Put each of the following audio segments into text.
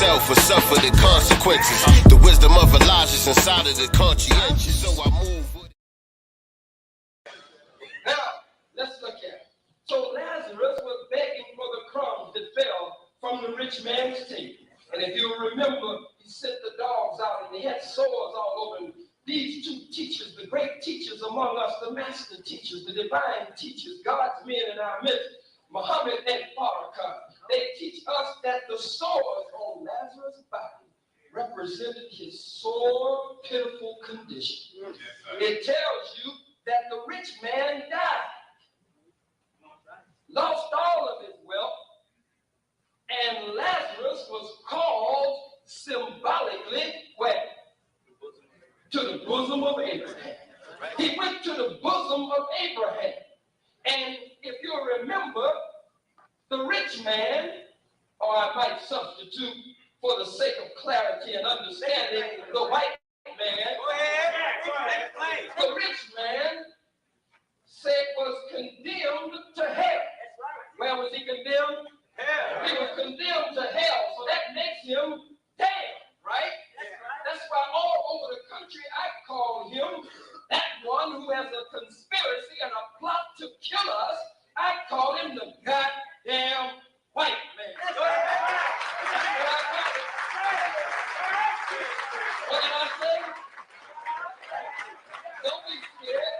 himself or suffer the consequences. The wisdom of Elijah's inside of the conscientious, so I move with it. Now, let's look at it. So Lazarus was begging for the crumbs that fell from the rich man's table. And if you remember, he sent the dogs out and they had sores all over. And these two teachers, the great teachers among us, the master teachers, the divine teachers, God's men in our midst, Muhammad and Farrakhan, they teach us that the sores on Lazarus' body represented his sore, pitiful condition. It tells you that the rich man died, lost all of his wealth, and Lazarus was called symbolically where? To the bosom of Abraham. He went to the bosom of Abraham. And if you remember, the rich man, or I might substitute for the sake of clarity and understanding, the white man, the rich man said was condemned to hell. Where was he condemned? Hell. He was condemned to hell, so that makes him damned, right? That's why all over the country I call him that one who has a conspiracy and a plot to kill us. I call him the goddamn white man. What did I say? Don't be scared.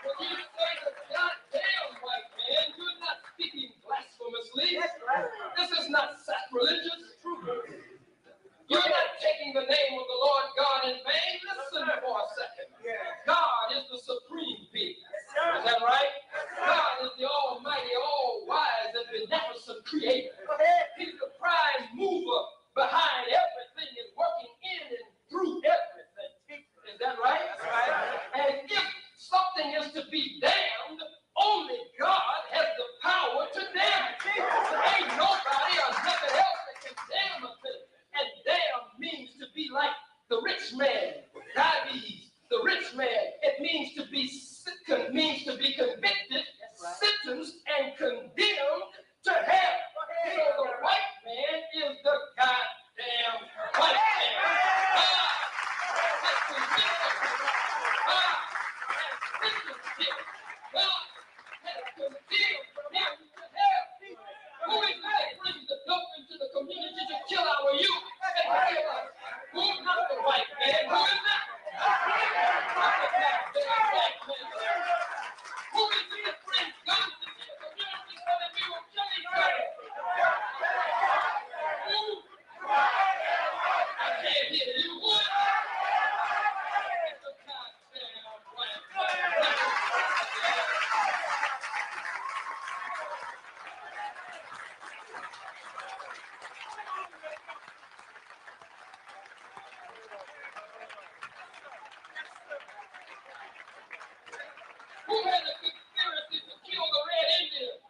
When you say the goddamn white man, you're not speaking blasphemously. This is not sacrilegious. You're not taking the name of the Lord God in vain. Listen for a second. God is the supreme being. Is that right? God is the almighty, all-wise, and beneficent creator. He's the prime mover behind everything and working in and through everything. Is that right? And if something is to be damned, only God has the power to damn it. Ain't nobody or nothing else that can damn a thing. And damn means to be like the rich man, diabetes. The rich man, it means to be convicted, sentenced, and condemned to hell. So the white man is the goddamn white man. God has condemned him to hell. Who is that brings the dope into the community to kill our youth and kill us? Who's not the white man? Who is that? Who is it that brings guns into the community so that we will kill each other? Who? I can't hear you. Who? It's the goddamn white man. Who had a conspiracy to kill the red Indians?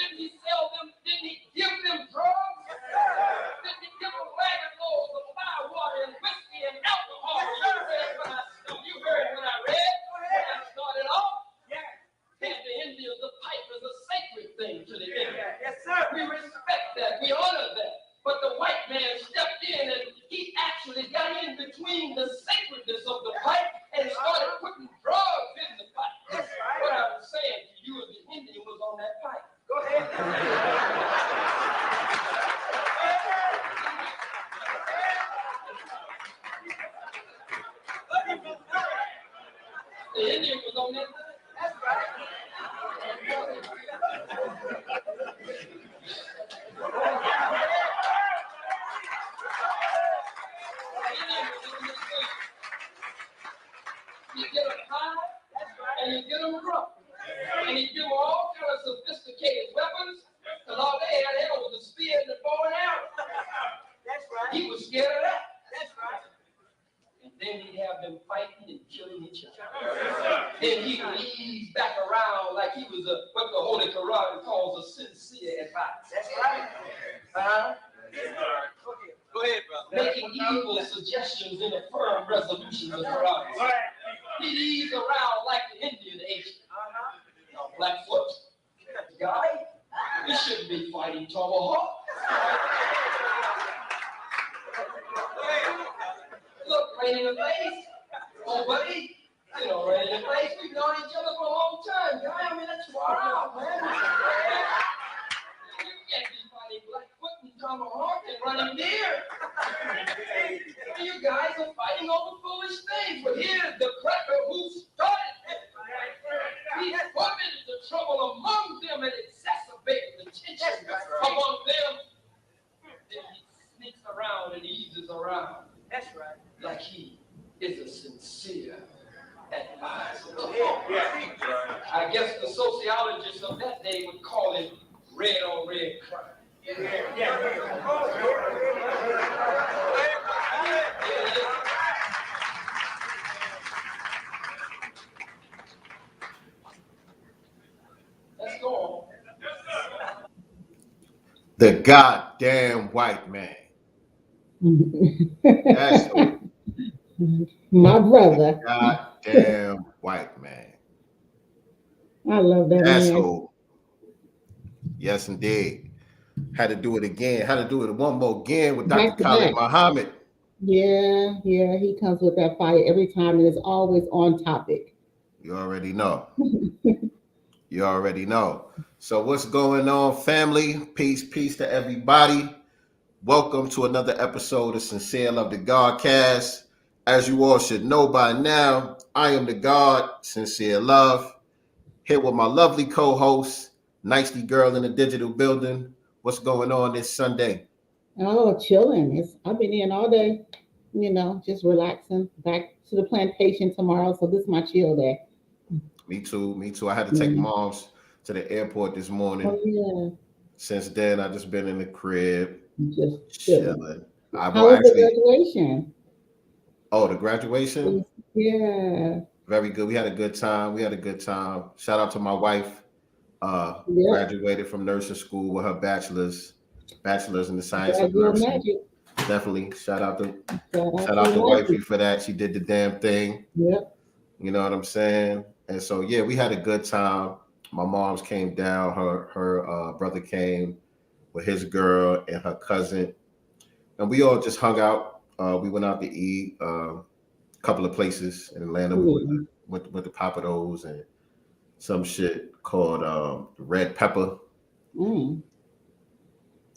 Didn't he sell them? Didn't he give them drugs? Didn't he give them wagon loads of firewater and whiskey and alcohol? You heard when I read? When I started off? And the Indians, the pipe is a sacred thing to the Indians. Yes, sir. We respect that. We honor that. But the white man stepped in and he actually got in between the sacredness of the pipe and started putting drugs in the pipe. What I'm saying to you is the Indian was on that pipe. Go ahead. The Indian was on that pipe. That's right. You get a pie, and you get them drunk. And you give them all kind of sophisticated weapons, because all they had was a spear and a bow and arrow. That's right. He was scared of that. That's right. And then he'd have them fighting and killing each other. Then he would ease back around like he was what the Holy Quran calls a sincere advice. That's right. Go ahead, brother. Making evil suggestions in a firm resolution of the Quran. He'd ease around like the Indian Asian. Blackfoot. Guy, we shouldn't be fighting tomahawk. Look, right in the face. Oh, buddy. You know, right in the face. We've known each other for a long time, guy. I mean, that's wild, man. You can't be fighting Blackfoot and Tomahawk and running deer. You guys are fighting over foolish things, but here's the cracker who started it. He fomented the trouble among them and exacerbated the tension among them. Then he sneaks around and eases around. That's right. Like he is a sincere advisor. I guess the sociologists of that day would call it red on red crime. Let's go on. The goddamn white man. That's my brother. Goddamn white man. I love that man. Asshole. Yes, indeed. Had to do it again. Had to do it one more again with Dr. Khalid Muhammad. Yeah, he comes with that fire every time and is always on topic. You already know. You already know. So what's going on, family? Peace to everybody. Welcome to another episode of Sincere Love the Godcast. As you all should know by now, I am the God, Sincere Love, here with my lovely co-host, Nicely Girl in the Digital Building. What's going on this Sunday? Oh, chilling. I've been in all day, just relaxing. Back to the plantation tomorrow, so this is my chill day. Me too. I had to take moms to the airport this morning. Oh, yeah. Since then, I've just been in the crib, just chilling. How was the graduation? Oh, the graduation? Yeah. Very good. We had a good time. Shout out to my wife. Graduated from nursing school with her bachelor's in the science of nursing. Magic. Definitely. Shout out to wifey for that. She did the damn thing. Yep. You know what I'm saying? And so we had a good time. My mom's came down. Her brother came with his girl and her cousin, and we all just hung out. We went out to eat a couple of places in Atlanta. We went to Papados and some shit called Red Pepper.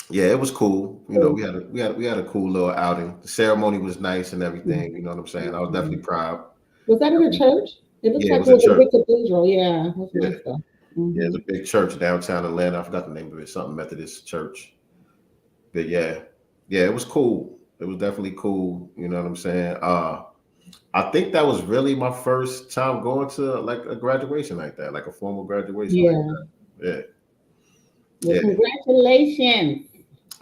Yeah, it was cool. We had a cool little outing. The ceremony was nice and everything. You know what I'm saying? I was definitely proud. Was that in a church? It looks like it was a big cathedral. Yeah, that's nice stuff. Yeah, it's a big church downtown Atlanta. I forgot the name of it. Something Methodist Church. But yeah, it was cool. It was definitely cool. You know what I'm saying? I think that was really my first time going to like a graduation like that, like a formal graduation. Yeah. Like that. Well, congratulations.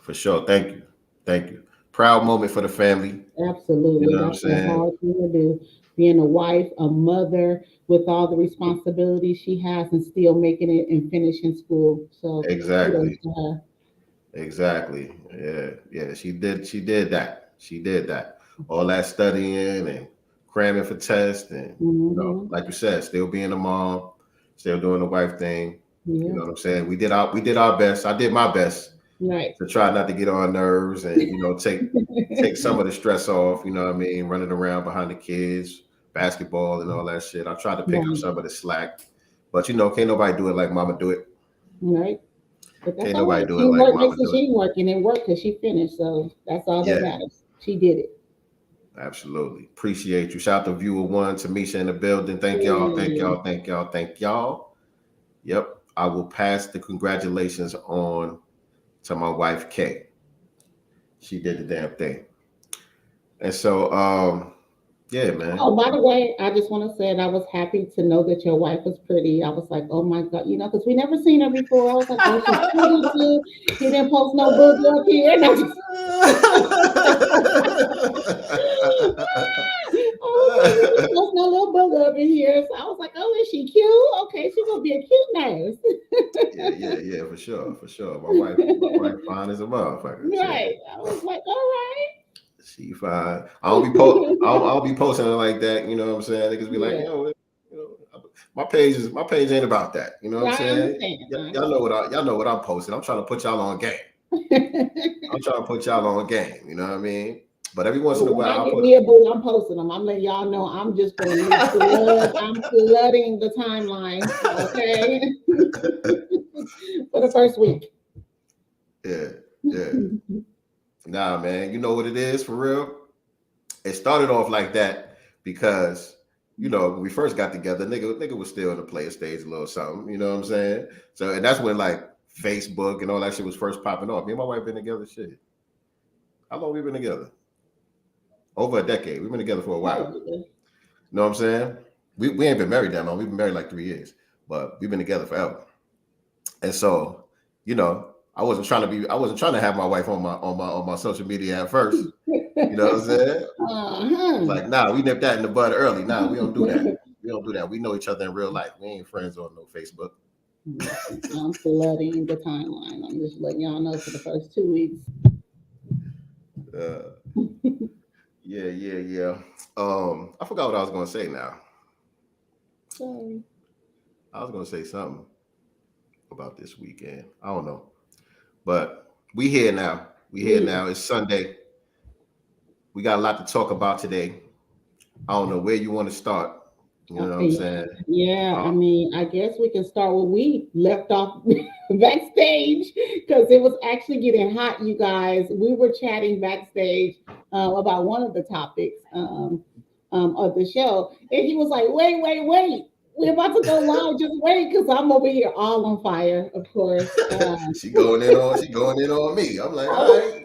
For sure. Thank you. Proud moment for the family. Absolutely. You know That's a hard thing to do. Being a wife, a mother, with all the responsibilities she has and still making it and finishing school. So exactly. Yeah. She did that. All that studying and cramming for tests and like you said, still being a mom, still doing the wife thing. Yeah. You know what I'm saying? We did our best. I did my best. Right. To try not to get on nerves and take some of the stress off, you know what I mean, running around behind the kids, basketball and all that shit. I tried to pick up some of the slack, but can't nobody do it like mama do it. Right. But that's can't nobody do it like mama do it. She working and work because she finished, so that's all that matters. She did it. Absolutely. Appreciate you. Shout out to Viewer One, Tamisha in the building. Thank y'all. Yep. I will pass the congratulations on to my wife, Kay. She did the damn thing. And so, yeah, man. Oh, by the way, I just want to say that I was happy to know that your wife was pretty. I was like, oh my God, because we never seen her before. I was like, oh, she's pretty too. He didn't post no boogie up here. There's no little booger up in here. So I was like, oh, is she cute? Okay, she's gonna be a cute nurse. yeah, for sure. My wife fine as a motherfucker. Right. I was like, all right. She fine. I don't be posting it like that. You know what I'm saying? Niggas be like, my page ain't about that. You know what I'm saying? Y'all know what I'm posting. I'm trying to put y'all on game. I'm trying to put y'all on game. You know what I mean? But every once in a When while, I I'll get put. me a boo, I'm posting them. I'm letting y'all know I'm just going to flood. I'm flooding the timeline. Okay. For the first week. Yeah, yeah. Nah, man. You know what it is for real? It started off like that because when we first got together, nigga was still in the player stage a little something. You know what I'm saying? So, and that's when like Facebook and all that shit was first popping off. Me and my wife been together. Shit, how long we been together? Over a decade. We've been together for a while. You know what I'm saying? We ain't been married that long. We've been married like 3 years, but we've been together forever. And so, I wasn't trying to have my wife on my social media at first. You know what I'm saying? Uh-huh. Like, nah, we nipped that in the bud early. Nah, we don't do that. We don't do that. We know each other in real life. We ain't friends on no Facebook. I'm flooding the timeline. I'm just letting y'all know for the first 2 weeks. Uh, yeah. I forgot what I was gonna say now. Sorry. I was gonna say something about this weekend. I don't know. But we here now. We here now. It's Sunday. We got a lot to talk about today. I don't know where you want to start. You know what I'm saying? Yeah, I mean, I guess we can start where we left off backstage because it was actually getting hot, you guys. We were chatting backstage about one of the topics of the show, and he was like, "Wait, we're about to go live. Just wait, because I'm over here all on fire, of course." She going in on me. I'm like, all right.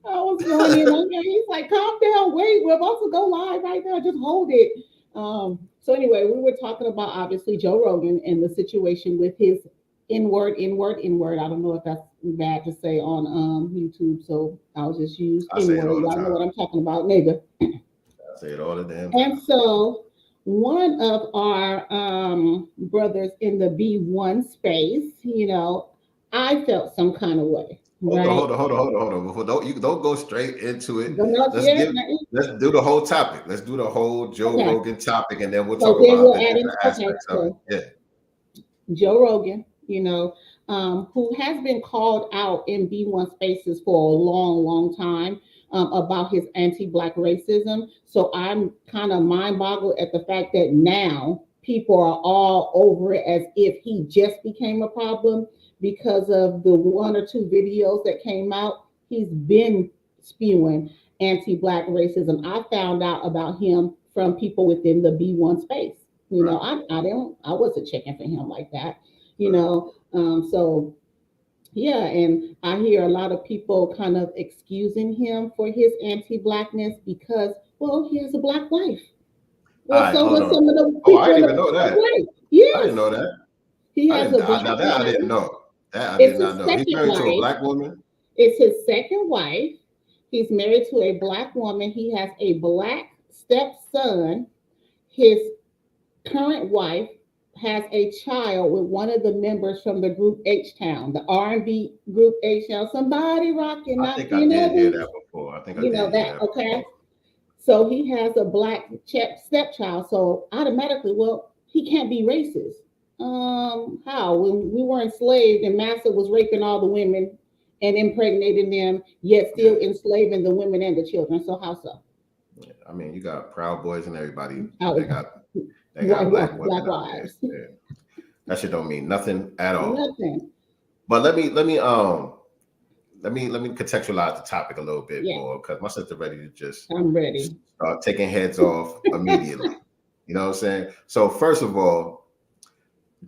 I was going in on him. He's like, calm down, wait, we're about to go live right now. Just hold it. So anyway, we were talking about obviously Joe Rogan and the situation with his N-word. I don't know if that's bad to say on YouTube, so I'll just use I say it all N-word. the Y'all know time. what I'm talking about, nigga. I say it all the damn time. And so one of our brothers in the B1 space, I felt some kind of way. Right. Hold on. Before don't go straight into it. Not Let's yet. let's do the whole topic. Let's do the whole Joe Okay. Rogan topic, and then we'll So talk then about we'll the add in. different Okay. aspects of it. Yeah. Joe Rogan, who has been called out in B1 spaces for a long, long time about his anti-Black racism. So I'm kind of mind-boggled at the fact that now people are all over it as if he just became a problem because of the one or two videos that came out. He's been spewing anti-Black racism. I found out about him from people within the B1 space. I wasn't checking for him like that. So yeah, and I hear a lot of people kind of excusing him for his anti-blackness because, well, he has a Black wife. Well, All right, so hold was on. some of the Oh, people I in didn't the even know that. right. I Yes, didn't know that. he I has didn't. a Black Now that I wife. didn't know. That I did It's not his know. He's second married to a wife. Black woman. It's his second wife. He's married to a Black woman. He has a Black stepson. His current wife has a child with one of the members from the group H Town, the R&B group H Town. Somebody rocking I out, think I did hear that before. I think I you know did hear that, that okay? before. So he has a Black stepchild. So automatically, well, he can't be racist. How? When we were enslaved and Master was raping all the women and impregnating them, yet still enslaving the women and the children. So how so? Yeah. I mean, you got Proud Boys and everybody. Out They got Black women Black out there. wives. Yeah. That shit don't mean nothing at all. Nothing. But let me contextualize the topic a little bit more because my sister ready to just I'm ready. start taking heads off immediately. You know what I'm saying? So first of all,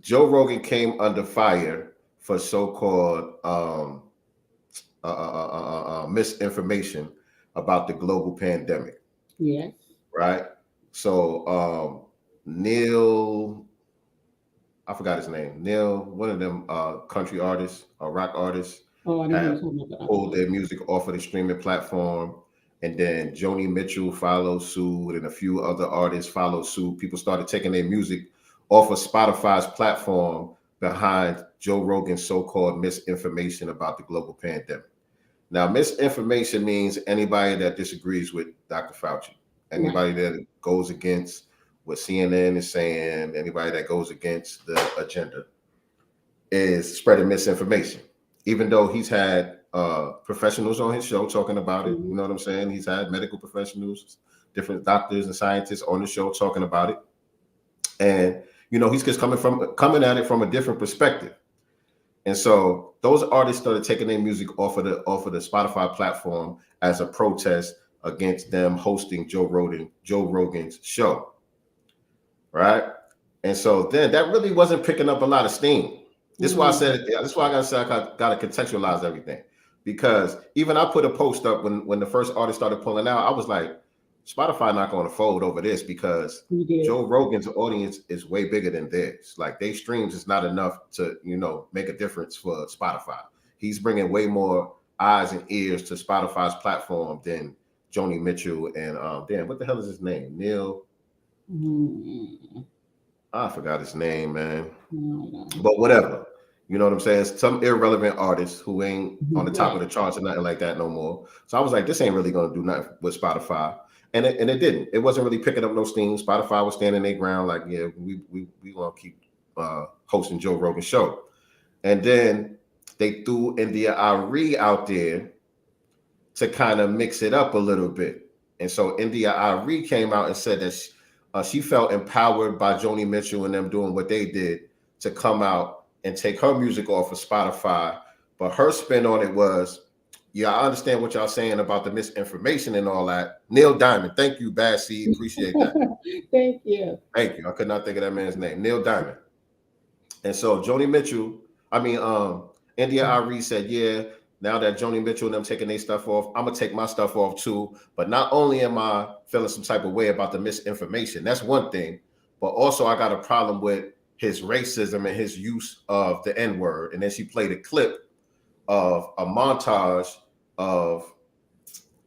Joe Rogan came under fire for so-called misinformation about the global pandemic. Yes. Right? So Neil, I forgot his name. Neil, one of them country artists or rock artists, have pulled their music off of the streaming platform. And then Joni Mitchell followed suit, and a few other artists followed suit. People started taking their music off of Spotify's platform behind Joe Rogan's so-called misinformation about the global pandemic. Now, misinformation means anybody that disagrees with Dr. Fauci, anybody that goes against what CNN is saying, anybody that goes against the agenda is spreading misinformation. even though he's had professionals on his show talking about it. Mhm. You know what I'm saying? He's had medical professionals, different doctors and scientists on the show talking about it. And he's just coming at it from a different perspective. And so those artists started taking their music off of the Spotify platform as a protest against them hosting Joe Rogan's show, right? And so then that really wasn't picking up a lot of steam. This is why I said, this is why I gotta say I gotta contextualize everything. Because even I put a post up when the first artist started pulling out, I was like, Spotify not going to fold over this because You did. Joe Rogan's audience is way bigger than theirs. Like their streams is not enough to, make a difference for Spotify. He's bringing way more eyes and ears to Spotify's platform than Joni Mitchell and damn, what the hell is his name? Neil. Mhm. I forgot his name, man. No. But whatever. You know what I'm saying? Some irrelevant artists who ain't on the top of the charts or nothing like that no more. So I was like, this ain't really gonna do nothing with Spotify. And it didn't. It wasn't really picking up no steam. Spotify was standing their ground, like, yeah, we gonna keep hosting Joe Rogan's show. And then they threw India Ari out there to kind of mix it up a little bit. And so India Ari came out and said that she felt empowered by Joni Mitchell and them doing what they did to come out and take her music off of Spotify. But her spin on it was, yeah, I understand what y'all saying about the misinformation and all that. Neil Diamond, thank you, Bad Seed, appreciate that. Thank you. Thank you. I could not think of that man's name, Neil Diamond. And so India Ari said, yeah, now that Joni Mitchell and them taking their stuff off, I'm gonna take my stuff off too. But not only am I feeling some type of way about the misinformation, that's one thing, but also I got a problem with his racism and his use of the N-word. And then she played a clip of a montage of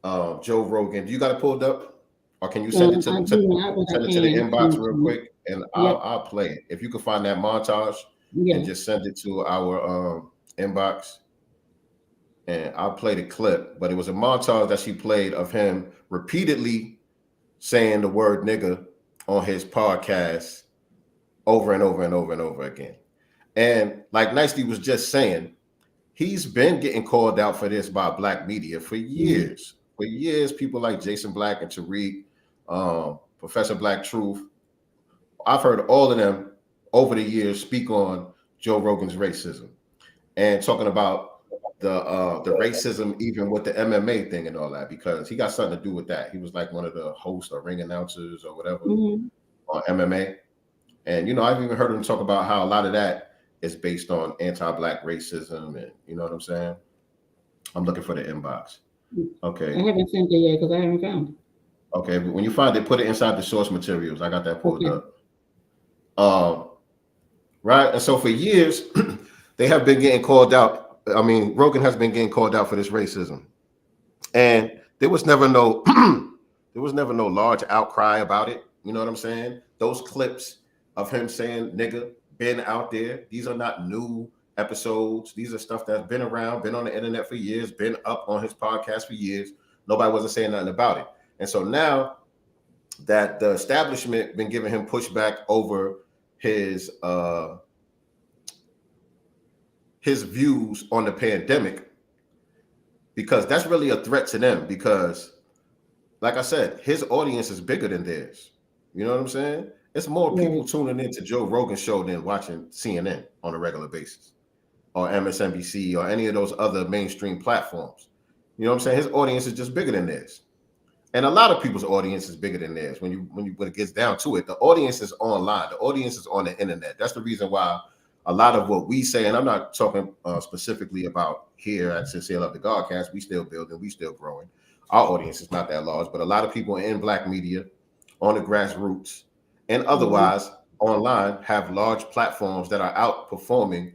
Joe Rogan. Do you got it pulled up, or can you send it to the inbox real quick, and I'll play it if you can find that montage and just send it to our inbox, and I'll play the clip. But it was a montage that she played of him repeatedly saying the word nigga on his podcast over and over and over and over again. And like Nicely was just saying, he's been getting called out for this by black media for years. For years, people like Jason Black and Tariq, Professor Black Truth, I've heard all of them over the years speak on Joe Rogan's racism and talking about the racism even with the MMA thing and all that, because he got something to do with that. He was like one of the hosts or ring announcers or whatever on MMA. And, I've even heard him talk about how a lot of that is based on anti-black racism, and you know what I'm saying? I'm looking for the inbox. Okay. I haven't sent it yet because I haven't found it. Okay, but when you find it, put it inside the source materials. I got that pulled up. Right, and so for years, they have been getting called out. I mean, Rogan has been getting called out for this racism, and there was never no large outcry about it. You know what I'm saying? Those clips of him saying nigga been out there. These are not new episodes. These are stuff that's been around, been on the internet for years, been up on his podcast for years. Nobody wasn't saying nothing about it. And so now that the establishment been giving him pushback over his views on the pandemic, because that's really a threat to them, because like I said, his audience is bigger than theirs. You know what I'm saying? It's more people tuning into Joe Rogan's show than watching CNN on a regular basis, or MSNBC, or any of those other mainstream platforms. You know what I'm saying? His audience is just bigger than theirs. And a lot of people's audience is bigger than theirs. When it gets down to it, the audience is online. The audience is on the internet. That's the reason why a lot of what we say, and I'm not talking specifically about here at Sincere Love the Godcast, we still building, we still growing. Our audience is not that large, but a lot of people in black media, on the grassroots, and otherwise online have large platforms that are outperforming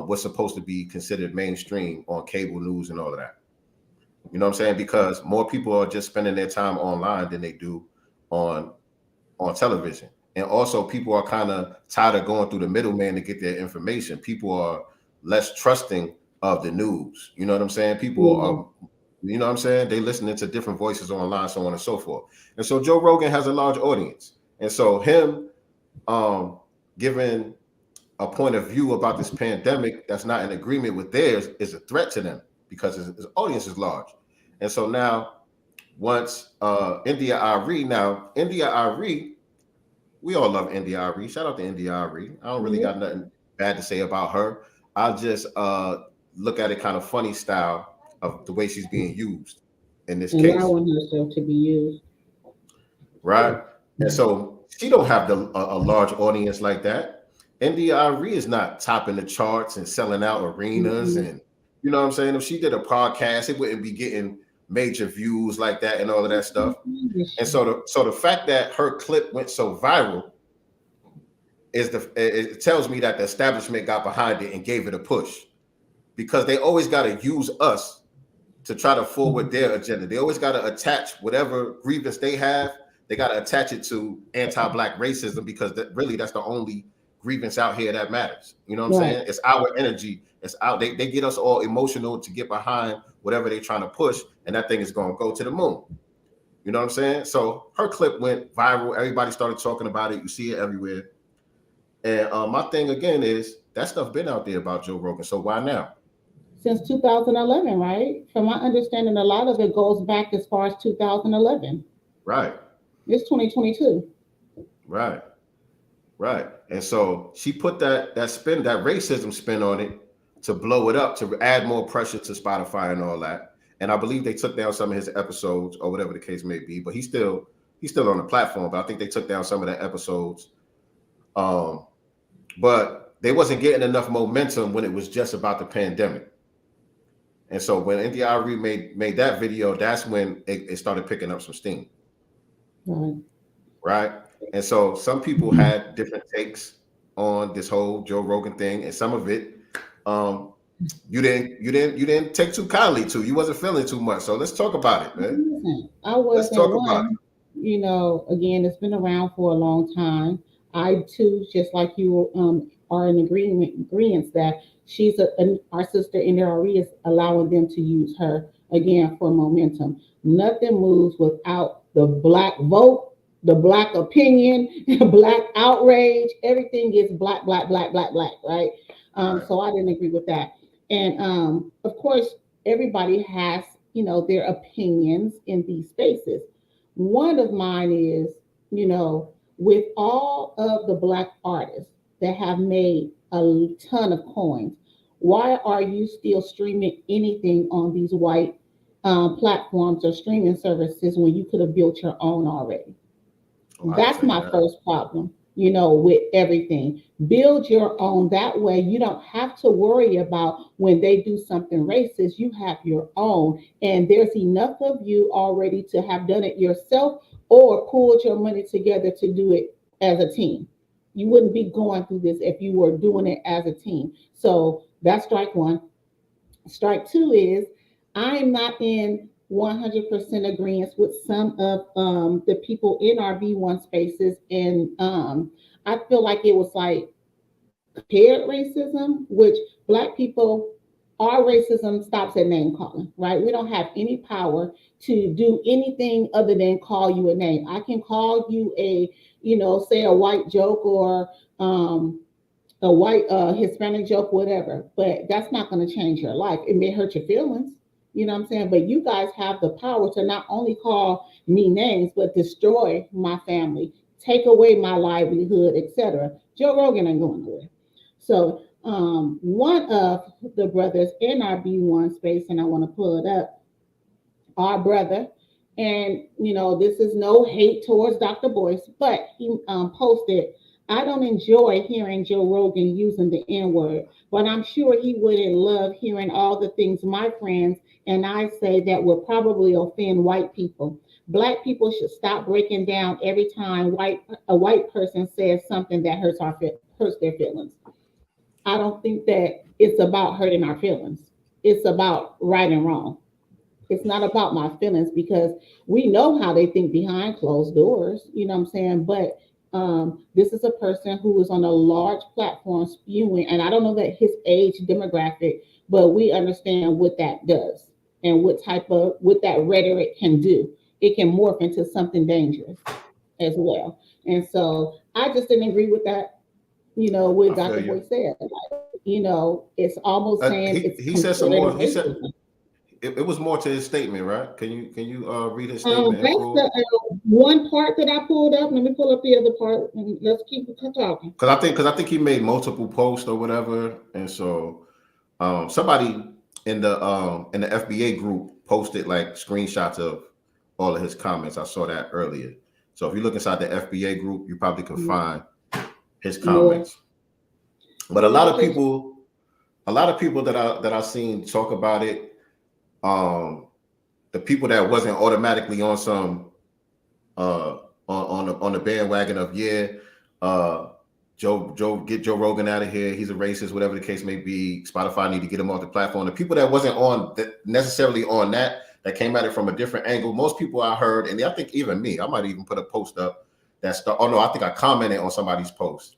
what's supposed to be considered mainstream on cable news and all of that. You know what I'm saying? Because more people are just spending their time online than they do on television. And also people are kind of tired of going through the middleman to get their information. People are less trusting of the news. You know what I'm saying? People are, you know what I'm saying? They listening to different voices online, so on and so forth. And so Joe Rogan has a large audience. And so him giving a point of view about this pandemic that's not in agreement with theirs is a threat to them because his audience is large. And so now, once India Ari, we all love India Ari. Shout out to India Ari. I don't really got nothing bad to say about her. I'll just look at it kind of funny style of the way she's being used in this case. Allowing herself to be used. Right? And so she don't have a large audience like that. India Ari is not topping the charts and selling out arenas, and you know what I'm saying? If she did a podcast, it wouldn't be getting major views like that and all of that stuff. And so the fact that her clip went so viral it tells me that the establishment got behind it and gave it a push, because they always got to use us to try to forward their agenda. They always got to attach whatever grievance they have. They got to attach it to anti-Black racism, because that's the only grievance out here that matters. You know what I'm saying? It's our energy. It's out. They get us all emotional to get behind whatever they're trying to push, and that thing is going to go to the moon. You know what I'm saying? So her clip went viral. Everybody started talking about it. You see it everywhere. And my thing again is that stuff been out there about Joe Rogan. So why now? Since 2011, right? From my understanding, a lot of it goes back as far as 2011. Right. It's 2022. Right. And so she put that spin, that racism spin on it to blow it up, to add more pressure to Spotify and all that. And I believe they took down some of his episodes or whatever the case may be, but he's still on the platform. But I think they took down some of the episodes. But they wasn't getting enough momentum when it was just about the pandemic. And so when India Ari made that video, that's when it started picking up some steam. Right. And so some people had different takes on this whole Joe Rogan thing, and some of it you didn't take too kindly to. You wasn't feeling too much. So let's talk about it, man. I wasn't. Let's talk about it. You know, again, it's been around for a long time. I too, just like you, are in agreement that she's our sister India Ari is allowing them to use her again for momentum. Nothing moves without the Black vote, the Black opinion, Black outrage. Everything gets black, right? So I didn't agree with that. And of course, everybody has, their opinions in these spaces. One of mine is, with all of the Black artists that have made a ton of coins, why are you still streaming anything on these white platforms or streaming services when you could have built your own already? That's my first problem, with everything. Build your own. That way you don't have to worry about when they do something racist. You have your own, and there's enough of you already to have done it yourself or pulled your money together to do it as a team. You wouldn't be going through this if you were doing it as a team. So that's strike one. Strike two is I'm not in 100% agreement with some of the people in our V1 spaces. And I feel like it was like paired racism, which Black people, our racism stops at name calling, right? We don't have any power to do anything other than call you a name. I can call you say a white joke or a white Hispanic joke, whatever, but that's not going to change your life. It may hurt your feelings. You know what I'm saying? But you guys have the power to not only call me names, but destroy my family, take away my livelihood, etc. Joe Rogan ain't going nowhere. So one of the brothers in our B1 space, and I want to pull it up, our brother, and this is no hate towards Dr. Boyce, but he posted, I don't enjoy hearing Joe Rogan using the N-word, but I'm sure he wouldn't love hearing all the things my friends and I say that will probably offend white people. Black people should stop breaking down every time a white person says something that hurts their feelings. I don't think that it's about hurting our feelings. It's about right and wrong. It's not about my feelings, because we know how they think behind closed doors, you know what I'm saying? But this is a person who is on a large platform spewing, and I don't know that his age demographic, but we understand what that does and what that rhetoric can do. It can morph into something dangerous as well. And so I just didn't agree with that. what I feel Dr. Boy you. said. Like, it's almost saying it's He said some more. concerning He said racism. it was more to his statement, right? Can you read his statement in That's the full? one part that I pulled up. Let me pull up the other part, and let's keep talking. Because I think he made multiple posts or whatever, and so somebody in the FBA group posted like screenshots of all of his comments. I saw that earlier. So if you look inside the FBA group, you probably can Mhm. find his More. comments. But a lot of people that I seen talk about it, the people that wasn't automatically on some on the bandwagon of uh get Joe Rogan out of here, he's a racist, whatever the case may be. Spotify need to get him off the platform. The people that wasn't on that necessarily on that came at it from a different angle. Most people I heard, and I think even me, I might even put a post up oh no, I think I commented on somebody's post.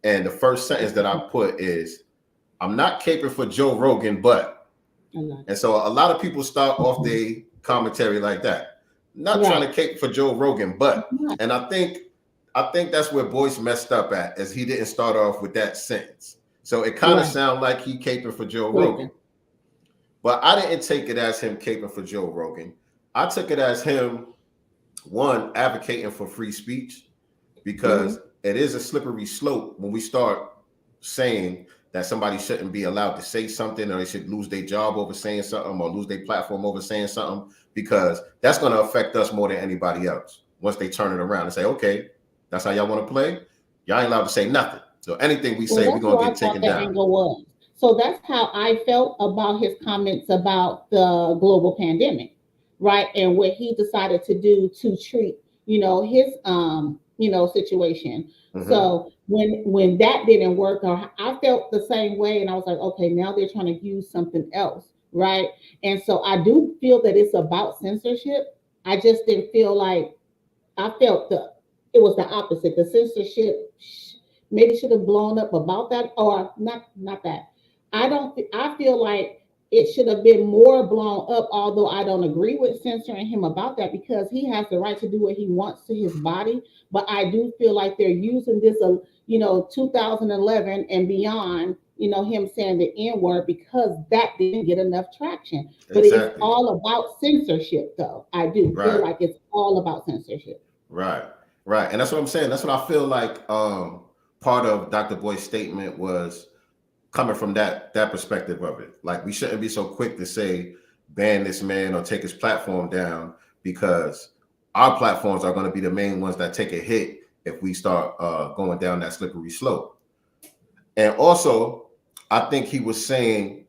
And the first sentence that I put is, I'm not caping for Joe Rogan, but. And so a lot of people start off their commentary like that. Not trying to Right. cape for Joe Rogan, but. And I think that's where Boyce messed up at, as he didn't start off with that sentence. So it kind of Right. sounded like he caping for Joe Rogan. But I didn't take it as him caping for Joe Rogan. I took it as him, one, advocating for free speech, because it is a slippery slope when we start saying that somebody shouldn't be allowed to say something, or they should lose their job over saying something, or lose their platform over saying something, because that's going to affect us more than anybody else. Once they turn it around and say, okay, that's how y'all want to play, y'all ain't allowed to say nothing. So anything we say, we're going to get taken down. Angle was. So that's how I felt about his comments about the global pandemic, right? And what he decided to do to treat, his situation. Mm-hmm. So when that didn't work, I felt the same way, and I was like, okay, now they're trying to use something else, right? And so I do feel that it's about censorship. I just didn't feel like I felt it was the opposite. The censorship maybe should have blown up about that, or not that. I feel like it should have been more blown up, although I don't agree with censoring him about that, because he has the right to do what he wants to his body. But I do feel like they're using this 2011 and beyond, him saying the N word, because that didn't get enough traction. But it's Exactly. all about censorship, though. I do feel like it's all about censorship. Right. And that's what I'm saying. That's what I feel like part of Dr. Boy's statement was coming from that perspective of it. Like, we shouldn't be so quick to say ban this man or take his platform down, because our platforms are going to be the main ones that take a hit if we start going down that slippery slope. And also, I think he was saying,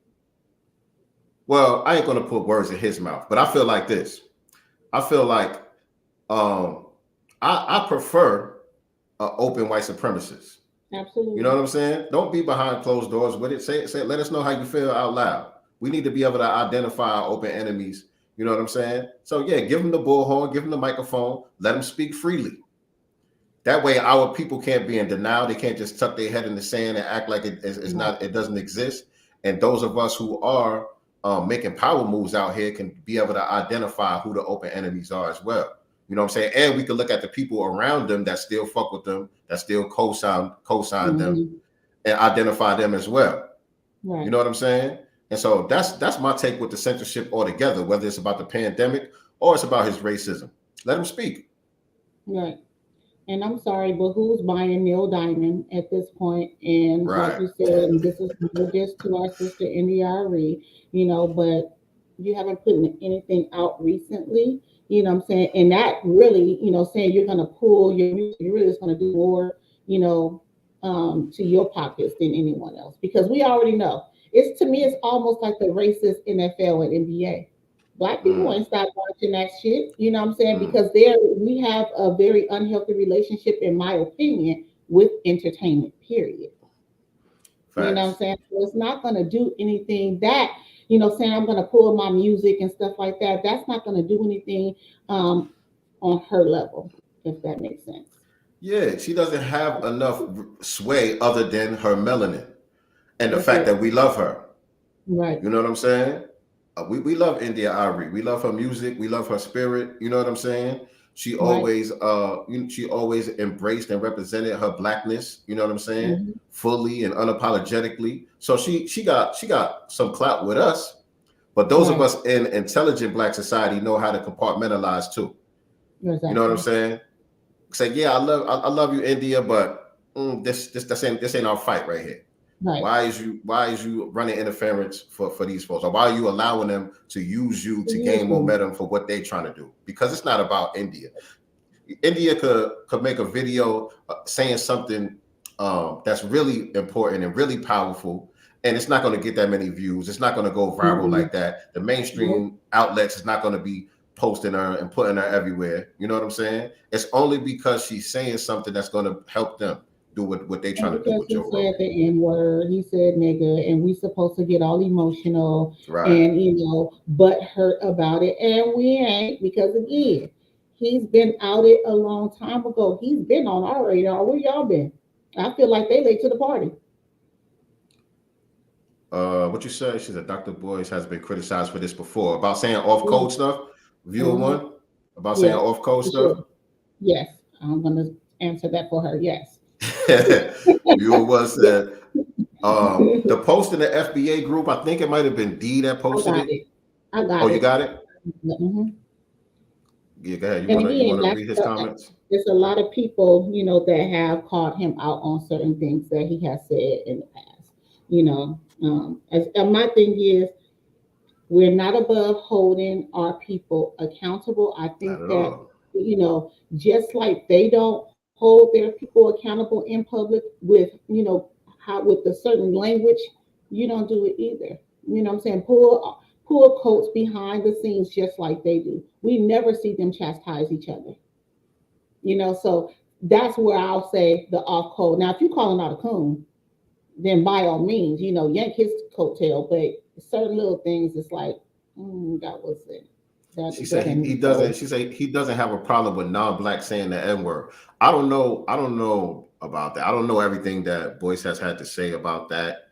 well, I ain't going to put words in his mouth, but I feel like this. I feel like I prefer open white supremacists. Absolutely. You know what I'm saying? Don't be behind closed doors with it. Say, let us know how you feel out loud. We need to be able to identify our open enemies. You know what I'm saying? So yeah, give them the bullhorn, give them the microphone, let them speak freely. That way, our people can't be in denial. They can't just tuck their head in the sand and act like it doesn't exist. And those of us who are making power moves out here can be able to identify who the open enemies are as well. You know what I'm saying? And we can look at the people around them that still fuck with them, that still co-sign them, and identify them as well. Right. You know what I'm saying? And so that's my take with the censorship altogether, whether it's about the pandemic or it's about his racism. Let him speak. Right. And I'm sorry, but who's buying Neil Diamond at this point? And like you said, this is just to our sister NDRE, but you haven't put anything out recently, you know what I'm saying? And that really, saying you're going to pull your music, you're really just going to do more, to your pockets than anyone else, because we already know. To me, it's almost like the racist NFL and NBA. Black people ain't stop watching that shit, you know what I'm saying? Because we have a very unhealthy relationship, in my opinion, with entertainment, period. Facts. You know what I'm saying? So it's not going to do anything that, saying I'm going to pull my music and stuff like that. That's not going to do anything on her level, if that makes sense. Yeah, she doesn't have enough sway other than her melanin and the fact that we love her. Right. You know what I'm saying? We love India Ari. We love her music. We love her spirit. You know what I'm saying? She Right. always she always embraced and represented her blackness, you know what I'm saying? Mm-hmm. Fully and unapologetically. So she got some clout with us, but those of Right. us in intelligent black society know how to compartmentalize too. You know what I'm Exactly. saying? Say, yeah, I love you, India, but this ain't our fight right here. Right. Why is you running interference for these folks? Or why are you allowing them to use you to gain Usually. momentum for what they're trying to do? Because it's not about India. India could make a video saying something that's really important and really powerful, and it's not going to get that many views. It's not going to go viral Mm-mm. like that. The Nope. mainstream outlets is not going to be posting her and putting her everywhere. You know what I'm saying? It's only because she's saying something that's going to help them do what they're And trying to do because with he Joe said Rogan. the N word, he said nigga, and we supposed to get all emotional Right. and butt hurt about it, and we ain't because again, he's been outed a long time ago. He's been on our radar. Where y'all been? I feel like they late to the party. What you said? She said Dr. Boyce has been criticized for this before about saying off Yeah. code stuff. Viewer Mm-hmm. one about saying Yeah, off code for stuff. sure. Yes, I'm gonna answer that for her. Yes. Viewer one said the post in the FBA group. I think it might have been D that I posted got it. it. I Oh, got you it. got it. Hmm. Yeah, go ahead. And You again, wanna that's read his comments? there's a lot of people, that have called him out on certain things that he has said in the past. As my thing is, we're not above holding our people accountable. I Not think at that, all. just like they don't hold their people accountable in public with, how with a certain language, you don't do it either. You know what I'm saying? Pull coats behind the scenes just like they do. We never see them chastise each other. So that's where I'll say the off code. Now, if you call him out a coon, then by all means, yank his coattail. But certain little things, it's like, that was it. She That said he doesn't doesn't. go. She said he doesn't have a problem with non-black saying the N word. I don't know. I don't know about that. I don't know everything that Boyce has had to say about that.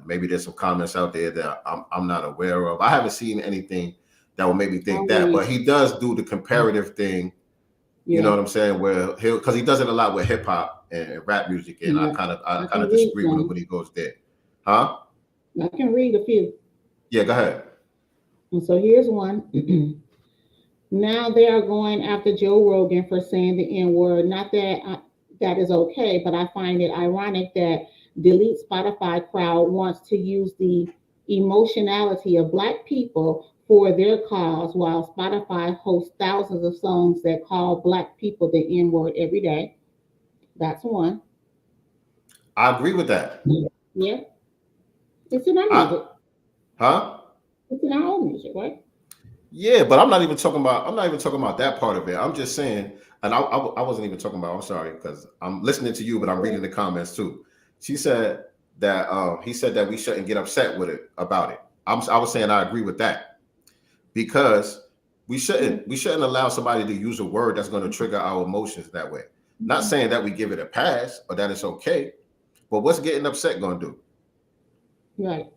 Maybe there's some comments out there that I'm not aware of. I haven't seen anything that would make me think I'll that. But read. he does do the comparative thing. You know Yeah, what I'm saying? Where because he does it a lot with hip hop and rap music, and yeah. I I kind can of read disagree with him some. when he goes there. Huh? I can read a few. Yeah. Go ahead. And so here's one. Now they are going after Joe Rogan for saying the N word. Not that that is okay, but I find it ironic that Delete Spotify crowd wants to use the emotionality of Black people for their cause, while Spotify hosts thousands of songs that call Black people the N word every day. That's one. I agree with that. Yeah, it's in our I music. huh? It's in our own music, right? Yeah, but I'm not even talking about. I'm not even talking about that part of it. I'm just saying, and I wasn't even talking about. I'm sorry because I'm listening to you, but I'm reading the comments too. She said that he said that we shouldn't get upset with it about it. I was saying I agree with that because Yeah. we shouldn't allow somebody to use a word that's going to trigger our emotions that way. Not Mhm. saying that we give it a pass or that it's okay, but what's getting upset going to do? Right.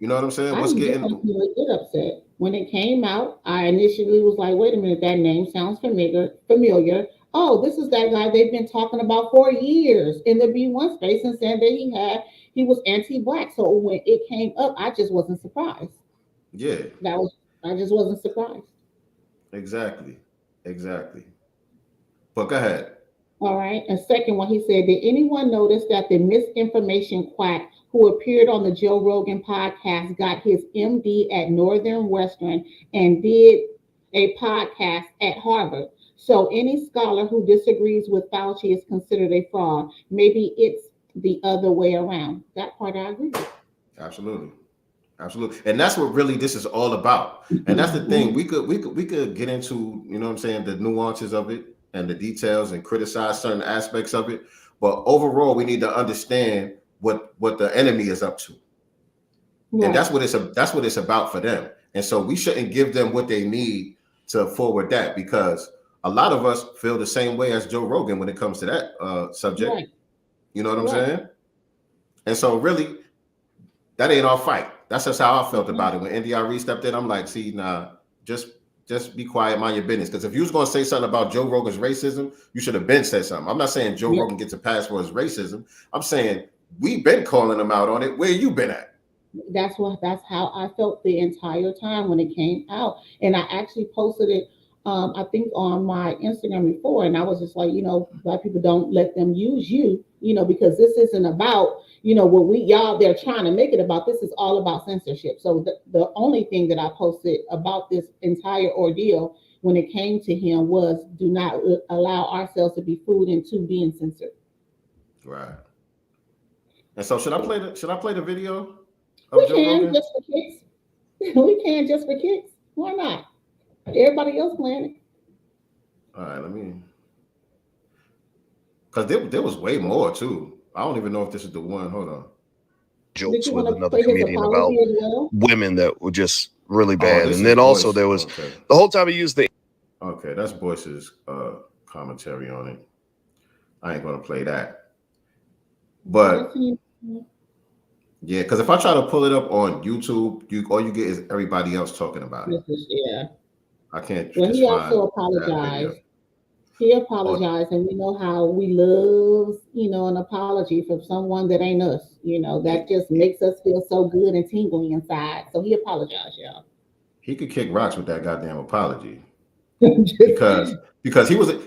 You know what I'm saying? I What's did getting personally get upset when it came out. I initially was like, "Wait a minute, that name sounds familiar." Familiar. Oh, this is that guy they've been talking about for years in the B1 space and saying that he was anti-black. So when it came up, I just wasn't surprised. yeah, I just wasn't surprised. exactly, exactly. But go ahead. All right. And second one, he said, did anyone notice that the misinformation quack who appeared on the Joe Rogan podcast got his MD at Northern Western and did a podcast at Harvard? So any scholar who disagrees with Fauci is considered a fraud. Maybe it's the other way around. That part I agree with. Absolutely. Absolutely. And that's what really this is all about. And that's the thing. Mhm. We could get into, you know what I'm saying, the nuances of it and the details and criticize certain aspects of it. But overall, we need to understand what the enemy is up to. And Right. that's what it's about for them. And so we shouldn't give them what they need to forward that because a lot of us feel the same way as Joe Rogan when it comes to that subject. Right. You know what I'm Right. saying? And so really that ain't our fight. That's just how I felt Right. about it. When NDRE stepped in, I'm like, see, nah, just just be quiet, mind your business. Because if you was going to say something about Joe Rogan's racism, you should have been said something. I'm not saying Joe Rogan gets a pass for his racism. I'm saying we've been calling him out on it. Where you been at? That's how I felt the entire time when it came out. And I actually posted it, I think on my Instagram before, and I was just like, Black people, don't let them use you, because this isn't about, what they're trying to make it about. This is all about censorship. So the only thing that I posted about this entire ordeal when it came to him was, do not allow ourselves to be fooled into being censored. Right. And so should I play the video? We can just for kicks. We can just for kicks. Why not? Everybody else playing it. All right, because there was way more too. I don't even know if this is the one. Hold on. Jokes with another comedian about women that were just really bad, and then also there was the whole time he used the. Okay, that's Boyce's commentary on it. I ain't gonna play that, but. Yeah, because if I try to pull it up on YouTube, all you get is everybody else talking about it. Yeah. I can't. Well, he also apologized. He apologized, and we know how we love, an apology from someone that ain't us. That just makes us feel so good and tingling inside. So he apologized, y'all. He could kick rocks with that goddamn apology, because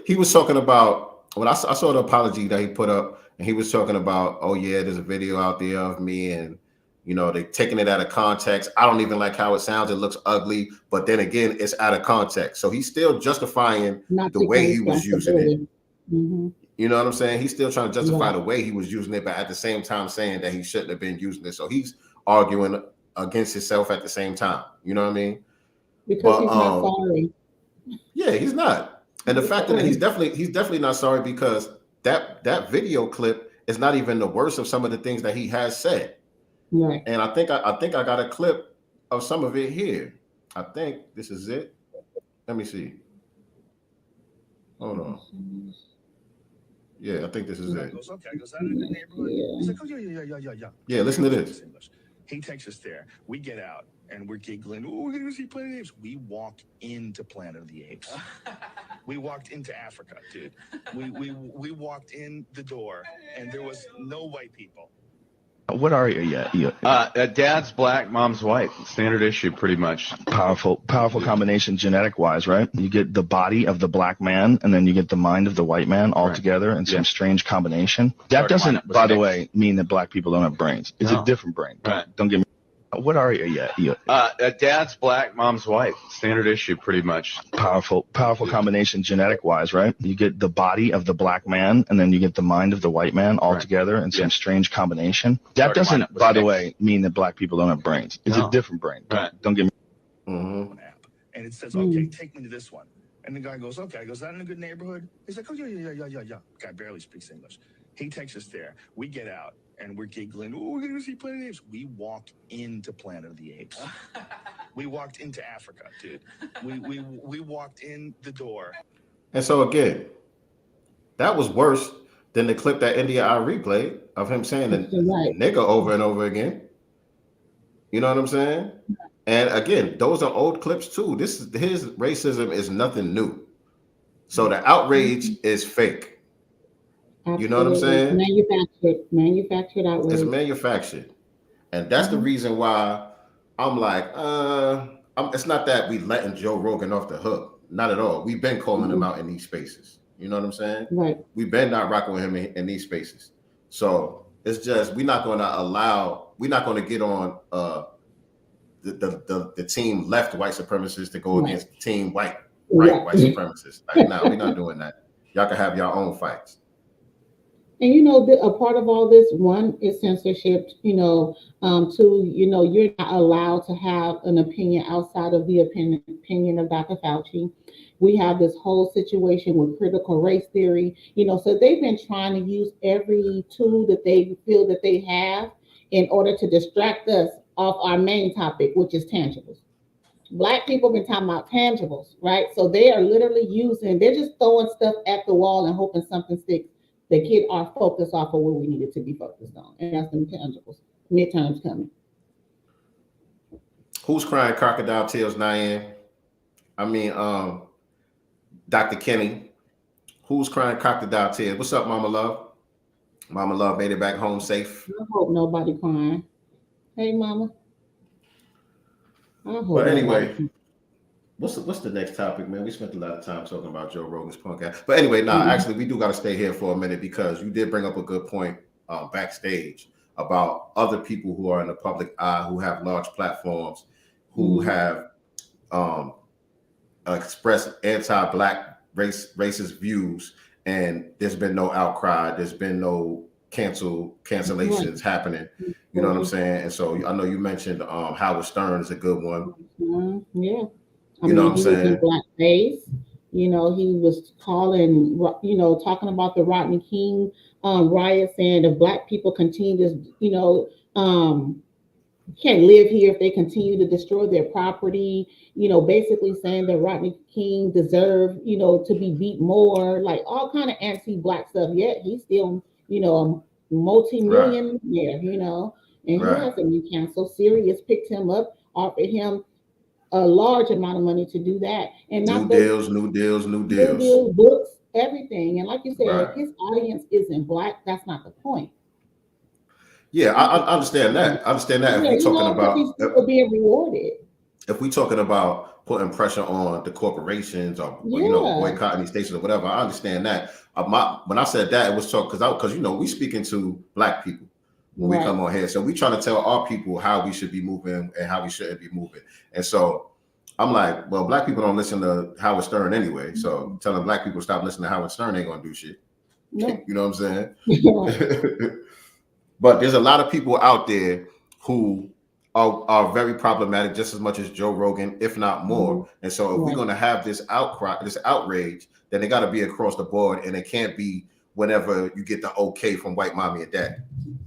he was talking about when I saw the apology that he put up. And he was talking about, oh yeah, there's a video out there of me, and they're taking it out of context. I don't even like how it sounds. It looks ugly, but then again, it's out of context. So he's still justifying the way he was using it. Mm-hmm. You know what I'm saying? He's still trying to justify the way he was using it, but at the same time saying that he shouldn't have been using it. So he's arguing against himself at the same time. You know what I mean? Because he's not sorry. Yeah, he's not. And the fact that he's definitely not sorry, because that video clip is not even the worst of some of the things that he has said. Right. And I think I got a clip of some of it here. I think this is it. Let me see. Hold on. Yeah, I think this is it. Yeah, listen to this. He takes us there. We get out and we're giggling. Oh, we're going to see Planet of the Apes. We walked into Planet of the Apes. We walked into Africa, dude. We walked in the door and there was no white people. What are you? Dad's black, mom's white. Standard issue, pretty much. Powerful combination genetic wise, right? You get the body of the black man, and then you get the mind of the white man all together in some strange combination. That doesn't, by the way, mean that black people don't have brains. It's a different brain. Don't get me. What are you? Dad's black, mom's white. Standard issue, pretty much. Powerful combination genetic wise, right? You get the body of the black man, and then you get the mind of the white man all together in some strange combination. That doesn't, by the way, mean that black people don't have brains. It's a different brain. Don't get me. Mm-hmm. And it says, okay, take me to this one. And the guy goes, okay. I goes, is that in a good neighborhood? He's like, oh, yeah. Guy barely speaks English. He takes us there. We get out. And we're giggling. Oh, we're going to see Planet of the Apes. We walked into Planet of the Apes. We walked into Africa, dude. We walked in the door. And so again, that was worse than the clip that India Ari played of him saying the nigga over and over again. You know what I'm saying? And again, those are old clips too. His racism is nothing new. So the outrage is fake. Absolutely. You know what I'm saying? Manufactured outrage. It's manufactured. And that's the reason why I'm like, it's not that we letting Joe Rogan off the hook. Not at all. We've been calling him out in these spaces. You know what I'm saying? Right. We've been not rocking with him in these spaces. So it's just, we're not going to get on the team left white supremacists to go against team white white supremacists. Like, no, we're not doing that. Y'all can have your own fights. And a part of all this, one is censorship. Two, you're not allowed to have an opinion outside of the opinion of Dr. Fauci. We have this whole situation with critical race theory. So they've been trying to use every tool that they feel that they have in order to distract us off our main topic, which is tangibles. Black people have been talking about tangibles, right? So they are literally they're just throwing stuff at the wall and hoping something sticks. They get our focus off of what we needed to be focused on. And that's them tangibles. Midterms coming. Who's crying crocodile tears, Nyan? I mean, Dr. Kenny, who's crying crocodile tears? What's up, Mama Love? Mama Love made it back home safe. I hope nobody crying. Hey, Mama. I hope But anyway, nobody. what's the next topic, man? We spent a lot of time talking about Joe Rogan's podcast. But anyway, actually, we do got to stay here for a minute because you did bring up a good point backstage about other people who are in the public eye, who have large platforms, who have expressed anti-black racist views, and there's been no outcry, there's been no cancellations happening. You know what I'm saying? And so I know you mentioned Howard Stern is a good one. Yeah. You know what I'm saying? Blackface. You know, he was calling, you know, talking about the Rodney King riot, saying if black people continue to, you know, can't live here if they continue to destroy their property, you know, basically saying that Rodney King deserved, you know, to be beat more, like all kind of anti-black stuff. Yet he's still, you know, a multi-millionaire, you know, and he hasn't been canceled. Sirius picked him up, offered him a large amount of money to do that, and new deals, books, everything. And like you said, his audience isn't black. That's not the point. Yeah, I understand that. If we're talking about people being rewarded, if we're talking about putting pressure on the corporations or you know, boycotting these stations or whatever, I understand that. When I said that, it was because you know, we speaking to black people when we come on here, so we trying to tell our people how we should be moving and how we shouldn't be moving. And so I'm like, well, black people don't listen to Howard Stern anyway, so telling black people stop listening to Howard Stern ain't gonna do shit. You know what I'm saying? But there's a lot of people out there who are very problematic, just as much as Joe Rogan, if not more. And so if we're going to have this outcry, this outrage, then they got to be across the board, and it can't be whenever you get the okay from white mommy and daddy.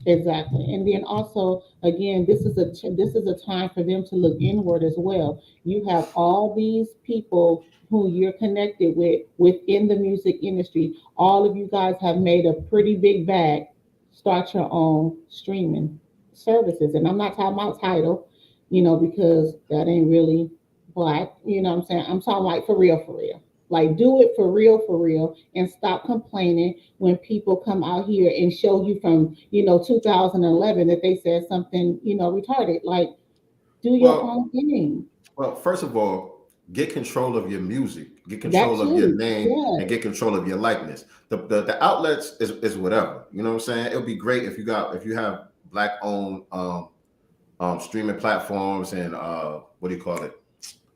Exactly. And then also, again, this is a time for them to look inward as well. You have all these people who you're connected with within the music industry. All of you guys have made a pretty big bag. Start your own streaming services. And I'm not talking about Tidal, you know, because that ain't really black. You know what I'm saying? I'm talking like for real. Like do it for real, and stop complaining when people come out here and show you from, you know, 2011 that they said something, you know, retarded. Like do your own thing. Well, first of all, get control of your music, get control of your name, and get control of your likeness. The outlets is whatever. You know what I'm saying? It'll be great if you have black owned streaming platforms and what do you call it?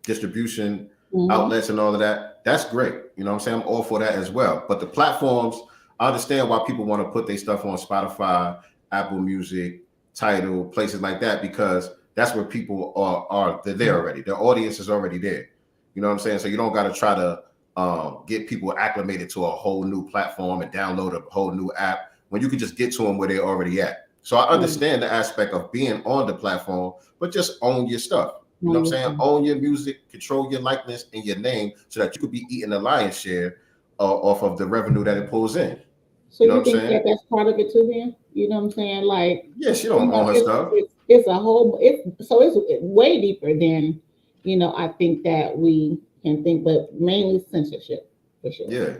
Distribution outlets and all of that. That's great. You know what I'm saying? I'm all for that as well. But the platforms, I understand why people want to put their stuff on Spotify, Apple Music, Tidal, places like that, because that's where people are. They're there already. Their audience is already there. You know what I'm saying? So you don't got to try to get people acclimated to a whole new platform and download a whole new app when you can just get to them where they're already at. So I understand the aspect of being on the platform, but just own your stuff. You know what I'm saying? Own your music, control your likeness and your name so that you could be eating the lion's share off of the revenue that it pulls in. So you think that that's part of it too then? You know what I'm saying? Like, yeah, she don't own her stuff. It's way deeper than, you know, I think that we can think, but mainly censorship for sure. Yeah.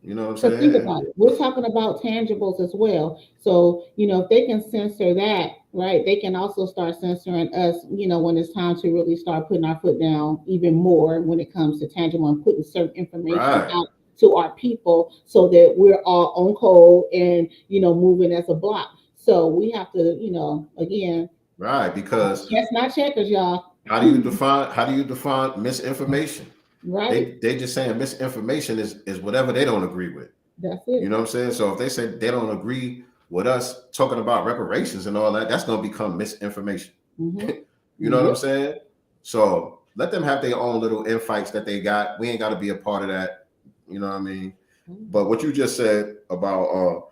You know what I'm saying? Think about it. We're talking about tangibles as well. So, you know, if they can censor that, right, they can also start censoring us, you know, when it's time to really start putting our foot down even more when it comes to tangible and putting certain information out to our people so that we're all on code and, you know, moving as a block. So we have to, you know, again. Right, because that's not checkers, y'all. How do you define misinformation? Right. They just saying misinformation is whatever they don't agree with. That's it. You know what I'm saying? So if they say they don't agree with us talking about reparations and all that, that's going to become misinformation. You know what I'm saying? So let them have their own little infights that they got. We ain't got to be a part of that. You know what I mean? But what you just said about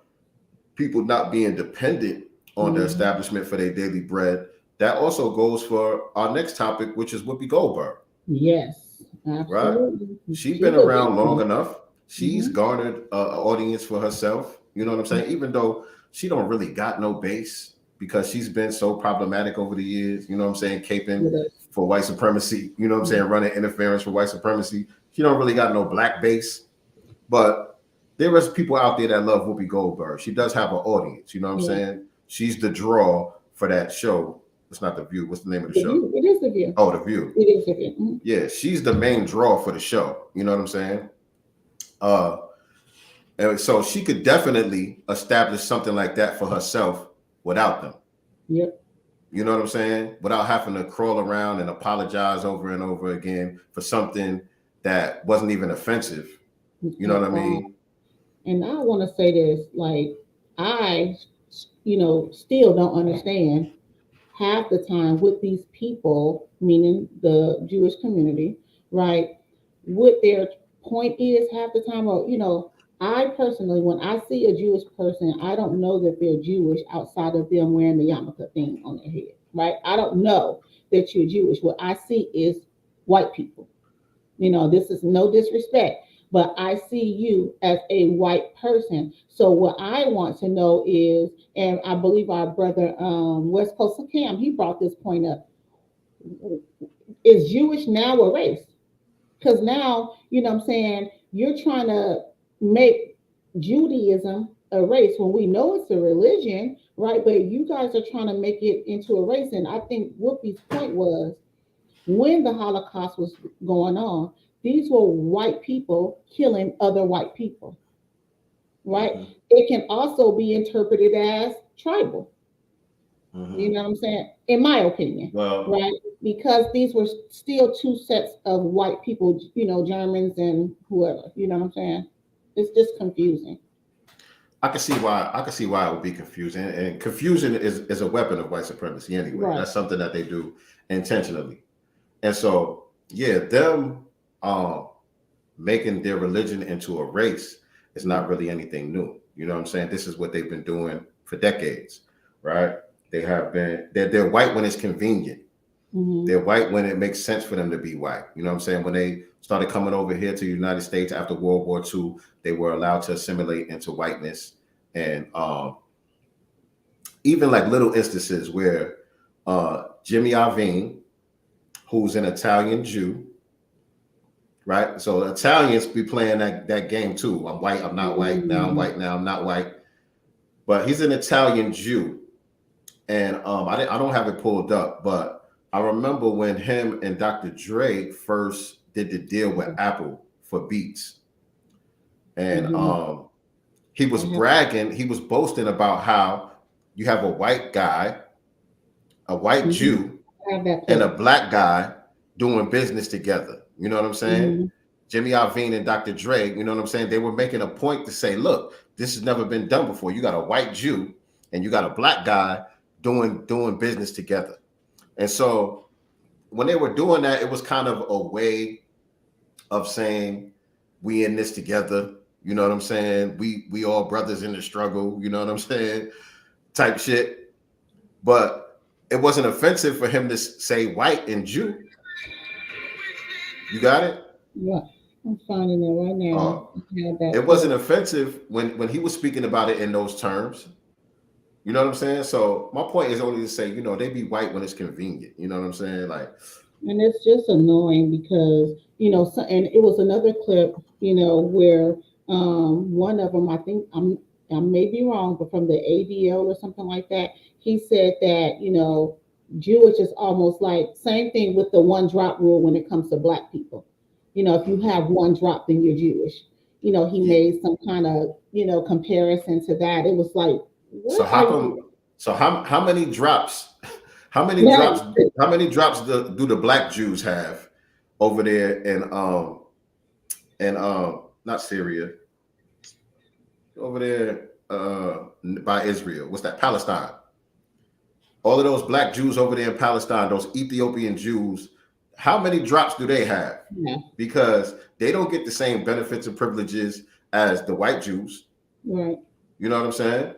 people not being dependent on the establishment for their daily bread, that also goes for our next topic, which is Whoopi Goldberg. Yes. Absolutely. Right. She's been around long enough. She's garnered an audience for herself. You know what I'm saying? Even though she don't really got no base, because she's been so problematic over the years, you know what I'm saying, caping for white supremacy, you know what I'm saying, running interference for white supremacy. She don't really got no black base, but there is people out there that love Whoopi Goldberg. She does have an audience, you know what I'm saying? She's the draw for that show. It's not The View. What's the name of the show? View. It is The View. Oh, The View. It is The View. Mm-hmm. Yeah, she's the main draw for the show. You know what I'm saying? And so she could definitely establish something like that for herself without them. Yep. You know what I'm saying? Without having to crawl around and apologize over and over again for something that wasn't even offensive. You know what I mean? And I want to say this, like, I, still don't understand half the time with these people, meaning the Jewish community, right? What their point is half the time, or, I personally, when I see a Jewish person, I don't know that they're Jewish outside of them wearing the yarmulke thing on their head, right? I don't know that you're Jewish. What I see is white people. This is no disrespect, but I see you as a white person. So what I want to know is, and I believe our brother West Coast Cam, he brought this point up, is Jewish now a race? Because now, what I'm saying, you're trying to make Judaism a race when we know it's a religion, right? But you guys are trying to make it into a race. And I think Whoopi's point was, when the Holocaust was going on, these were white people killing other white people, right? Mm-hmm. It can also be interpreted as tribal. Mm-hmm. You know what I'm saying? In my opinion, right? Because these were still two sets of white people, Germans and whoever. You know what I'm saying? It's just confusing. I can see why it would be confusing, and confusion is a weapon of white supremacy anyway. Right. That's something that they do intentionally, and so them making their religion into a race is not really anything new. You know what I'm saying? This is what they've been doing for decades, right? They have been. They're white when it's convenient. Mm-hmm. They're white when it makes sense for them to be white. You know what I'm saying? When they started coming over here to the United States after World War II, they were allowed to assimilate into whiteness. And even like little instances where Jimmy Iovine, who's an Italian Jew, right? So Italians be playing that game too. I'm white, I'm not white. Now I'm white, now I'm not white. But he's an Italian Jew. And I don't have it pulled up, but I remember when him and Dr. Dre first did the deal with Apple for Beats. And he was bragging, he was boasting about how you have a white guy, a white Jew, and a black guy doing business together. You know what I'm saying? Mm-hmm. Jimmy Iovine and Dr. Dre, you know what I'm saying? They were making a point to say, look, this has never been done before. You got a white Jew and you got a black guy doing business together. And so when they were doing that, it was kind of a way of saying, we in this together. You know what I'm saying? We all brothers in the struggle. You know what I'm saying? Type shit. But it wasn't offensive for him to say white and Jew. You got it? Yeah, I'm finding it right now. It wasn't offensive when he was speaking about it in those terms. You know what I'm saying? So my point is only to say, they be white when it's convenient. You know what I'm saying? Like, and it's just annoying because, and it was another clip, where one of them, I think I may be wrong, but from the ADL or something like that, he said that, Jewish is almost like same thing with the one drop rule when it comes to black people. If you have one drop, then you're Jewish. He made some kind of, comparison to that. It was like, how many drops? How many drops do the black Jews have over there in not Syria, over there by Israel? What's that? Palestine. All of those black Jews over there in Palestine, those Ethiopian Jews, how many drops do they have? Yeah. Because they don't get the same benefits and privileges as the white Jews. Right. You know what I'm saying?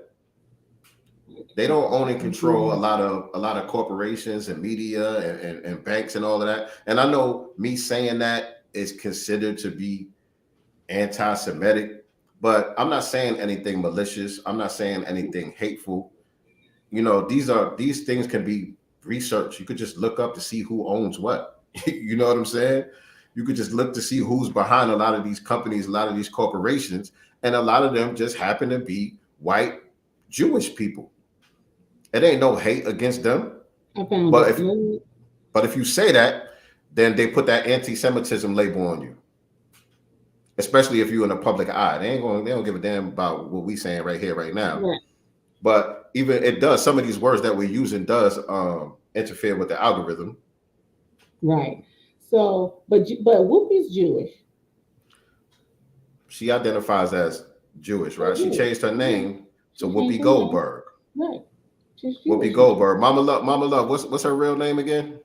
They don't own and control a lot of corporations and media and banks and all of that. And I know me saying that is considered to be anti-Semitic, but I'm not saying anything malicious. I'm not saying anything hateful. these things can be researched. You could just look up to see who owns what. You know what I'm saying? You could just look to see who's behind a lot of these companies, a lot of these corporations, and a lot of them just happen to be white Jewish people. It ain't no hate against them. But if you say that, then they put that anti-Semitism label on you. Especially if you're in the public eye. They don't give a damn about what we saying right here, right now. Right. But even it does, some of these words that we're using does interfere with the algorithm. Right. So, but Whoopi's Jewish. She identifies as Jewish, right? She changed her name to Whoopi her Goldberg. name. Right. She's Whoopi Jewish. Goldberg. Mama Love. What's her real name again?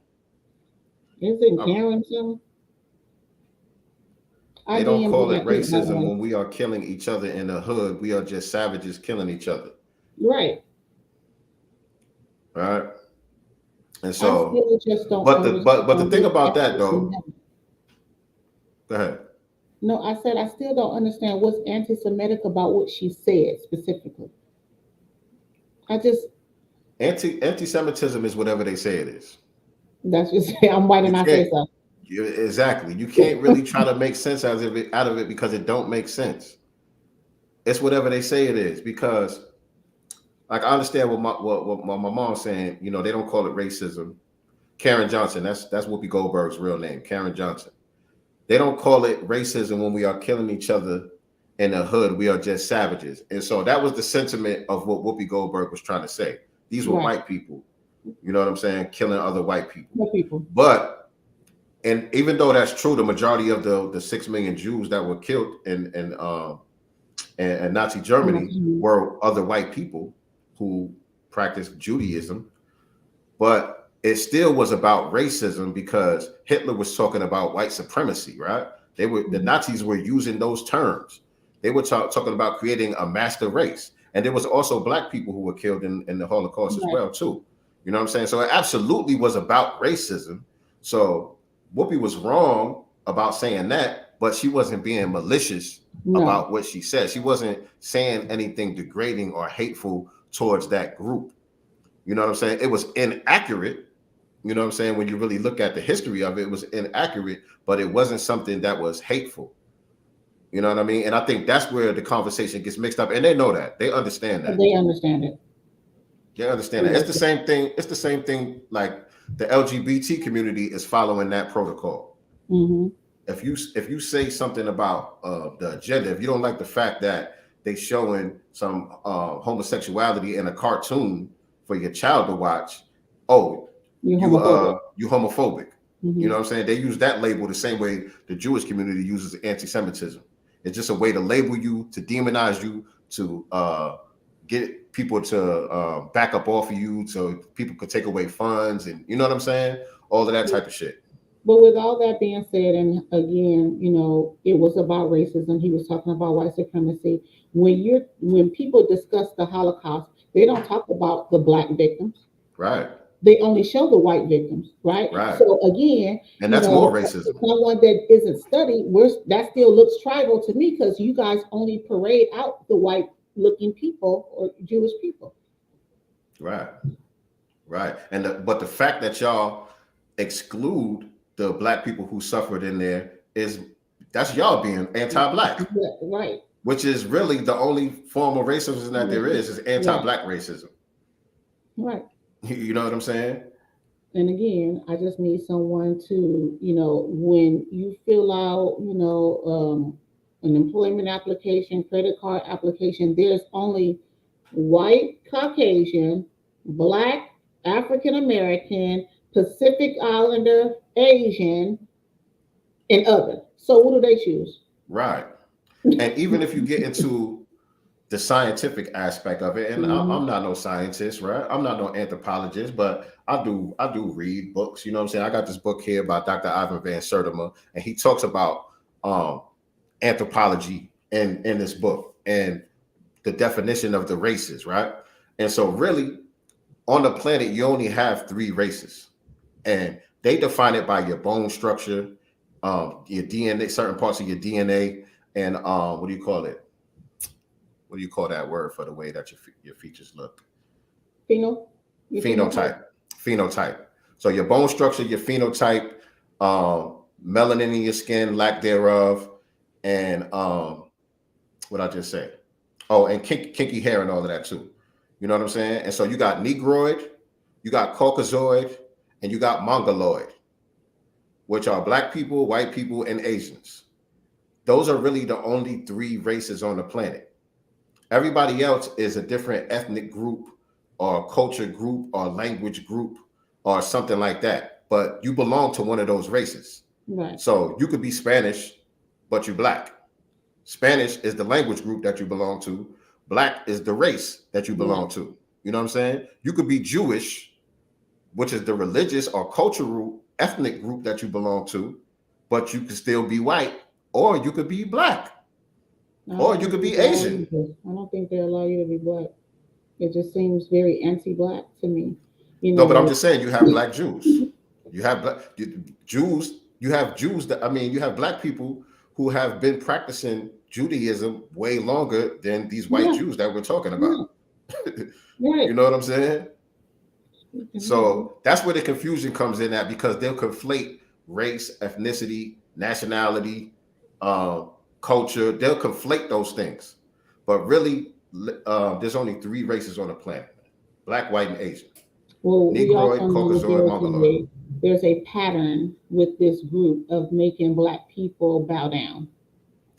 Is it Karen something? They don't call it racism when we are killing each other in the hood. We are just savages killing each other. Right. Right. And so, just don't but the thing about that though, go ahead. No, I said I still don't understand what's anti-Semitic about what she said specifically. Anti-Semitism is whatever they say it is. That's just I'm white and I say so. Exactly. You can't really try to make sense out of it because it don't make sense. It's whatever they say it is, because like I understand what my mom's saying, they don't call it racism. Karen Johnson, that's Whoopi Goldberg's real name, Karen Johnson. They don't call it racism when we are killing each other in the hood. We are just savages. And so that was the sentiment of what Whoopi Goldberg was trying to say. These were white people, you know what I'm saying, killing other white people. But and even though that's true, the majority of the 6 million Jews that were killed in Nazi Germany were other white people who practiced Judaism. But it still was about racism because Hitler was talking about white supremacy, right? The Nazis were using those terms. They were talking about creating a master race. And there was also black people who were killed in the Holocaust as well, too. You know what I'm saying? So it absolutely was about racism. So Whoopi was wrong about saying that, but she wasn't being malicious about what she said. She wasn't saying anything degrading or hateful towards that group. You know what I'm saying? It was inaccurate. You know what I'm saying? When you really look at the history of it, it was inaccurate, but it wasn't something that was hateful. You know what I mean? And I think that's where the conversation gets mixed up. And they know that. They understand that. They understand it. They understand that. It's the same thing. It's the same thing like the LGBT community is following that protocol. Mm-hmm. If you say something about the agenda, if you don't like the fact that they showing some homosexuality in a cartoon for your child to watch, you homophobic. Mm-hmm. You know what I'm saying? They use that label the same way the Jewish community uses anti-Semitism. It's just a way to label you, to demonize you, to get people to back up off of you so people could take away funds, and you know what I'm saying? All of that type of shit. But with all that being said, and again, it was about racism. He was talking about white supremacy. When people discuss the Holocaust, they don't talk about the black victims. Right. They only show the white victims, right? Right. So again, and that's more racism. Someone that isn't studied, that still looks tribal to me because you guys only parade out the white-looking people or Jewish people. Right. Right. But the fact that y'all exclude the black people who suffered in there that's y'all being anti-black. Right. Which is really the only form of racism that there is anti-black racism. Right. You know what I'm saying? And again, I just need someone to, when you fill out, an employment application, credit card application, there's only white, Caucasian, black, African American, Pacific Islander, Asian, and other. So what do they choose? Right. And even if you get into the scientific aspect of it, and I'm not no scientist, right? I'm not no anthropologist, but I do read books. You know what I'm saying? I got this book here by Dr. Ivan Van Sertima, and he talks about anthropology in this book and the definition of the races, right? And so really, on the planet, you only have 3 races, and they define it by your bone structure, your DNA, certain parts of your DNA, and what do you call it? What do you call that word for the way that your features look? Phenotype. So your bone structure, your phenotype, melanin in your skin, lack thereof, and what I just say. Oh, and kinky hair and all of that too. You know what I'm saying? And so you got Negroid, you got Caucasoid, and you got Mongoloid, which are black people, white people, and Asians. Those are really the only 3 races on the planet. Everybody else is a different ethnic group or culture group or language group or something like that. But you belong to one of those races. Right. So you could be Spanish, but you're black. Spanish is the language group that you belong to. Black is the race that you belong to. You know what I'm saying? You could be Jewish, which is the religious or cultural ethnic group that you belong to, but you could still be white, or you could be black, or you could be Asian. I don't think they allow you to be black. It just seems very anti-black to me. No, but I'm just saying you have black Jews. You have black Jews. You have Jews that, I mean, you have black people who have been practicing Judaism way longer than these white Jews that we're talking about. You know what I'm saying? So that's where the confusion comes in at, because they'll conflate race, ethnicity, nationality, culture. They'll conflate those things. But really, there's only 3 races on the planet: black, white, and Asian. Well, Negroid, Caucasoid, Mongoloid. There's a pattern with this group of making black people bow down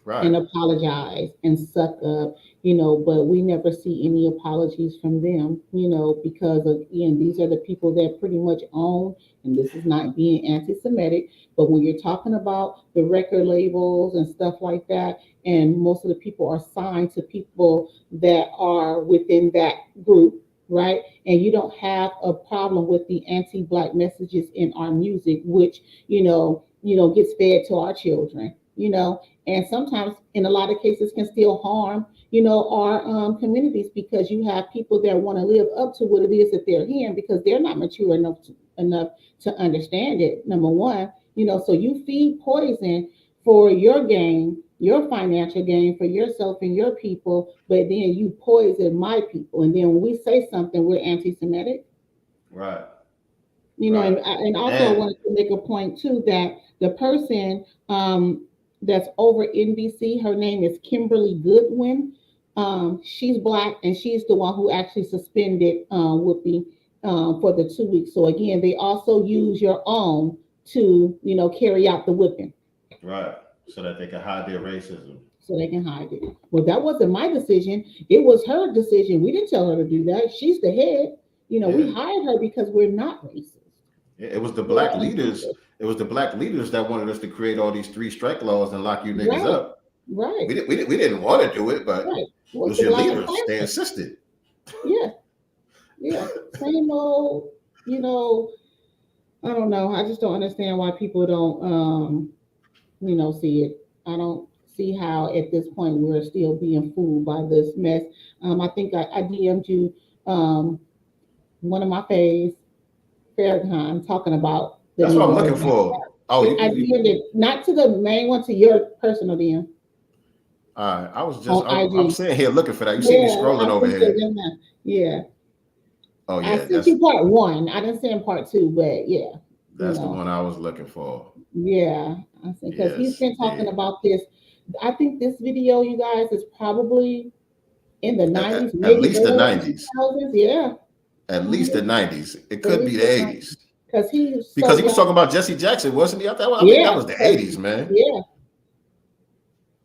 and apologize and suck up, but we never see any apologies from them, because again, these are the people that pretty much own, and this is not being anti-Semitic, but when you're talking about the record labels and stuff like that, and most of the people are signed to people that are within that group, right? And you don't have a problem with the anti-black messages in our music, which, gets fed to our children, and sometimes in a lot of cases can still harm, our communities, because you have people that want to live up to what it is that they're hearing because they're not mature enough to understand it. Number one, so you feed poison for your gain, your financial gain for yourself and your people, but then you poison my people. And then when we say something, we're anti-Semitic. Right. And also I wanted to make a point too, that the person that's over NBC, her name is Kimberly Goodwin. She's black, and she's the one who actually suspended Whoopi for the 2 weeks. So again, they also use your own to, carry out the whipping. Right. So that they can hide their racism. So they can hide it. Well, that wasn't my decision. It was her decision. We didn't tell her to do that. She's the head. We hired her because we're not racist. It was the black leaders. It was the black leaders that wanted us to create all these 3 strike laws and lock you niggas up. Right. We didn't want to do it, but it was your leaders. They insisted. Yeah. Same old, I don't know. I just don't understand why people don't, see it. I don't see how at this point we're still being fooled by this mess. I think I DM'd you one of my faves, Farrakhan, talking about. That's what I'm looking for. Oh, I DM'd it, not to the main one, to your personal DM. I was just, I'm sitting here looking for that. You see me scrolling over here. Yeah. Oh, yeah. I sent you part 1. I didn't send part 2, but yeah. That's the one I was looking for. Yeah. I think because he's been talking about this. I think this video, you guys, is probably in the 90s. At least the 90s. 2000s, yeah. At least the 90s. It could be the 80s. Because he was talking about Jesse Jackson, wasn't he? I think that was the 80s, man. Yeah.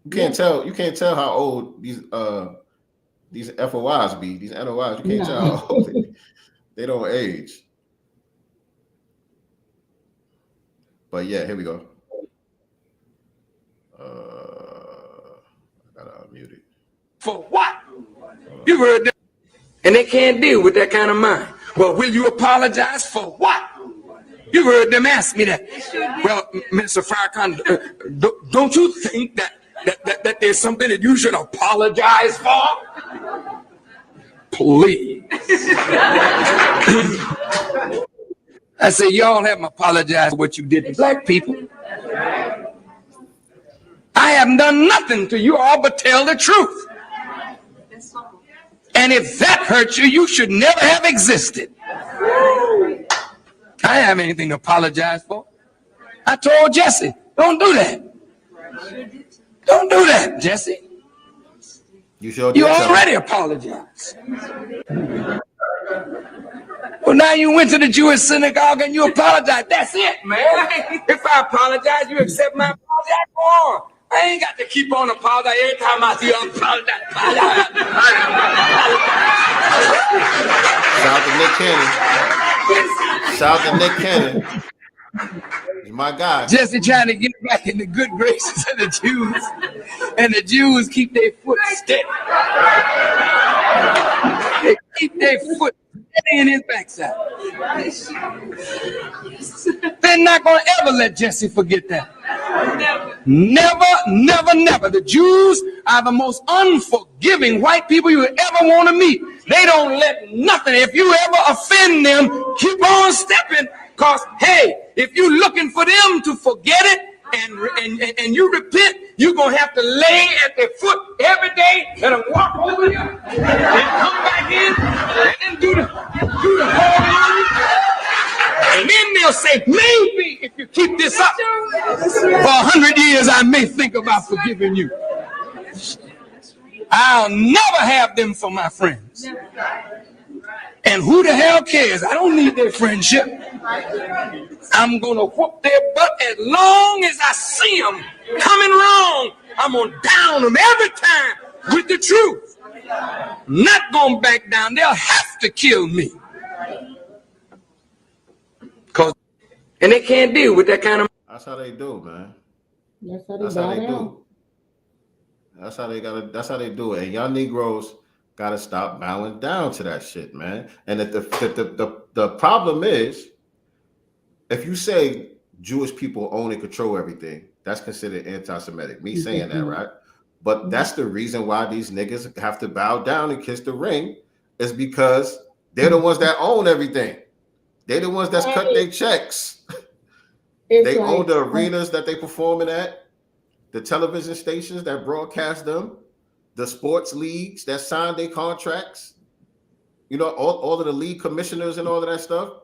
You can't tell how old these FOIs be, these NOIs. You can't tell how old they don't age. But yeah, here we go. I gotta unmute it. For what? You heard that? And they can't deal with that kind of mind. Well, will you apologize for what? You heard them ask me that. Well, Minister Farrakhan, don't you think that there's something that you should apologize for? Please. I say, y'all haven't apologized for what you did to black people. I haven't done nothing to you all but tell the truth. And if that hurts you, you should never have existed. I didn't have anything to apologize for. I told Jesse, don't do that. Don't do that, Jesse. You already apologized. Well, now you went to the Jewish synagogue and you apologized. That's it, man. If I apologize, you accept my apology. Go on. I ain't got to keep on apologizing every time I see you apologize. Shout out to Nick Cannon. He's my guy. Jesse trying to get back in the good graces of the Jews, and the Jews keep their foot steady. They keep their foot steady in his backside. They're not going to ever let Jesse forget that. Never, never, never. The Jews are the most unforgiving white people you ever want to meet. They don't let nothing. If you ever offend them, keep on stepping. Because, hey, if you're looking for them to forget it and you repent, you're going to have to lay at their foot every day and walk over you and come back in and then do the whole. And then they'll say, maybe if you keep this up for 100 years, I may think about forgiving you. I'll never have them for my friends. And who the hell cares? I don't need their friendship. I'm going to whoop their butt as long as I see them coming wrong. I'm going to down them every time with the truth. Not going to back down. They'll have to kill me. And they can't deal with that kind of. That's how they do, man. That's how they do. That's how they gotta. That's how they do it. And y'all Negroes gotta stop bowing down to that shit, man. And the problem is, if you say Jewish people own and control everything, that's considered anti-Semitic. Me saying that, right? But that's the reason why these niggas have to bow down and kiss the ring, is because they're the ones that own everything. They're the ones that's cut their checks. They own the arenas that they performing at, the television stations that broadcast them, the sports leagues that sign their contracts, you know, all of the league commissioners and all of that stuff.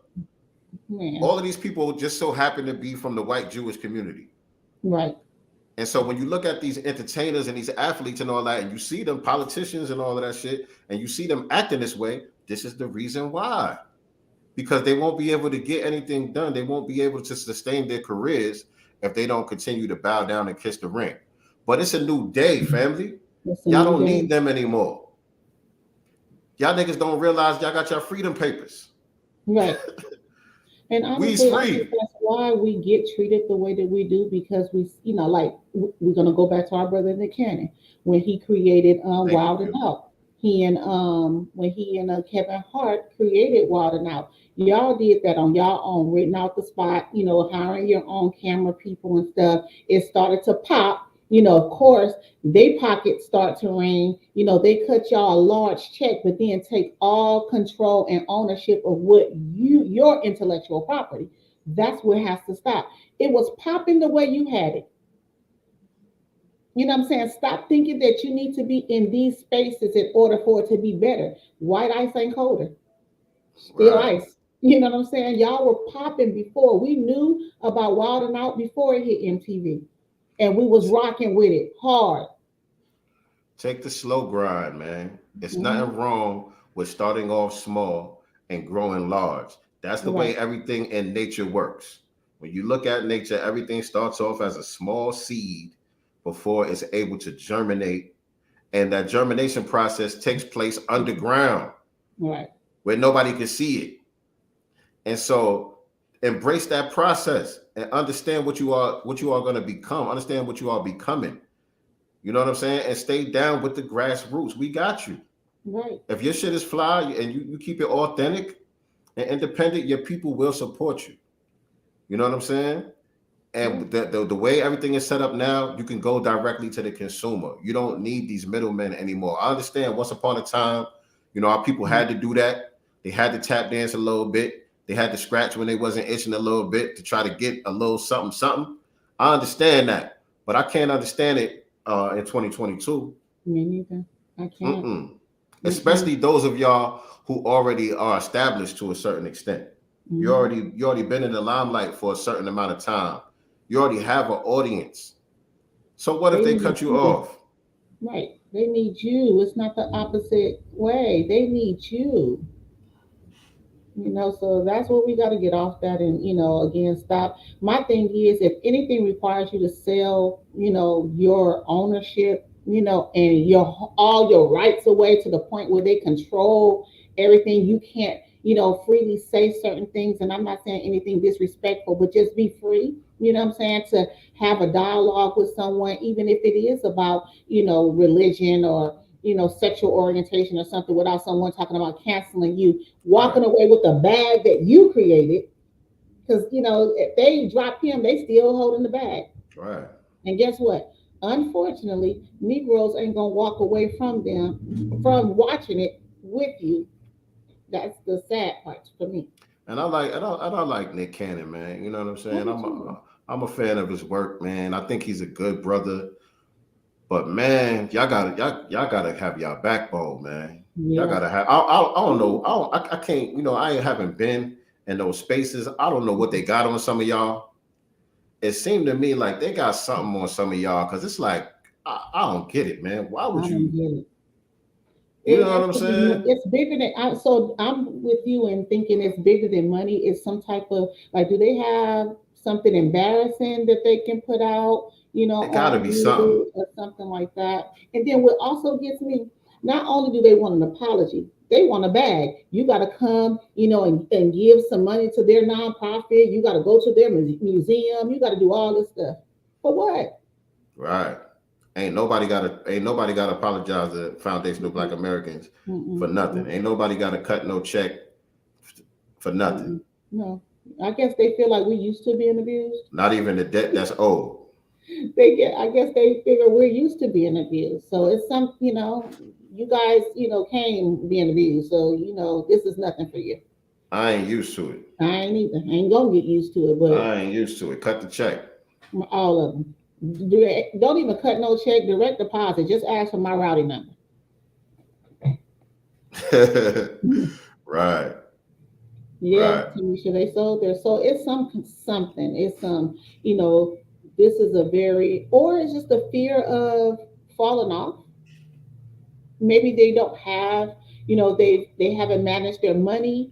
Man. All of these people just so happen to be from the white Jewish community. Right. And so when you look at these entertainers and these athletes and all that, and you see them politicians and all of that shit, and you see them acting this way, this is the reason why. Because they won't be able to get anything done. They won't be able to sustain their careers if they don't continue to bow down and kiss the ring. But it's a new day, family. Y'all don't need them anymore. Y'all niggas don't realize y'all got your freedom papers. Right. And honestly, I think that's why we get treated the way that we do, because we, you know, like we're gonna go back to our brother Nick Cannon when he created Wild and Out. When he and Kevin Hart created Wild and Out. Y'all did that on y'all own, written out the spot, you know, hiring your own camera people and stuff. It started to pop. You know, of course, they pockets start to ring. You know, they cut y'all a large check, but then take all control and ownership of what your intellectual property. That's what has to stop. It was popping the way you had it. You know what I'm saying? Stop thinking that you need to be in these spaces in order for it to be better. White ice ain't colder. Still ice. You know what I'm saying? Y'all were popping before. We knew about Wild and Out before it hit MTV. And we was rocking with it hard. Take the slow grind, man. It's nothing wrong with starting off small and growing large. That's the way everything in nature works. When you look at nature, everything starts off as a small seed before it's able to germinate. And that germination process takes place underground, where nobody can see it. And so embrace that process and understand what you are going to become. Understand what you are becoming. You know what I'm saying? And stay down with the grassroots. We got you. Right. If your shit is fly and you keep it authentic and independent, your people will support you. You know what I'm saying? And the way everything is set up now, you can go directly to the consumer. You don't need these middlemen anymore. I understand once upon a time, you know, our people had to do that. They had to tap dance a little bit. They had to scratch when they wasn't itching a little bit to try to get a little something. I understand that, but I can't understand it in 2022. Me neither. I can't. especially those of y'all who already are established to a certain extent. You already been in the limelight for a certain amount of time. You already have an audience. So what if they cut you off? Right. They need you. It's not the opposite way. They need you. So that's what we got to get off that and, again, stop. My thing is, if anything requires you to sell, your ownership, and all your rights away to the point where they control everything, you can't, freely say certain things. And I'm not saying anything disrespectful, but just be free, what I'm saying, to have a dialogue with someone, even if it is about, religion or sexual orientation or something, without someone talking about canceling you, walking away with a bag that you created. Because, if they drop him, they still holding the bag. Right. And guess what? Unfortunately, Negroes ain't going to walk away from watching it with you. That's the sad part for me. And I like Nick Cannon, man. You know what I'm saying? I'm a fan of his work, man. I think he's a good brother. But man, y'all gotta have y'all backbone, man. Yeah. Y'all gotta have. I don't know. I can't. I haven't been in those spaces. I don't know what they got on some of y'all. It seemed to me like they got something on some of y'all, because it's like I don't get it, man. Why would you? Get it. You know what I'm saying? It's bigger than. So I'm with you in thinking it's bigger than money. It's some type of, like, do they have something embarrassing that they can put out? It gotta be something or something like that. And then what also gets me, not only do they want an apology, they want a bag. You got to come, and give some money to their nonprofit. You got to go to their museum. You got to do all this stuff for what? Right. Ain't nobody got to apologize to Foundational Black Americans for nothing. Ain't nobody got to cut no check for nothing. No, I guess they feel like we used to being abused. Not even the debt that's owed. I guess they figure we're used to being abused. So it's you guys, came being abused. So, this is nothing for you. I ain't used to it. I ain't either. I ain't gonna get used to it, but I ain't used to it. Cut the check. All of them. Don't even cut no check, direct deposit. Just ask for my routing number. Right. Yeah, right. Tamisha, they sold their soul. It's something. It's this is or it's just a fear of falling off. Maybe they don't have, they haven't managed their money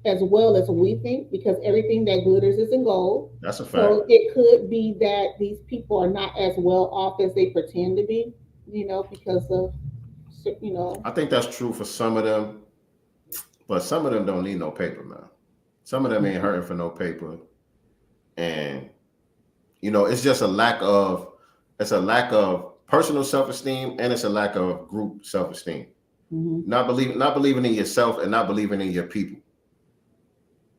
as well as we think, because everything that glitters isn't gold. That's a fact. So it could be that these people are not as well off as they pretend to be, because of, I think that's true for some of them, but some of them don't need no paper, man. Some of them ain't hurting for no paper. And, it's just a lack of personal self-esteem, and it's a lack of group self-esteem. Mm-hmm. Not believing in yourself and not believing in your people.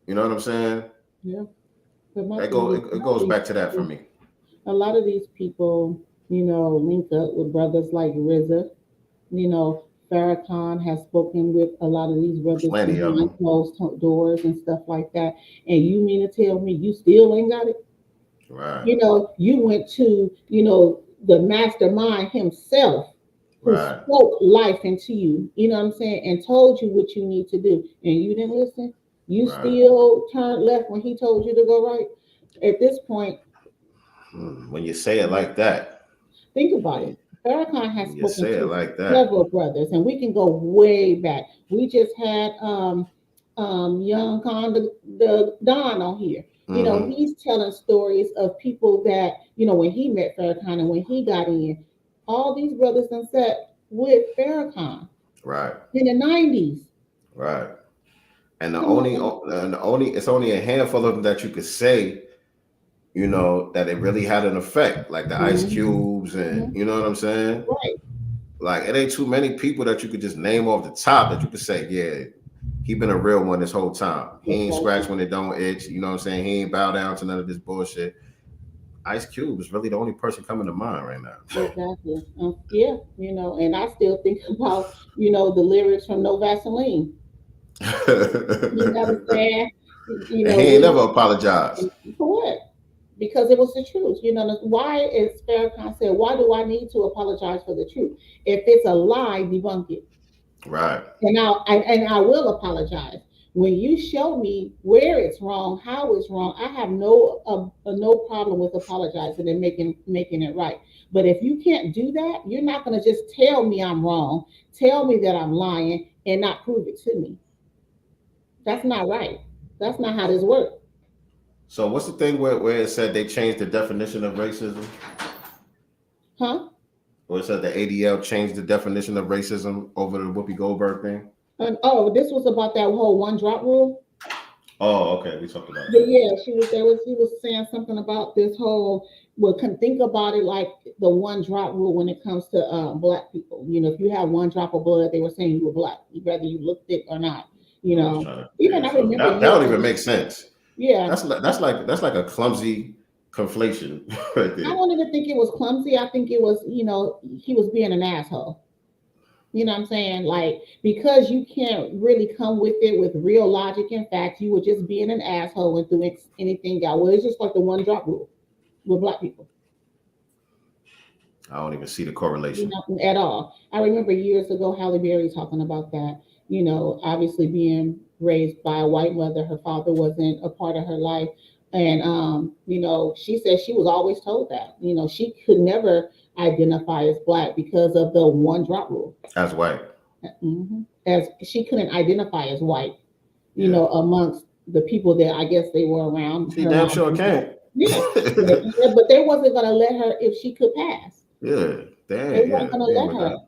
You know what I'm saying? Yeah. It goes back to that for me. A lot of these people, link up with brothers like RZA. Farrakhan has spoken with a lot of these brothers behind closed doors and stuff like that. And you mean to tell me you still ain't got it? Right. You went to, the mastermind himself, who spoke life into you, you know what I'm saying, and told you what you need to do, and you didn't listen. You still turned left when he told you to go right. At this point, when you say it like that, think about it. Farrakhan has spoken to like that. Several brothers, and we can go way back. We just had young Khan the Don on here. He's telling stories of people that, when he met Farrakhan and when he got in, all these brothers done sat with Farrakhan. Right. In the 90s. Right. And it's only a handful of them that you could say, that it really had an effect, like the Ice Cubes and you know what I'm saying? Right. Like, it ain't too many people that you could just name off the top that you could say, yeah, he been a real one this whole time. He ain't scratch when it don't itch. You know what I'm saying? He ain't bow down to none of this bullshit. Ice Cube is really the only person coming to mind right now. Exactly. Yeah, and I still think about, the lyrics from No Vaseline. You know what I'm saying? He ain't never apologized. For what? Because it was the truth. Why, as Farrakhan said, why do I need to apologize for the truth? If it's a lie, debunk it. Right. And I will apologize. When you show me where it's wrong, how it's wrong, I have no problem with apologizing and making it right. But if you can't do that, you're not going to just tell me I'm wrong, tell me that I'm lying, and not prove it to me. That's not right. That's not how this works. So what's the thing where it said they changed the definition of racism? Huh? Where it said the ADL changed the definition of racism over the Whoopi Goldberg thing? And this was about that whole one drop rule. Oh, okay. We talked about But that. yeah, he was saying something about this whole, well, can think about it like the one drop rule when it comes to black people. If you have one drop of blood, they were saying you were black, whether you looked it or not. Even I remember that don't even make sense. Yeah, That's like a clumsy conflation right there. I don't even think it was clumsy. I think it was, he was being an asshole. You know what I'm saying? Like, because you can't really come with it with real logic and facts, you were just being an asshole and doing anything else. Well, it's just like the one drop rule with black people. I don't even see the correlation. At all. I remember years ago, Halle Berry talking about that, obviously being raised by a white mother. Her father wasn't a part of her life. And, she said she was always told that, she could never identify as black because of the one drop rule. As white. Mm-hmm. As she couldn't identify as white, amongst the people that I guess they were around. She damn sure can't. Yeah. But they wasn't going to let her if she could pass. Yeah. Damn. They weren't going to let her,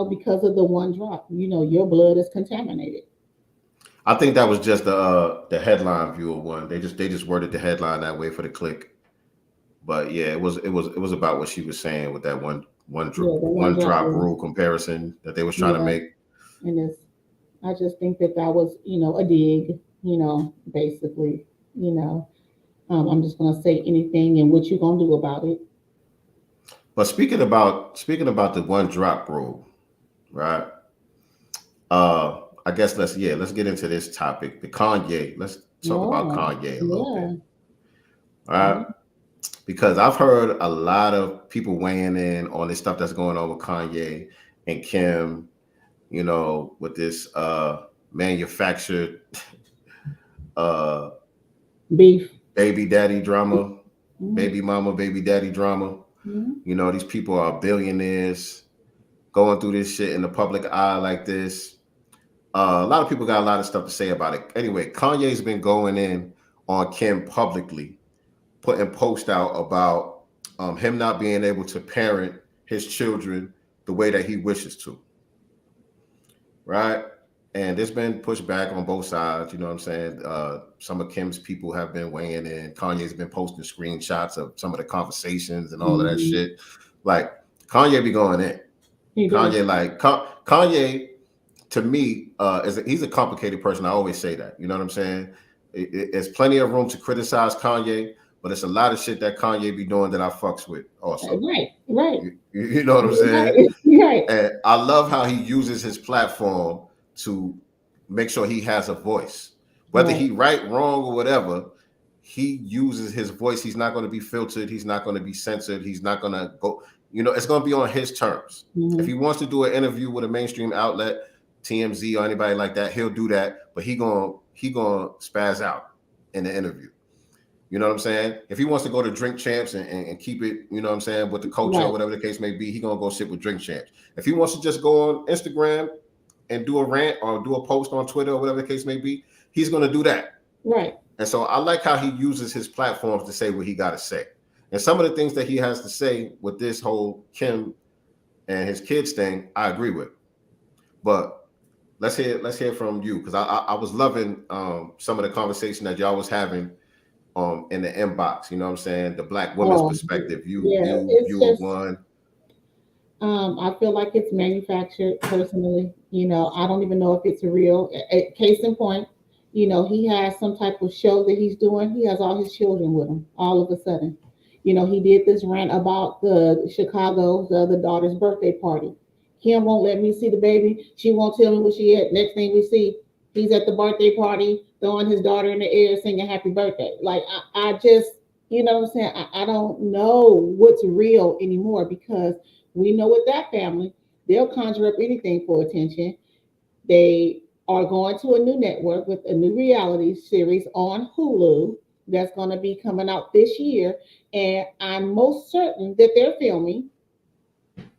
because of the one drop. Your blood is contaminated. I think that was just the headline view of one. They just worded the headline that way for the click. But yeah, it was about what she was saying with that one drop rule comparison that they was trying to make. And I just think that was a dig, basically, I'm just gonna say anything and what you gonna do about it. But speaking about the one drop rule, right? I guess let's get into this topic, the Kanye. Let's talk about Kanye a little bit. All right. Mm-hmm. Because I've heard a lot of people weighing in on this stuff that's going on with Kanye and Kim, with this manufactured beef, baby daddy drama, mm-hmm. baby mama, baby daddy drama. Mm-hmm. These people are billionaires going through this shit in the public eye like this. A lot of people got a lot of stuff to say about it. Anyway, Kanye's been going in on Kim publicly, putting posts out about him not being able to parent his children the way that he wishes to. Right? And there's been pushback on both sides. You know what I'm saying? Some of Kim's people have been weighing in. Kanye's been posting screenshots of some of the conversations and all of that shit. Like, Kanye be going in. Kanye, to me, he's a complicated person. I always say that. You know what I'm saying? There's plenty of room to criticize Kanye, but it's a lot of shit that Kanye be doing that I fucks with also. Right. You know what I'm saying? Right. And I love how he uses his platform to make sure he has a voice. Whether he right, wrong, or whatever, he uses his voice. He's not going to be filtered. He's not going to be censored. He's not going to go, it's going to be on his terms. Mm-hmm. If he wants to do an interview with a mainstream outlet, TMZ or anybody like that, he'll do that, but he gonna spaz out in the interview. You know what I'm saying? If he wants to go to Drink Champs and keep it, you know what I'm saying, with the culture or whatever the case may be, he gonna go sit with Drink Champs. If he wants to just go on Instagram and do a rant or do a post on Twitter or whatever the case may be, he's gonna do that. Right. And so I like how he uses his platforms to say what he gotta say. And some of the things that he has to say with this whole Kim and his kids thing, I agree with. But let's hear from you, because I was loving some of the conversation that y'all was having in the inbox. You know what I'm saying? The black women's perspective. You were one. I feel like it's manufactured personally. I don't even know if it's real. Case in point, he has some type of show that he's doing. He has all his children with him all of a sudden. He did this rant about the other daughter's birthday party. Kim won't let me see the baby. She won't tell me where she at. Next thing we see, he's at the birthday party, throwing his daughter in the air, singing happy birthday. Like, I just, what I'm saying? I don't know what's real anymore, because we know with that family, they'll conjure up anything for attention. They are going to a new network with a new reality series on Hulu that's going to be coming out this year. And I'm most certain that they're filming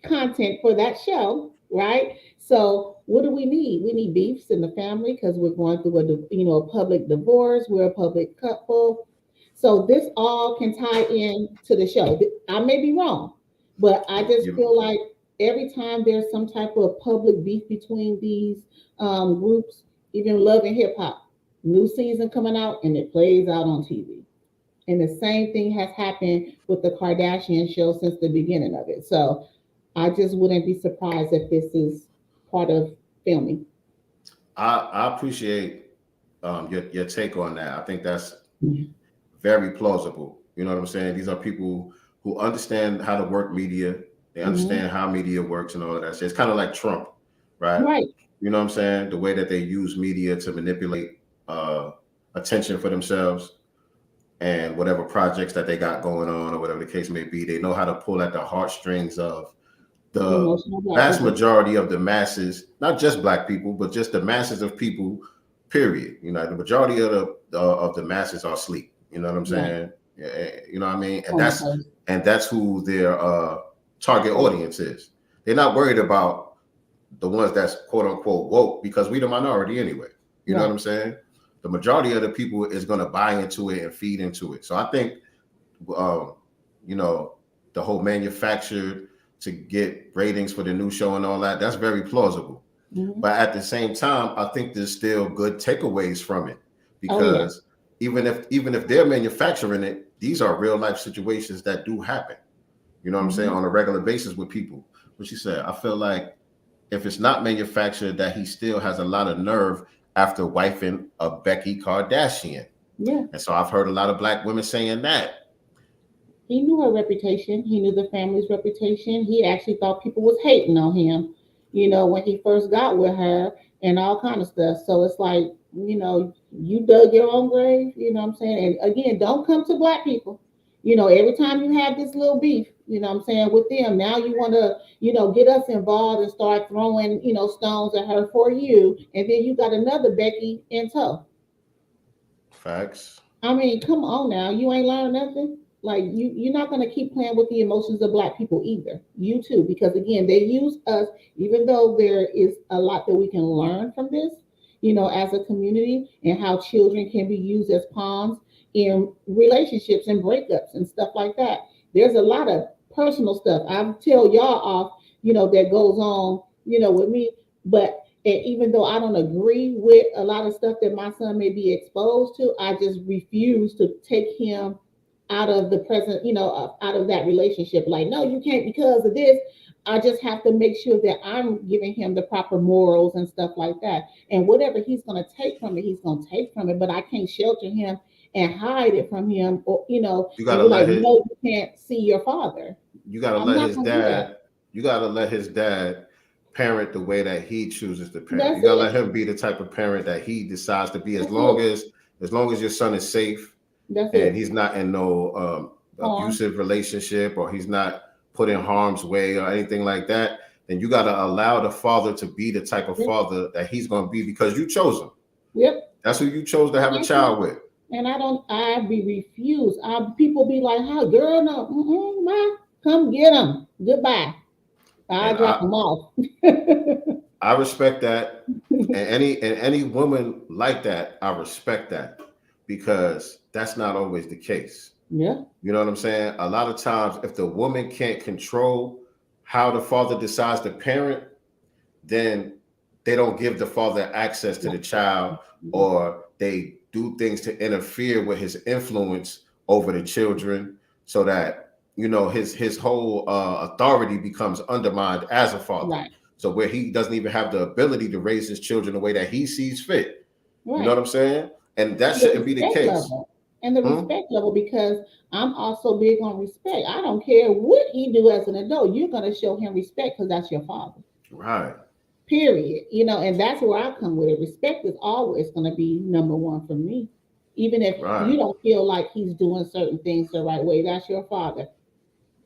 content for that show, right? So what do we need? We need beefs in the family because we're going through a public divorce. We're a public couple. So this all can tie in to the show. I may be wrong, but I just feel like every time there's some type of public beef between these groups, even Love and Hip Hop, new season coming out and it plays out on TV. And the same thing has happened with the Kardashian show since the beginning of it. So I just wouldn't be surprised if this is part of filming. I appreciate your take on that. I think that's very plausible. You know what I'm saying? These are people who understand how to work media. They understand how media works and all of that. So it's kind of like Trump, right? Right. You know what I'm saying? The way that they use media to manipulate attention for themselves and whatever projects that they got going on or whatever the case may be. They know how to pull at the heartstrings of the vast majority of the masses, not just Black people, but just the masses of people, period. You know, the majority of the masses are asleep. You know what I'm saying? Yeah. You know what I mean? And that's who their target audience is. They're not worried about the ones that's quote unquote woke because we the minority anyway. You know what I'm saying? The majority of the people is going to buy into it and feed into it. So I think, you know, the whole manufactured to get ratings for the new show and all that, that's very plausible. But at the same time, I think there's still good takeaways from it because even if they're manufacturing it, these are real life situations that do happen. You know what I'm saying? On a regular basis with people. What she said, I feel like if it's not manufactured, that he still has a lot of nerve after wifing a Becky Kardashian. Yeah. And so I've heard a lot of Black women saying that. He knew her reputation. He knew the family's reputation. He actually thought people was hating on him, you know, when he first got with her and all kind of stuff. So it's like, you know, you dug your own grave, you know what I'm saying? And again, don't come to Black people. You know, every time you have this little beef, you know what I'm saying, with them, now you want to, you know, get us involved and start throwing, you know, stones at her for you. And then you got another Becky in tow. Facts. I mean, come on now. You ain't learned nothing. Like you're not going to keep playing with the emotions of Black people either. You too, because again, they use us, even though there is a lot that we can learn from this, you know, as a community and how children can be used as pawns in relationships and breakups and stuff like that. There's a lot of personal stuff I tell y'all off, you know, that goes on, you know, with me. But and even though I don't agree with a lot of stuff that my son may be exposed to, I just refuse to take him out of the present, you know, out of that relationship. Like, no, you can't because of this. I just have to make sure that I'm giving him the proper morals and stuff like that. And whatever he's going to take from it, he's going to take from it. But I can't shelter him and hide it from him, or you know, you gotta let like, no, you can't see your father. You gotta let his dad. You gotta let his dad parent the way that he chooses to parent. You gotta let him be the type of parent that he decides to be. As long as your son is safe and he's not in no abusive relationship or he's not put in harm's way or anything like that, then you gotta allow the father to be the type of father that he's gonna be because you chose him. Yep. That's who you chose to have a child with. And I be refused. People be like, "How, girl? No, ma, come get them. Goodbye." I drop them off. I respect that, and any woman like that, I respect that because that's not always the case. Yeah, you know what I'm saying. A lot of times, if the woman can't control how the father decides to parent, then they don't give the father access to the child, or they do things to interfere with his influence over the children so that, you know, his whole authority becomes undermined as a father. Right. So where he doesn't even have the ability to raise his children the way that he sees fit. Right. You know what I'm saying? And that shouldn't be the case. Level. And the respect level, because I'm also big on respect. I don't care what he do as an adult. You're going to show him respect because that's your father. Right. Period. You know, and that's where I come with it. Respect is always going to be number one for me. Even if you don't feel like he's doing certain things the right way, that's your father.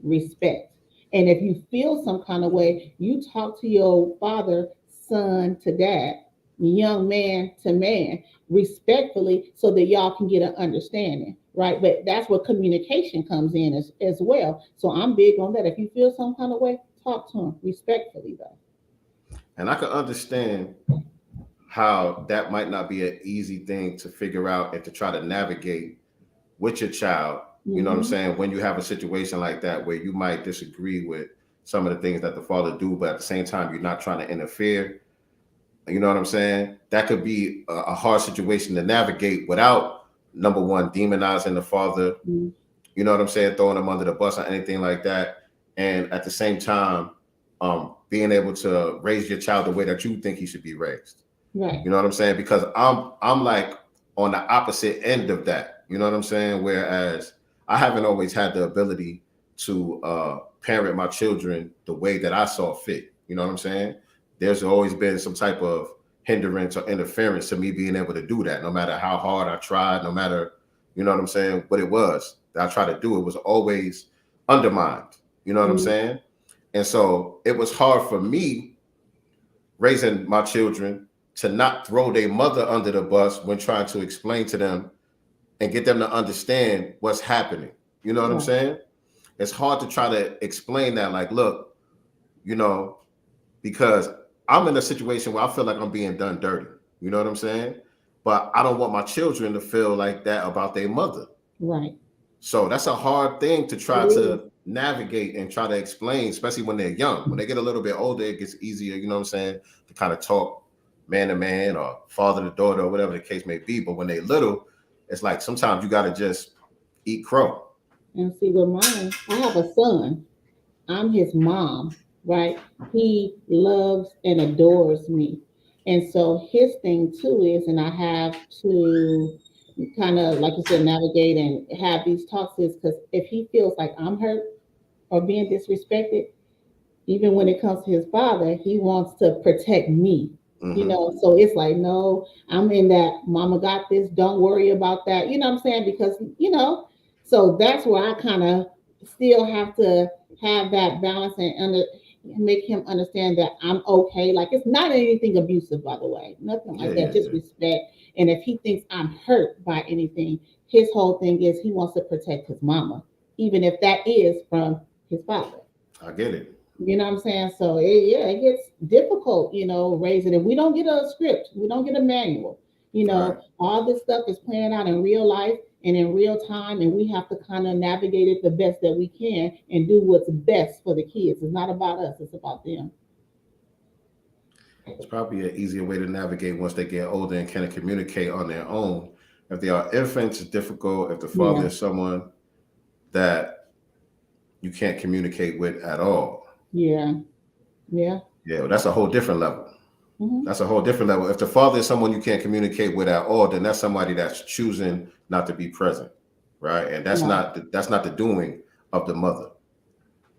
Respect. And if you feel some kind of way, you talk to your father, son to dad. young man to man respectfully so that y'all can get an understanding, right? But that's where communication comes in as well. So I'm big on that. If you feel some kind of way, talk to him respectfully, though. And I can understand how that might not be an easy thing to figure out and to try to navigate with your child. You know what I'm saying? When you have a situation like that where you might disagree with some of the things that the father do, but at the same time, you're not trying to interfere. You know what I'm saying? That could be a hard situation to navigate without, number one, demonizing the father. You know what I'm saying? Throwing him under the bus or anything like that. And at the same time, being able to raise your child the way that you think he should be raised. Right. You know what I'm saying? Because I'm like on the opposite end of that. You know what I'm saying? Whereas I haven't always had the ability to parent my children the way that I saw fit. You know what I'm saying? There's always been some type of hindrance or interference to me being able to do that. No matter how hard I tried, no matter, you know what I'm saying, what it was that I tried to do, it was always undermined. You know what I'm saying? And so it was hard for me raising my children to not throw their mother under the bus when trying to explain to them and get them to understand what's happening. You know what I'm saying? It's hard to try to explain that, like, look, you know, because I'm in a situation where I feel like I'm being done dirty. You know what I'm saying? But I don't want my children to feel like that about their mother. Right. So that's a hard thing to try to navigate and try to explain, especially when they're young. When they get a little bit older, it gets easier, you know what I'm saying, to kind of talk man to man or father to daughter or whatever the case may be. But when they're little, it's like sometimes you got to just eat crow. And see, with mine, I have a son. I'm his mom, right? He loves and adores me. And so his thing too is, and I have to kind of, like you said, navigate and have these talks is because if he feels like I'm hurt or being disrespected, even when it comes to his father, he wants to protect me. You know, so it's like, no, I'm in that mama got this, don't worry about that. You know what I'm saying? Because, you know, so that's where I kind of still have to have that balance and make him understand that I'm okay. Like, it's not anything abusive, by the way, nothing like that, just respect. And if he thinks I'm hurt by anything, his whole thing is he wants to protect his mama, even if that is from his father. I get it. You know what I'm saying? So it gets difficult, you know, raising it. We don't get a script. We don't get a manual. You know, all this stuff is playing out in real life and in real time. And we have to kind of navigate it the best that we can and do what's best for the kids. It's not about us. It's about them. It's probably an easier way to navigate once they get older and can communicate on their own. If they are infants, it's difficult. If the father is someone that you can't communicate with at all. Yeah, well, that's a whole different level. That's a whole different level. If the father is someone you can't communicate with at all, then that's somebody that's choosing not to be present, right? And that's not the doing of the mother.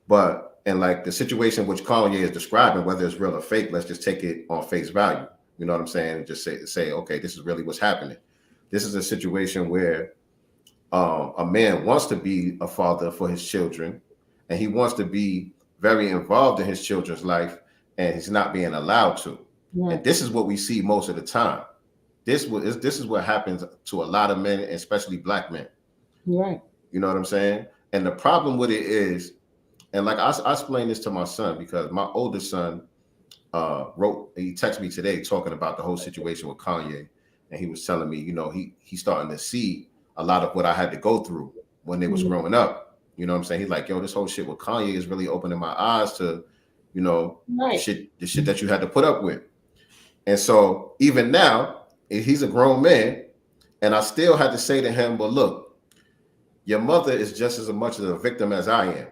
But in like the situation which Kanye is describing, whether it's real or fake, let's just take it on face value. You know what I'm saying? And just say, okay, this is really what's happening. This is a situation where a man wants to be a father for his children, and he wants to be very involved in his children's life, and he's not being allowed to. And this is what we see most of the time. This is what happens to a lot of men, especially black men. Right. You know what I'm saying? And the problem with it is, and like I explained this to my son because my oldest son he texted me today talking about the whole situation with Kanye, and he was telling me, you know, he's starting to see a lot of what I had to go through when they was growing up. You know what I'm saying? He's like, yo, this whole shit with Kanye is really opening my eyes to, you know, the shit that you had to put up with. And so even now, he's a grown man, and I still had to say to him, but look, your mother is just as much of a victim as I am.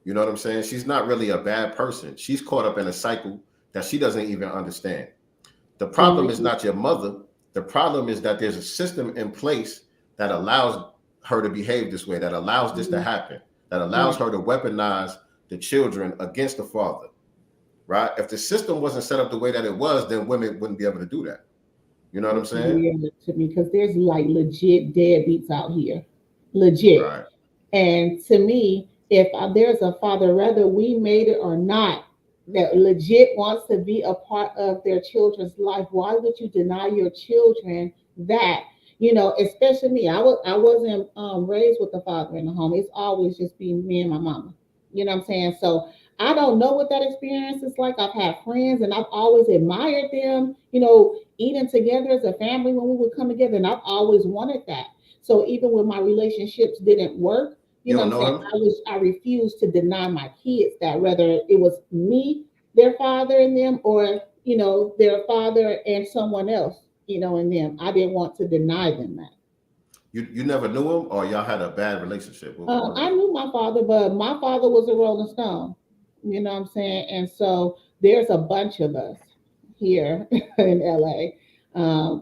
You know what I'm saying? She's not really a bad person. She's caught up in a cycle that she doesn't even understand. The problem is not your mother. The problem is that there's a system in place that allows her to behave this way, that allows this to happen, that allows her to weaponize the children against the father, right? If the system wasn't set up the way that it was, then women wouldn't be able to do that. You know what I'm saying? Yeah, to me, because there's like legit deadbeats out here, legit. Right. And to me, if there's a father, whether we made it or not, that legit wants to be a part of their children's life, why would you deny your children that? Especially me. I wasn't raised with a father in the home. It's always just been me and my mama. You know what I'm saying? So I don't know what that experience is like. I've had friends and I've always admired them, eating together as a family when we would come together, and I've always wanted that. So even when my relationships didn't work, You what don't I'm know saying, him? I refused to deny my kids that, whether it was me, their father and them, or their father and someone else, and them. I didn't want to deny them that. You never knew him, or y'all had a bad relationship? What I was it? knew my father, but my father was a Rolling Stone. You know what I'm saying? And so there's a bunch of us here in LA.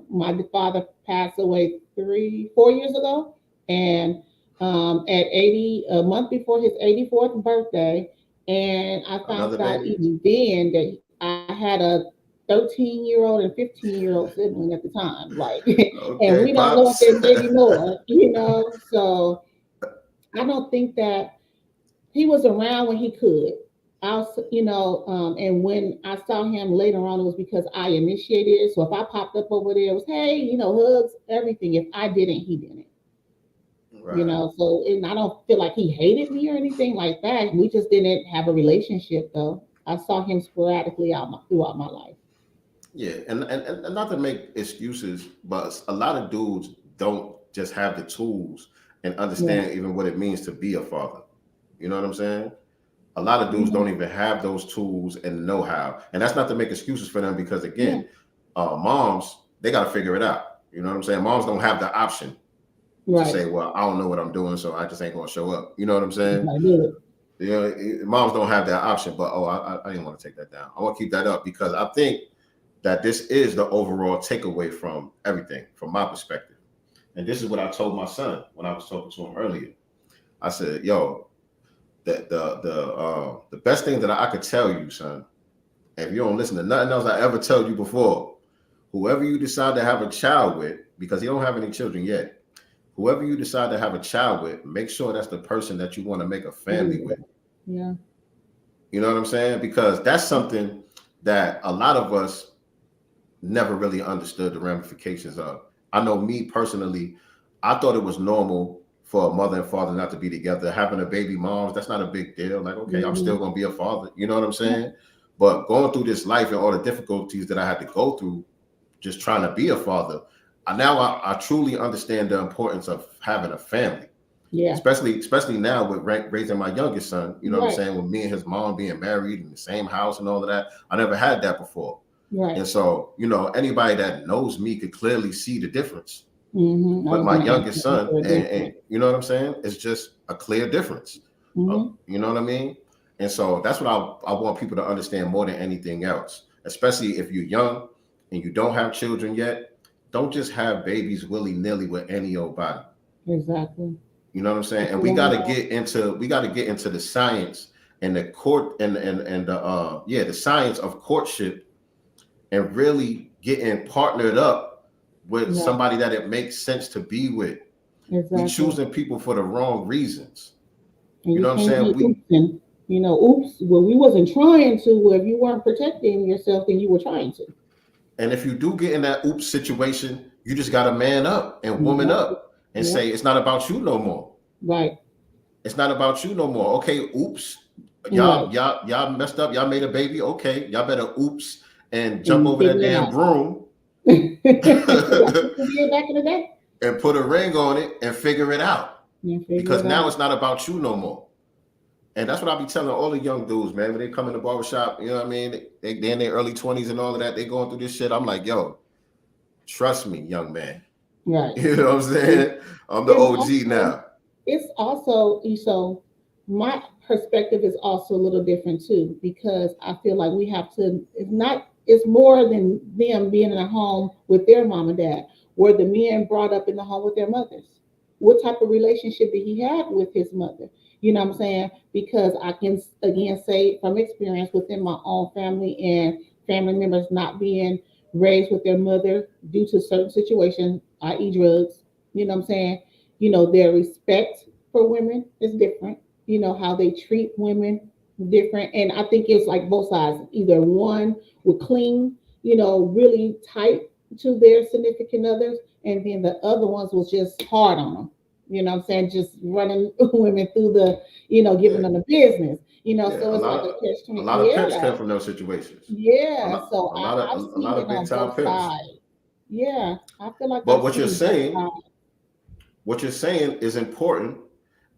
My father passed away 4 years ago, and at 80, a month before his 84th birthday, and I found Another out baby? even then that I had a 13-year-old and 15-year-old sibling at the time, like, and Okay, we don't know if pops. there's any more. So I don't think that he was around when he could. And when I saw him later on, it was because I initiated it. So if I popped up over there, it was, hey, hugs, everything. If I didn't, he didn't. Right. So, and I don't feel like he hated me or anything like that. We just didn't have a relationship, though. I saw him sporadically throughout my life. Yeah, and not to make excuses, but a lot of dudes don't just have the tools and Yeah. understand even what it means to be a father. You know what I'm saying? A lot of dudes Mhm. don't even have those tools and know how. And that's not to make excuses for them, because Yeah. again, moms, they got to figure it out. You know what I'm saying? Moms don't have the option to Right. say, well, I don't know what I'm doing, so I just ain't going to show up. You know what I'm saying? I did it. Moms don't have that option, but I didn't want to take that down. I want to keep that up because I think that this is the overall takeaway from everything, from my perspective. And this is what I told my son when I was talking to him earlier. I said, yo, the best thing that I could tell you, son, and if you don't listen to nothing else I ever tell you before, whoever you decide to have a child with, because you don't have any children yet, whoever you decide to have a child with, make sure that's the person that you want to make a family with. Yeah. You know what I'm saying? Because that's something that a lot of us never really understood the ramifications of. I know me personally, I thought it was normal for a mother and father not to be together. Having a baby moms, that's not a big deal. Like, okay, I'm still Mhm. gonna be a father. You know what I'm saying? But going through this life and all the difficulties that I had to go through just trying to be a father, I truly understand the importance of having a family. Yeah. Especially now with raising my youngest son, you know what I'm Right. saying, with me and his mom being married in the same house and all of that. I never had that before. Right. And so, anybody that knows me could clearly see the difference I with was my going to ask youngest you son. for a And difference. you know what I'm saying? It's just a clear difference. Hmm. You know what I mean? And so that's what I want people to understand more than anything else, especially if you're young and you don't have children yet. Don't just have babies willy-nilly with any old body. Exactly. You know what I'm saying? If And you don't know. we got to get into the science and the court and the the science of courtship, and really getting partnered up with Right. somebody that it makes sense to be with. We Exactly. choosing people for the wrong reasons. And You you know what I'm can't saying? be oopsing. Oops. Well, we wasn't trying to. Well, if you weren't protecting yourself, then you were trying to. And if you do get in that oops situation, you just got to man up and woman Exactly. up and Yeah. say it's not about you no more. Right. It's not about you no more. Okay, oops. Right. Y'all messed up. Y'all made a baby. Okay, y'all better oops and jump And over that figure it damn out. broom Like people did back in the day. and put a ring on it and figure it out. Yeah, figure Because it now out. it's not about you no more. And that's what I be telling all the young dudes, man. When they come in the barbershop, you know what I mean? They in their early 20s and all of that. They going through this shit. I'm like, yo, trust me, young man. Right. You know what I'm saying? I'm the And OG also, now. it's also so my perspective is also a little different too, because I feel like we have to, it's more than them being in a home with their mom and dad. Were the men brought up in the home with their mothers? What type of relationship did he have with his mother? You know what I'm saying? Because I can again say from experience within my own family and family members not being raised with their mother due to certain situations, i.e. drugs, you know what I'm saying? Their respect for women is different. How they treat women, different. And I think it's like both sides. Either one would cling, really tight to their significant others, and then the other ones was just hard on them. You know what I'm saying? Just running women through the, giving them the business. So it's like a catch a 20. lot of pimps come from those situations. Yeah. So I've A seen lot it of big on time both pimps. sides. Yeah, I feel like But I've seen what you're saying is important,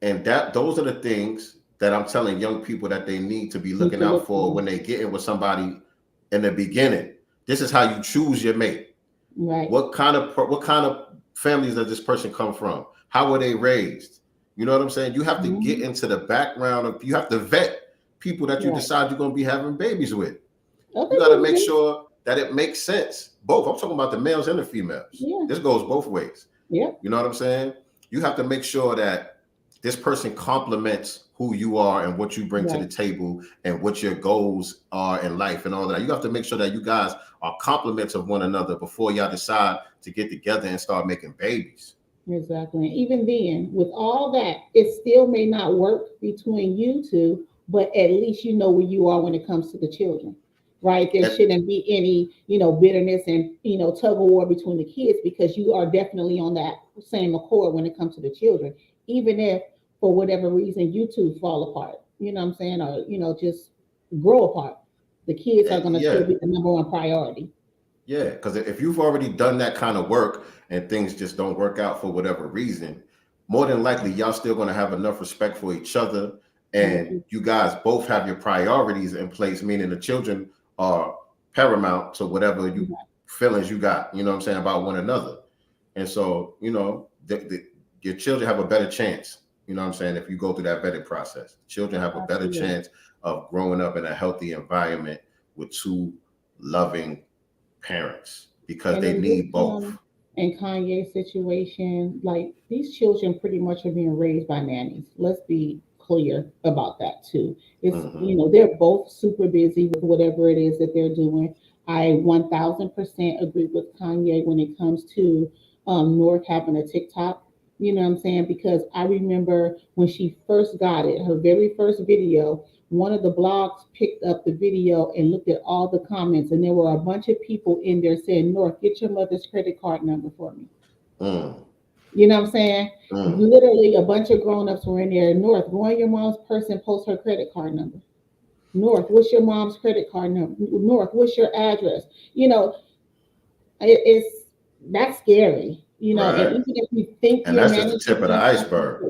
and that those are the things that I'm telling young people that they need to be looking out for when they get in with somebody in the beginning. This is how you choose your mate. Right. What kind of families does this person come from? How were they raised? You know what I'm saying? You have to get into the background of, you have to vet people that you decide you're going to be having babies with. You got to make sure that it makes sense. Both. I'm talking about the males and the females. Yeah. This goes both ways. Yeah. You know what I'm saying? You have to make sure that this person complements who you are and what you bring to the table and what your goals are in life and all that. You have to make sure that you guys are complements of one another before y'all decide to get together and start making babies. Exactly. And even then, with all that, it still may not work between you two, but at least you know where you are when it comes to the children, right? There shouldn't be any, bitterness and, tug of war between the kids, because you are definitely on that same accord when it comes to the children, even if for whatever reason you two fall apart, you know what I'm saying? Or, just grow apart. The kids are going to still be the number one priority. Yeah, because if you've already done that kind of work and things just don't work out for whatever reason, more than likely y'all still going to have enough respect for each other, and you guys both have your priorities in place, meaning the children are paramount to whatever you feelings you got, you know what I'm saying, about one another. And so, your children have a better chance, you know what I'm saying, if you go through that vetting process. Children have a better chance of growing up in a healthy environment with two loving parents, because they need both. In Kanye's situation, like, these children pretty much are being raised by nannies. Let's be clear about that too. It's they're both super busy with whatever it is that they're doing. I 1000% agree with Kanye when it comes to North having a TikTok. You know what I'm saying? Because I remember when she first got it, her very first video, one of the blogs picked up the video and looked at all the comments, and there were a bunch of people in there saying, North, get your mother's credit card number for me. You know what I'm saying? Literally a bunch of grown-ups were in there. North, go on your mom's purse and post her credit card number. North, what's your mom's credit card number? North, what's your address? That's scary. And even if you think and that's just the tip of the iceberg.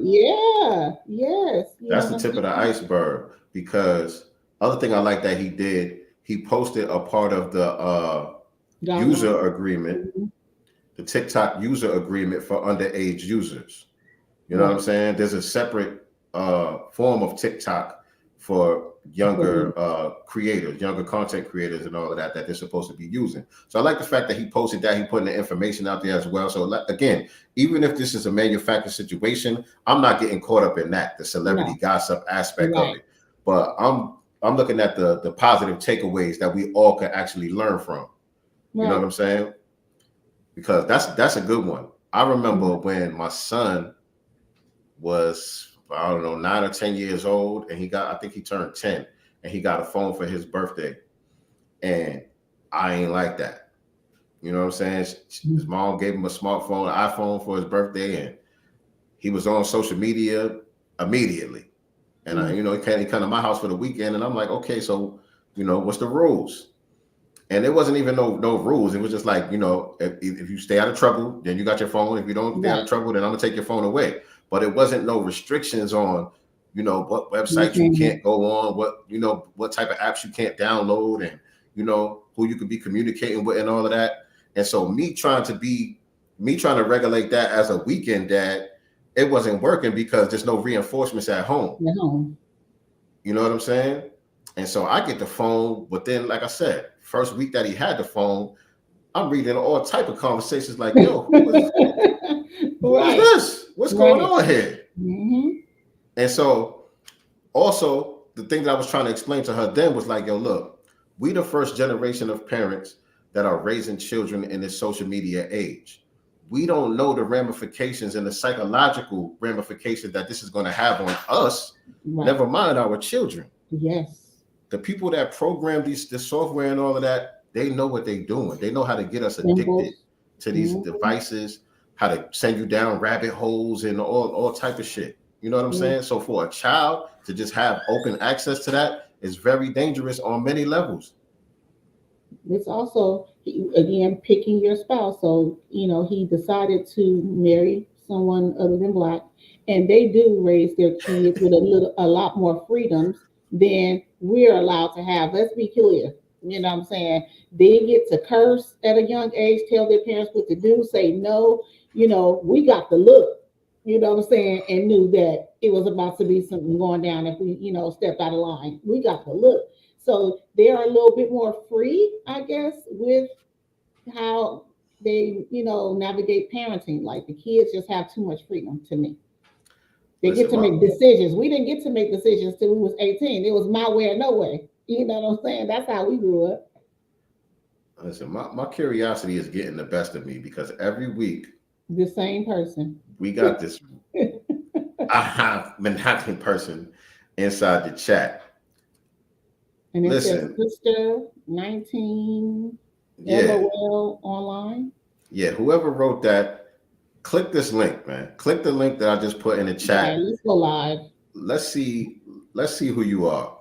That's the tip of the iceberg, because other thing I like that he did, he posted a part of the user agreement, the TikTok user agreement for underage users. You know what I'm saying? There's a separate form of TikTok for younger creators, younger content creators and all of that they're supposed to be using. So I like the fact that he posted that, he putting the information out there as well. So again, even if this is a manufactured situation, I'm not getting caught up in that, the celebrity gossip aspect of it. But I'm looking at the positive takeaways that we all could actually learn from. You know what I'm saying? Because that's a good one. I remember when my son was, I don't know, 9 or 10 years old, and I think he turned 10, and he got a phone for his birthday. And I ain't like that. You know what I'm saying? His mom gave him a smartphone, an iPhone for his birthday, and he was on social media immediately. And he come to my house for the weekend, and I'm like, okay, so, what's the rules? And there wasn't even no rules. It was just like, if you stay out of trouble, then you got your phone. If you don't stay out of trouble, then I'm gonna take your phone away. But it wasn't no restrictions on, what websites you can't go on, what type of apps you can't download, and, who you could be communicating with and all of that. And so me trying to regulate that as a weekend dad, it wasn't working because there's no reinforcements at home. You know what I'm saying? And so I get the phone, but then, like I said, first week that he had the phone, I'm reading all type of conversations like, yo, who is this? What's going on here? And so also the thing that I was trying to explain to her then was like, yo, look, we the first generation of parents that are raising children in this social media age. We don't know the ramifications and the psychological ramifications that this is going to have on us, never mind our children. Yes. The people that program this software and all of that, they know what they're doing. They know how to get us addicted Symbols. to these devices, how to send you down rabbit holes and all type of shit. You know what I'm saying? So for a child to just have open access to that is very dangerous on many levels. It's also, again, picking your spouse. So, he decided to marry someone other than Black, and they do raise their kids with a lot more freedoms than we're allowed to have. Let's be clear. You know what I'm saying? They get to curse at a young age, tell their parents what to do, say no. We got the look, you know what I'm saying, and knew that it was about to be something going down if we, stepped out of line. We got the look. So they are a little bit more free, I guess, with how they, navigate parenting. Like the kids just have too much freedom to me. They get to make decisions. We didn't get to make decisions till we was 18. It was my way or no way. You know what I'm saying? That's how we grew up. Listen, my curiosity is getting the best of me because every week the same person. We got this Manhattan person inside the chat. And it says Sister 19 LOL online. Yeah, whoever wrote that, click this link, man. Click the link that I just put in the chat. Yeah, let's go live. Let's see who you are.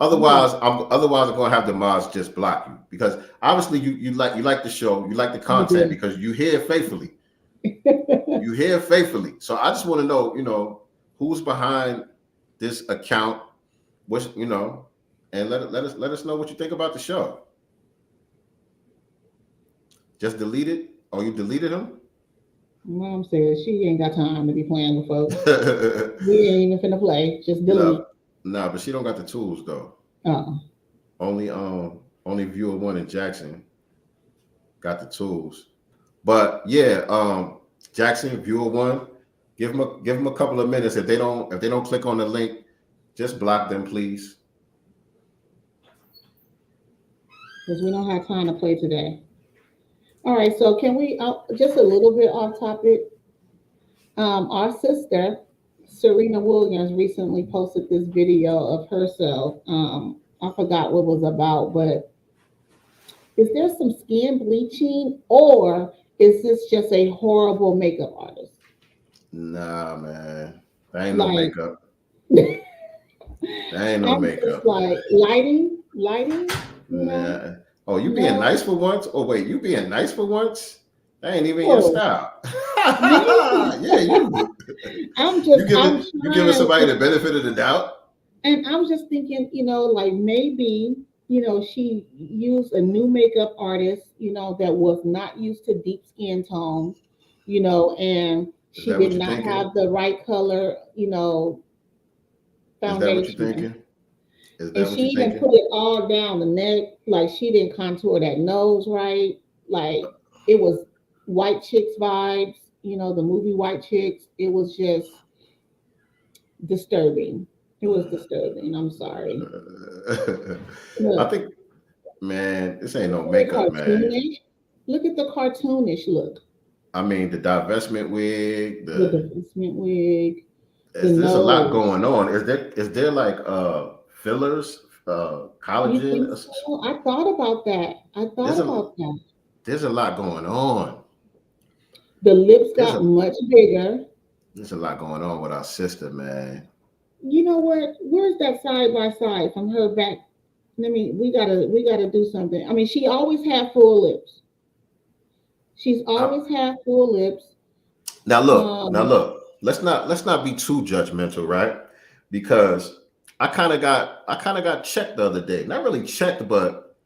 Otherwise, I'm gonna have the mods just block you because obviously you like the show, you like the content because you hear faithfully. You hear faithfully. So I just want to know, who's behind this account, and let us know what you think about the show. Just delete it? Oh, you deleted him? Mom says she ain't got time to be playing with folks. We ain't even finna play. Just delete. Nah, but she don't got the tools though. Only viewer one in Jackson got the tools. But yeah, Jackson, viewer one, give them a couple of minutes. If they don't click on the link, just block them, please. Because we don't have time to play today. All right, so can we just a little bit off topic? Our sister Serena Williams recently posted this video of herself. I forgot what it was about, but is there some skin bleaching or is this just a horrible makeup artist? Nah, man. That ain't no makeup. That ain't no makeup. Like lighting? Nah. Oh, you being nice for once? Oh, wait, you being nice for once? That ain't even your style. Yeah, you. You giving somebody the benefit of the doubt? And I'm just thinking, like maybe, she used a new makeup artist, that was not used to deep skin tones, and she did not have the right color, foundation. Is that what you're thinking? And she didn't put it all down the neck. Like she didn't contour that nose right. Like it was White Chicks vibes, the movie White Chicks. It was just disturbing. It was disturbing. I'm sorry. I think, man, this ain't no makeup, man. Look at the cartoonish look. I mean, the divestment wig. The divestment wig. There's a lot going on. Is there like fillers, collagen? So? I thought about that. There's a lot going on. The lips got much bigger. There's a lot going on with our sister, man. You know what? Where's that side by side from her back? We gotta do something. I mean, she always had full lips. She's always had full lips. Now look. Let's not be too judgmental, right? Because I kind of got checked the other day. Not really checked, but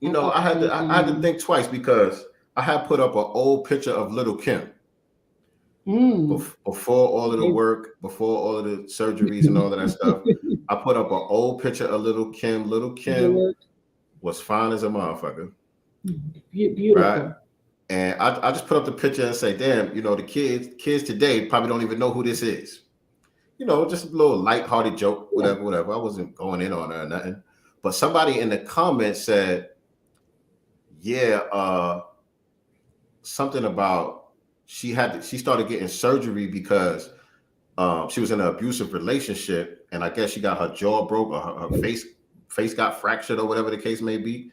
I had to think twice because I had put up an old picture of Little Kim. Before all of the work, before all of the surgeries and all of that stuff, I put up an old picture of Little Kim. Little Kim was fine as a motherfucker. Beautiful. Right? And I just put up the picture and say, damn, the kids today probably don't even know who this is. Just a little lighthearted joke, whatever. I wasn't going in on her or nothing. But somebody in the comments said, something about she started getting surgery because she was in an abusive relationship and I guess she got her jaw broke or her face got fractured or whatever the case may be.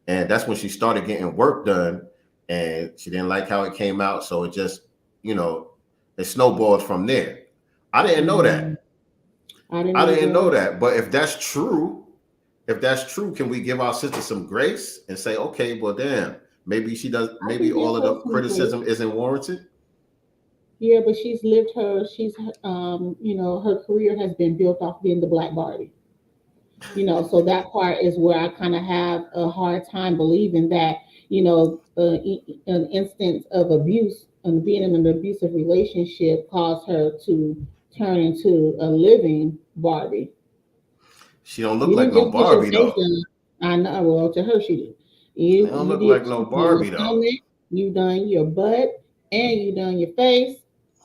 And that's when she started getting work done, and she didn't like how it came out. So it just, it snowballed from there. I didn't know that. I didn't know that. But if that's true, can we give our sister some grace and say, okay, well, damn, maybe she does. Maybe all of the criticism isn't warranted. Yeah, but she's lived her career has been built off being the Black Barbie. So that part is where I kind of have a hard time believing that, an instance of abuse and being in an abusive relationship caused her to turn into a living Barbie. She don't look like no Barbie though. I know. Well, to her she do. You don't look like no Barbie though. You done your butt and you done your face,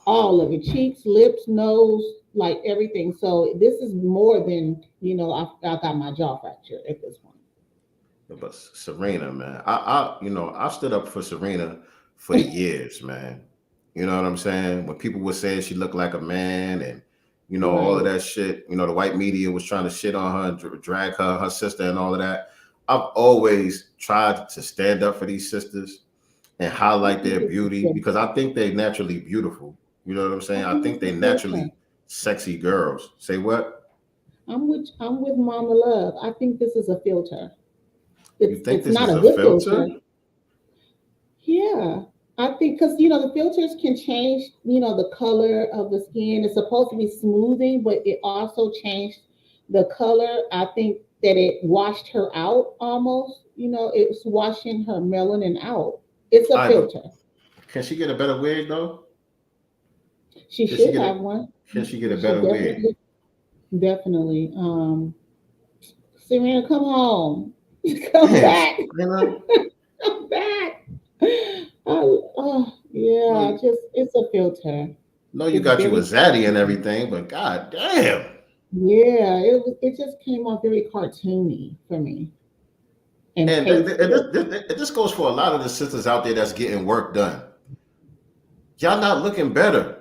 all of it, cheeks, lips, nose, like everything. So this is more than, I got my jaw fractured at this point. But Serena, man, I stood up for Serena for years, man. You know what I'm saying? When people were saying she looked like a man and, all of that shit, the white media was trying to shit on her, drag her sister and all of that. I've always tried to stand up for these sisters and highlight their beauty because I think they're naturally beautiful. You know what I'm saying? I think they naturally sexy girls. Say what? I'm with Mama Love. I think this is a filter. It's not a good filter? Yeah. I think because the filters can change, the color of the skin. It's supposed to be smoothing, but it also changed the color. I think that it washed her out almost. It's washing her melanin out. It's a filter. Can she get a better wig though? She should have one. Can she get a better wig? Definitely. Serena, come home. Come back. Come back. Yeah, it's a filter. No, you got you a zaddy and everything, but god damn. Yeah, it just came off very cartoony for me. And this goes for a lot of the sisters out there that's getting work done. Y'all not looking better.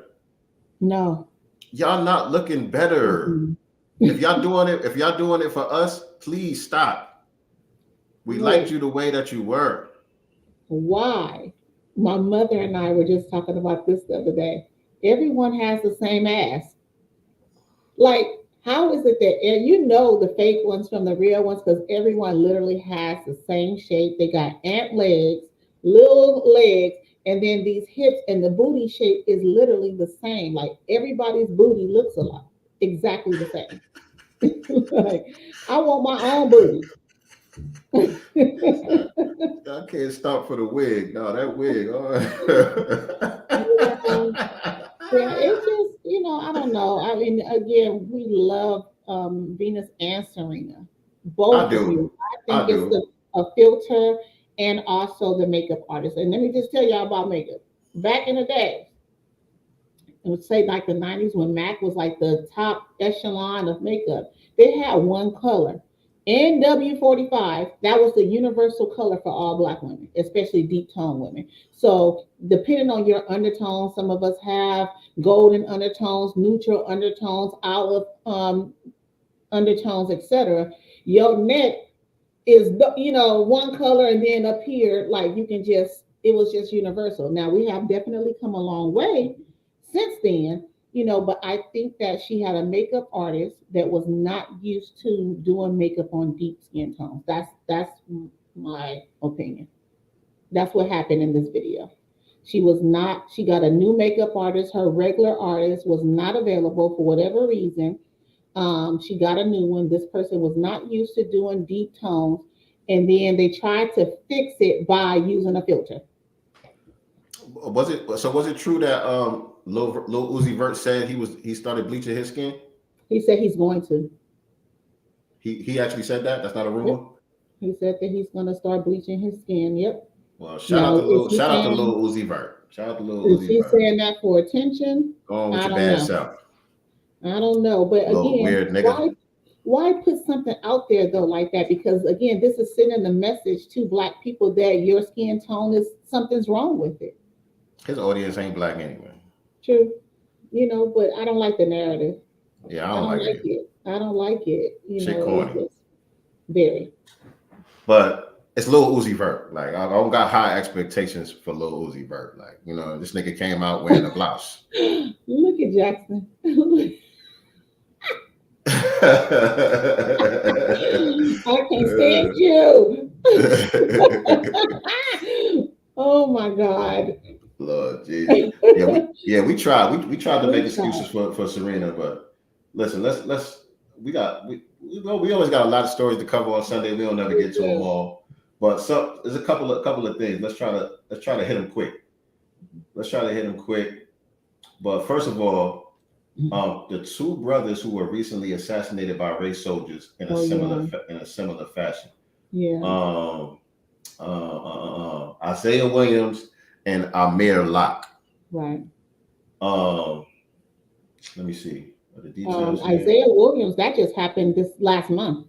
No. Y'all not looking better. Mm-hmm. If y'all doing it for us, please stop. We liked you the way that you were. Why? My mother and I were just talking about this the other day. Everyone has the same ass. Like, how is it that the fake ones from the real ones? Because everyone literally has the same shape. They got ant legs, little legs, and then these hips and the booty shape is literally the same. Like everybody's booty looks a lot, exactly the same. Like, I want my own booty. I can't stop for the wig. No, that wig. Yeah, it's just, I don't know. I mean, again, we love Venus and Serena. Both of you. I think it's a filter and also the makeup artist. And let me just tell y'all about makeup. Back in the day, I would say like the 90s when MAC was like the top echelon of makeup, they had one color. NW45, that was the universal color for all Black women, especially deep tone women. So depending on your undertones, some of us have golden undertones, neutral undertones, olive undertones, etc. Your neck is, one color, and then up here, like it was just universal. Now we have definitely come a long way since then. But I think that she had a makeup artist that was not used to doing makeup on deep skin tones. That's my opinion. That's what happened in this video. She got a new makeup artist. Her regular artist was not available for whatever reason. She got a new one. This person was not used to doing deep tones. And then they tried to fix it by using a filter. Was it true that Lil Uzi Vert said he started bleaching his skin? He said he's going to. He actually said that? That's not a rumor? Yep. He said that he's going to start bleaching his skin. Yep. Well, shout out to Lil Uzi Vert. Shout out to Lil Uzi Vert. Is he saying that for attention? Go on with your bad self. I don't know. But again, weird nigga. Why put something out there though like that? Because again, this is sending a message to Black people that your skin tone something's wrong with it. His audience ain't Black anyway. True. But I don't like the narrative. Yeah, I don't like it. I don't like it. You Shit know, corny. it's just very. But it's Lil Uzi Vert. Like I don't got high expectations for Lil Uzi Vert. Like, you know, this nigga came out wearing a blouse. Look at Jackson. I can't stand you. Oh my God. Lord Jesus. We tried. We tried to make excuses for Serena, but listen, we always got a lot of stories to cover on Sunday. We don't never get to them all. But there's a couple of things. Let's try to hit them quick. But first of all, the two brothers who were recently assassinated by race soldiers in a similar fashion. Yeah. Isaiah Williams and Amir Locke. Right. Let me see the details. Isaiah Williams, that just happened this last month.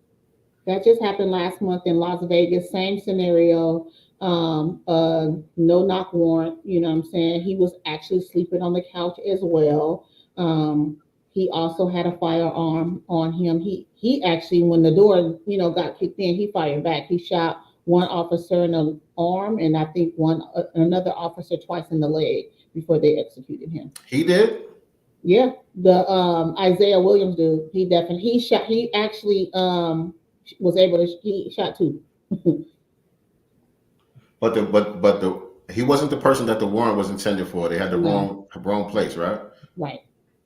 That just happened last month in Las Vegas. Same scenario. No knock warrant. You know what I'm saying? He was actually sleeping on the couch as well. He also had a firearm on him. He actually, when the door, got kicked in, he fired back. He shot one officer in the arm, and I think another officer twice in the leg before they executed him. He did? Yeah. The Isaiah Williams dude, he shot. He actually was able to. He shot two. But he wasn't the person that the warrant was intended for. They had the wrong place, right? Right.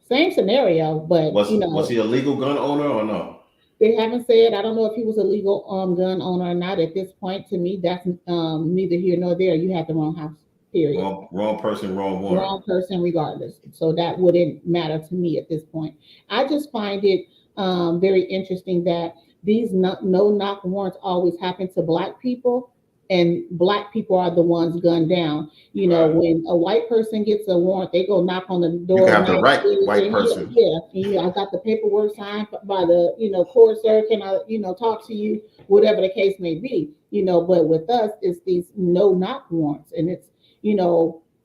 Same scenario, but was he a legal gun owner or no? They haven't said. I don't know if he was a legal gun owner or not at this point. To me, that's neither here nor there. You had the wrong house. Period. Wrong person, wrong warrant. Wrong person, regardless. So that wouldn't matter to me at this point. I just find it very interesting that these no knock warrants always happen to Black people, and Black people are the ones gunned down. When a white person gets a warrant, they go knock on the door. You have the right white person. Yeah, I got the paperwork signed by the court, sir. Can I, talk to you? Whatever the case may be, But with us, it's these no knock warrants, and it's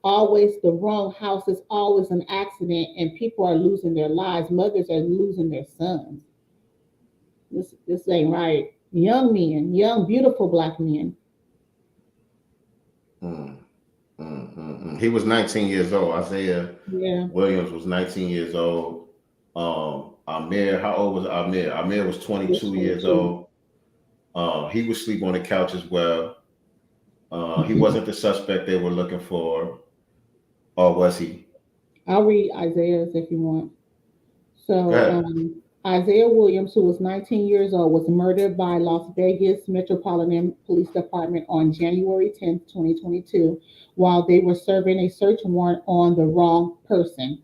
always the wrong house. Is always an accident, and people are losing their lives. Mothers are losing their sons. This ain't right. Young men, young, beautiful Black men. He was 19 years old. Isaiah Yeah. Williams was 19 years old. Amir, how old was Amir? Amir was 22 years old. He was asleep on the couch as well. He wasn't the suspect they were looking for, or was he? I'll read Isaiah's if you want. So Isaiah Williams, who was 19 years old, was murdered by Las Vegas Metropolitan Police Department on January 10th, 2022, while they were serving a search warrant on the wrong person.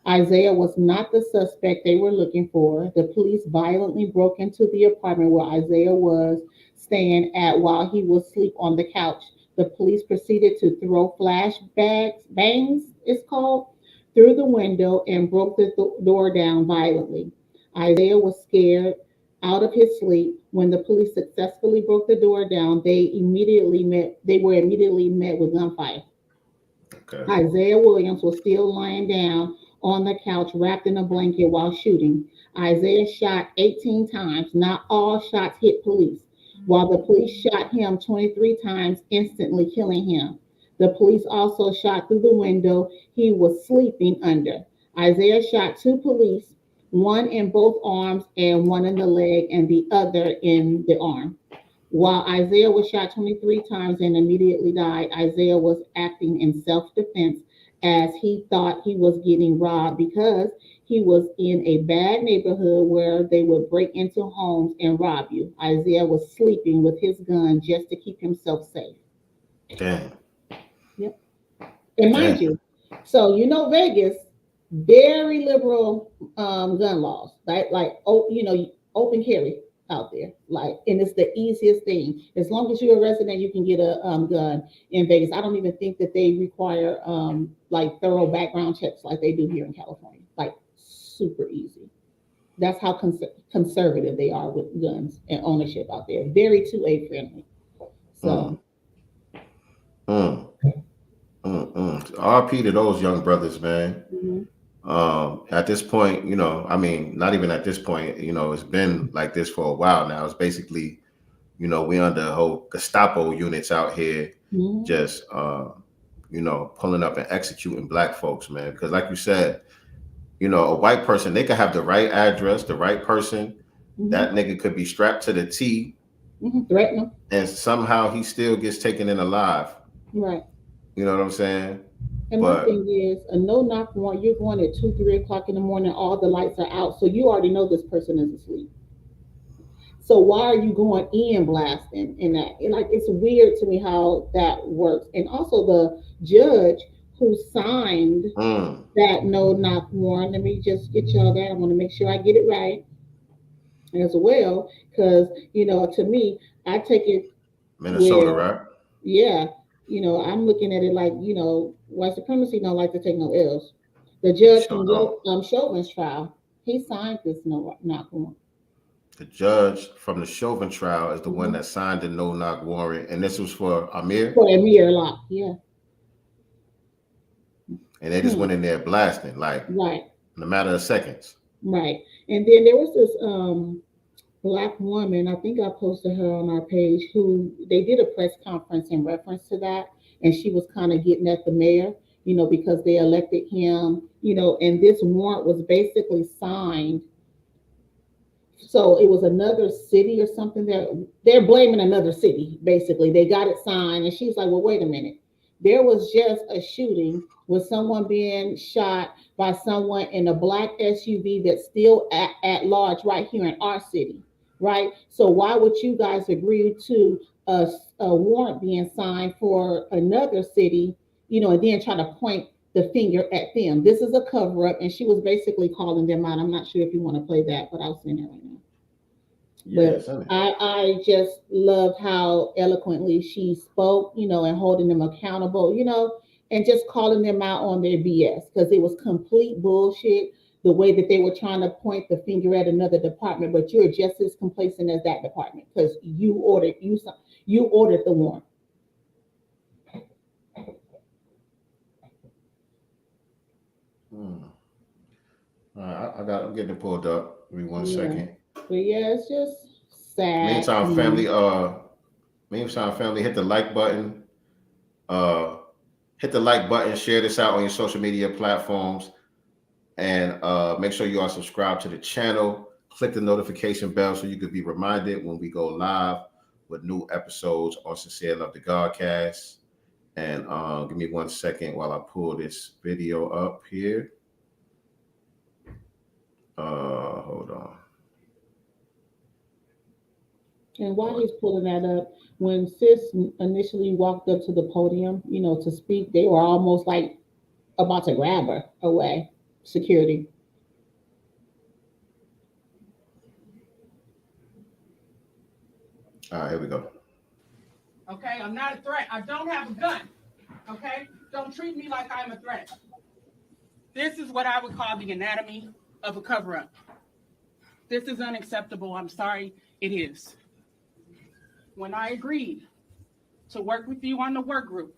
Isaiah was not the suspect they were looking for. The police violently broke into the apartment where Isaiah was staying at while he was asleep on the couch. The police proceeded to throw bangs, it's called, through the window and broke the door down violently. Isaiah was scared out of his sleep. When the police successfully broke the door down, they were immediately met with gunfire. Okay. Isaiah Williams was still lying down on the couch wrapped in a blanket while shooting. Isaiah shot 18 times. Not all shots hit police, while the police shot him 23 times, instantly killing him. The police also shot through the window he was sleeping under. Isaiah shot two police, one in both arms and one in the leg and the other in the arm. While Isaiah was shot 23 times and immediately died, Isaiah was acting in self-defense as he thought he was getting robbed because he was in a bad neighborhood where they would break into homes and rob you. Isaiah was sleeping with his gun just to keep himself safe. Damn. Yep. And mind you, so Vegas, very liberal gun laws, right? Like, open carry out there, and it's the easiest thing. As long as you're a resident, you can get a gun in Vegas. I don't even think that they require thorough background checks like they do here in California. Like, super easy. That's how conservative they are with guns and ownership out there. Very 2A friendly. So. RP to those young brothers, man. Mm-hmm. At this point, you know, I mean, not even at this point, you know, it's been like this for a while now. It's basically, you know, we under whole Gestapo units out here, just you know, pulling up and executing black folks, man. Because like you said, you know, a white person, they could have the right address, the right person. That nigga could be strapped to the T, threaten him, and somehow he still gets taken in alive. Right. You know what I'm saying? And my thing is, a no-knock warrant, you're going at 2, 3 o'clock in the morning, all the lights are out, so you already know this person is asleep. So why are you going in blasting in that? And like, it's weird to me how that works. And also the judge who signed that no-knock warrant, let me just get y'all that. I want to make sure I get it right as well, because, you know, to me, I take it Minnesota, right? Yeah. You know, I'm looking at it like, you know, white supremacy don't like to take no L's. The judge from Chauvin's trial, he signed this no-knock warrant. The judge from the Chauvin trial is the one that signed the no-knock warrant, and this was for Amir? For Amir Locke, yeah. And they just went in there blasting, like, right, in a matter of seconds. Right. And then there was this black woman, I think I posted her on our page, who they did a press conference in reference to that, and she was kind of getting at the mayor, you know, because they elected him, you know, and this warrant was basically signed. So it was another city or something that they're blaming another city, basically. They got it signed, and she's like, well, wait a minute. There was just a shooting with someone being shot by someone in a black SUV that's still at large right here in our city, right? So why would you guys agree to a warrant being signed for another city, you know, and then try to point the finger at them? This is a cover up, and she was basically calling them out. I'm not sure if you want to play that, but I'll send it right now. But I just loved how eloquently she spoke, you know, and holding them accountable, you know, and just calling them out on their BS, because it was complete bullshit the way that they were trying to point the finger at another department, but you're just as complacent as that department because you ordered the warrant. I'm getting it pulled up. Give me one second. But yeah, it's just sad. Meantime, family, hit the like button. Hit the like button, share this out on your social media platforms, and make sure you are subscribed to the channel. Click the notification bell so you could be reminded when we go live with new episodes on Sincere Love the Godcast. And give me 1 second while I pull this video up here. Hold on. And while he's pulling that up, when Sis initially walked up to the podium, you know, to speak, they were almost like about to grab her away. Security. All right, here we go. Okay, I'm not a threat. I don't have a gun. Okay, don't treat me like I'm a threat. This is what I would call the anatomy of a cover-up. This is unacceptable. I'm sorry, it is. When I agreed to work with you on the work group,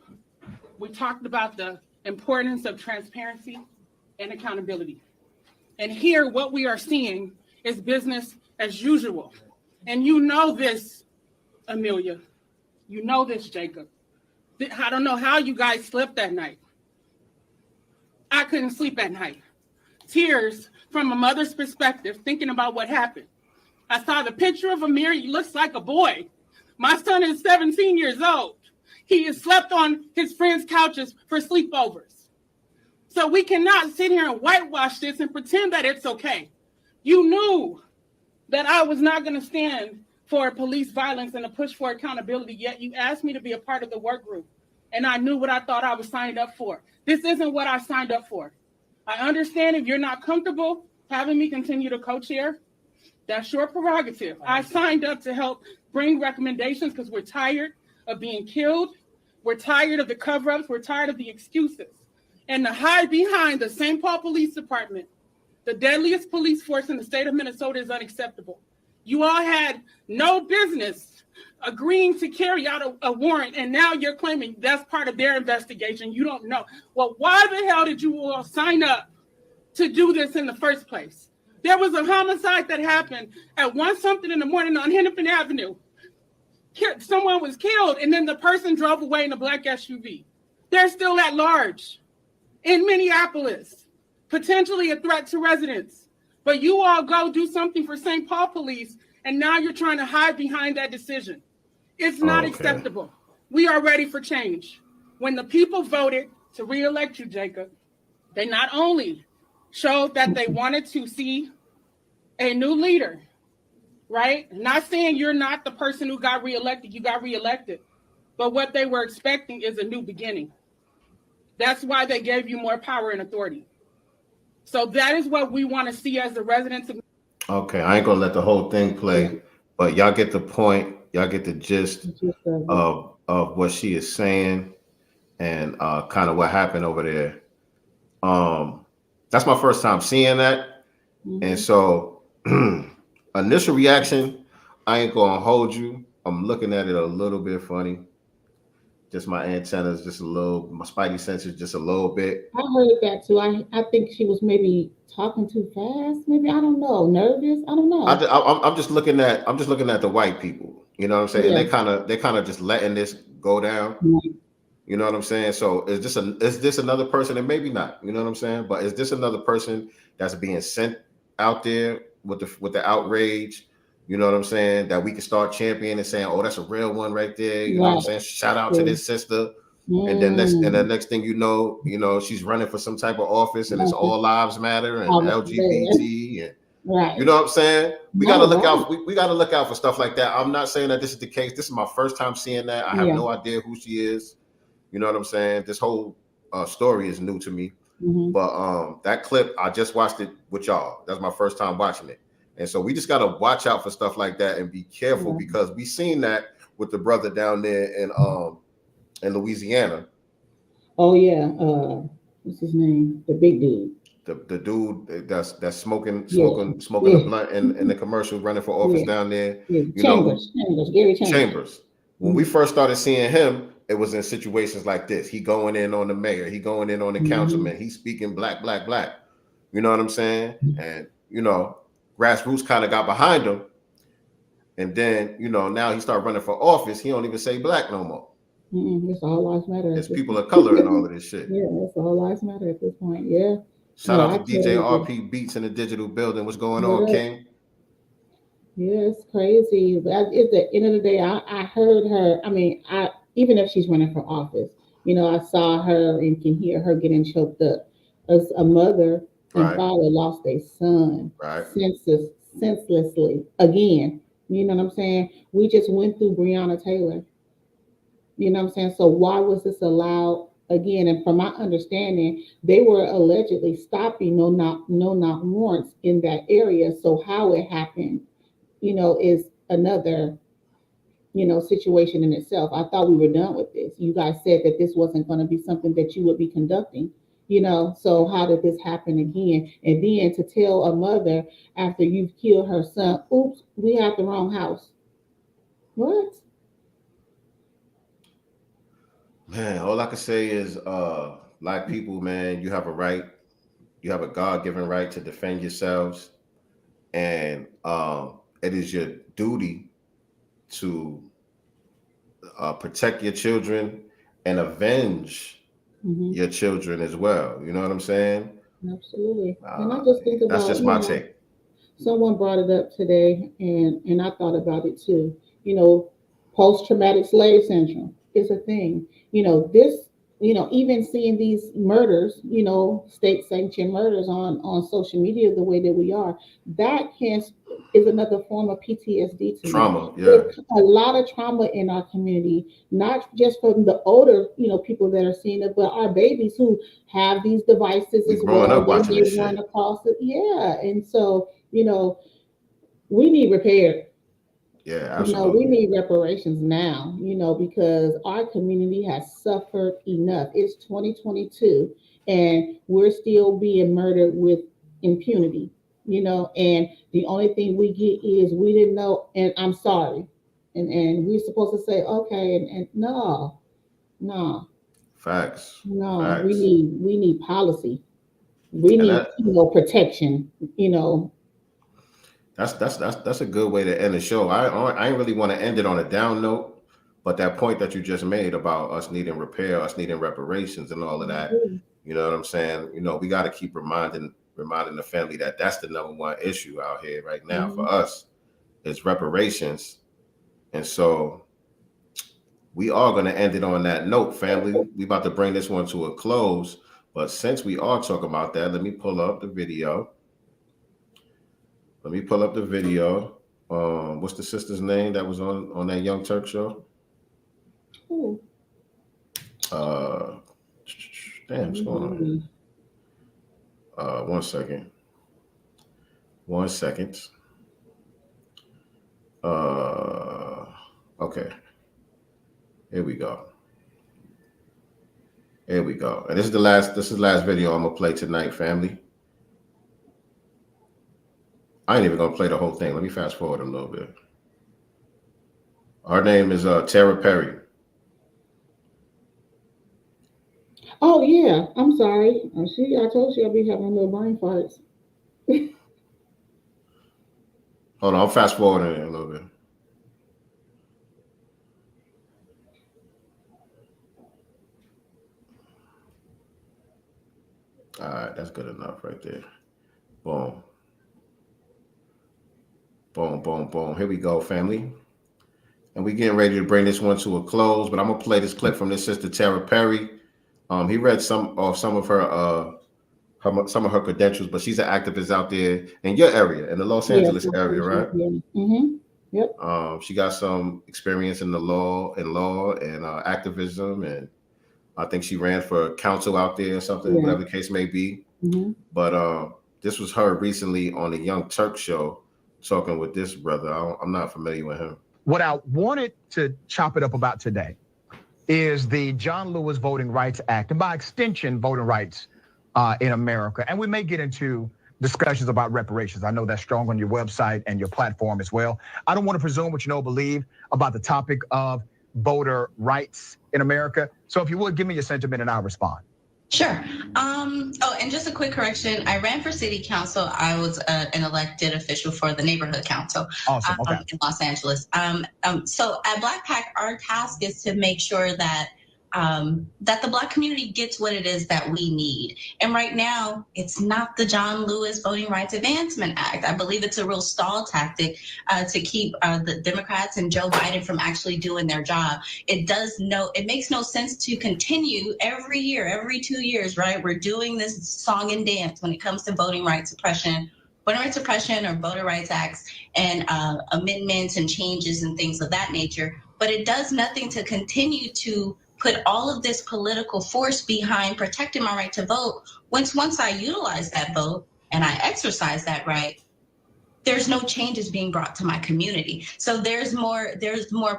we talked about the importance of transparency and accountability. And here, what we are seeing is business as usual. And you know this, Amelia. You know this, Jacob. I don't know how you guys slept that night. I couldn't sleep at night. Tears from a mother's perspective, thinking about what happened. I saw the picture of Amir. He looks like a boy. My son is 17 years old. He has slept on his friends' couches for sleepovers. So we cannot sit here and whitewash this and pretend that it's okay. You knew that I was not going to stand for police violence and a push for accountability, yet you asked me to be a part of the work group. And I knew what I thought I was signed up for. This isn't what I signed up for. I understand if you're not comfortable having me continue to co-chair, that's your prerogative. I signed up to help bring recommendations because we're tired of being killed. We're tired of the cover-ups. We're tired of the excuses. And to hide behind the St. Paul Police Department, the deadliest police force in the state of Minnesota, is unacceptable. You all had no business agreeing to carry out a warrant, and now you're claiming that's part of their investigation. You don't know. Well, why the hell did you all sign up to do this in the first place. There was a homicide that happened at 1-something in the morning on Hennepin Avenue. Someone was killed, and then the person drove away in a black SUV. They're still at large in Minneapolis, potentially a threat to residents. But you all go do something for St. Paul police, and now you're trying to hide behind that decision. It's not acceptable. We are ready for change. When the people voted to re-elect you, Jacob, they not only showed that they wanted to see a new leader, right? Not saying you're not the person who got reelected, you got reelected. But what they were expecting is a new beginning. That's why they gave you more power and authority. So that is what we want to see as the residents of. Okay, I ain't gonna let the whole thing play, but y'all get the point, y'all get the gist of what she is saying and kind of what happened over there. That's my first time seeing that. And so initial reaction, I ain't gonna hold you. I'm looking at it a little bit funny. Just my antennas, just a little, my spidey senses, just a little bit. I heard that too. I think she was maybe talking too fast. Maybe, I don't know, nervous. I don't know. I'm just looking at the white people. You know what I'm saying? Yeah. They kind of just letting this go down. You know what I'm saying? So is this another person? And maybe not. You know what I'm saying? But is this another person that's being sent out there with the outrage? You know what I'm saying? That we can start championing and saying, "Oh, that's a real one right there." You know what I'm saying? Shout out to this sister. And then the next thing you know, she's running for some type of office, and it's all lives matter and LGBT, and you know what I'm saying? We gotta look out. We gotta look out for stuff like that. I'm not saying that this is the case. This is my first time seeing that. I have no idea who she is. You know what I'm saying? This whole story is new to me. But that clip, I just watched it with y'all. That's my first time watching it. And so we just got to watch out for stuff like that and be careful because we seen that with the brother down there in Louisiana. Oh yeah, what's his name? The big dude. The dude that's smoking a blunt in the commercial, running for office down there. Gary Chambers. When we first started seeing him, it was in situations like this. He going in on the mayor. He going in on the councilman. He's speaking black. You know what I'm saying? And grassroots kind of got behind him, and then now he started running for office. He don't even say black no more. It's all lives matter. It's people of color and all of this shit. Yeah, it's all lives matter at this point. Yeah. Shout out to DJ RP Beats in the digital building. What's going on, King? Yeah, it's crazy. But at the end of the day, I heard her. I mean, even if she's running for office, I saw her and can hear her getting choked up. As a mother and father lost their son senselessly again. You know what I'm saying? We just went through Breonna Taylor. You know what I'm saying? So why was this allowed again? And from my understanding, they were allegedly stopping no knock warrants in that area. So how it happened, is another, situation in itself. I thought we were done with this. You guys said that this wasn't going to be something that you would be conducting. So how did this happen again? And then to tell a mother after you've killed her son, oops, we have the wrong house. What? Man, all I can say is black people, man, you have a right. You have a God-given right to defend yourselves. And it is your duty to protect your children and avenge your children as well. You know what I'm saying? Absolutely. And I just think about that's just my take. Someone brought it up today, and I thought about it too. Post-traumatic slave syndrome is a thing. Even seeing these murders, state-sanctioned murders on social media the way that we are, that is another form of PTSD to trauma. Me. There's a lot of trauma in our community, not just from the older, people that are seeing it, but our babies who have these devices as well. Up watching this run across it. Yeah, and so we need repair. Yeah, absolutely. We need reparations now, because our community has suffered enough. It's 2022 and we're still being murdered with impunity, and the only thing we get is we didn't know and I'm sorry. And we're supposed to say, okay, and no. Facts. No, Facts. we need policy. We need, protection, That's a good way to end the show. I ain't really want to end it on a down note, but that point that you just made about us needing repair, us needing reparations, and all of that. You know what I'm saying? We got to keep reminding the family that that's the number one issue out here right now for us is reparations. And so we are going to end it on that note, family. We about to bring this one to a close, but since we are talking about that, let me pull up the video. What's the sister's name that was on that Young Turk show? Ooh. Damn, what's going on? 1 second. 1 second. Okay. Here we go. And this is the last video I'm gonna play tonight, family. I ain't even gonna play the whole thing. Let me fast forward a little bit. Her name is Tara Perry. Oh yeah, I'm sorry. I told you I'll be having little brain farts. Hold on, I'm fast forwarding it a little bit. All right, that's good enough right there. Boom. Boom, boom, boom. Here we go, family. And we're getting ready to bring this one to a close, but I'm gonna play this clip from this sister Tara Perry. He read some of her credentials, but she's an activist out there in your area, in the Los Angeles area, right? Yeah. Mm-hmm. Yep. She got some experience in the law and activism, and I think she ran for council out there or something, whatever the case may be. Mm-hmm. But this was her recently on the Young Turk show talking with this brother. I'm not familiar with him. What I wanted to chop it up about today is the John Lewis Voting Rights Act, and by extension, voting rights in America. And we may get into discussions about reparations. I know that's strong on your website and your platform as well. I don't want to presume what you know or believe about the topic of voter rights in America. So if you would, give me your sentiment and I'll respond. Sure. And just a quick correction. I ran for city council. I was an elected official for the neighborhood council. Awesome. Okay. In Los Angeles. So at Black PAC, our task is to make sure that that the Black community gets what it is that we need. And right now, it's not the John Lewis Voting Rights Advancement Act. I believe it's a real stall tactic to keep the Democrats and Joe Biden from actually doing their job. It makes no sense to continue every year, every 2 years, right? We're doing this song and dance when it comes to voting rights suppression or voter rights acts and amendments and changes and things of that nature. But it does nothing to continue to put all of this political force behind protecting my right to vote. Once I utilize that vote and I exercise that right, there's no changes being brought to my community. So there's more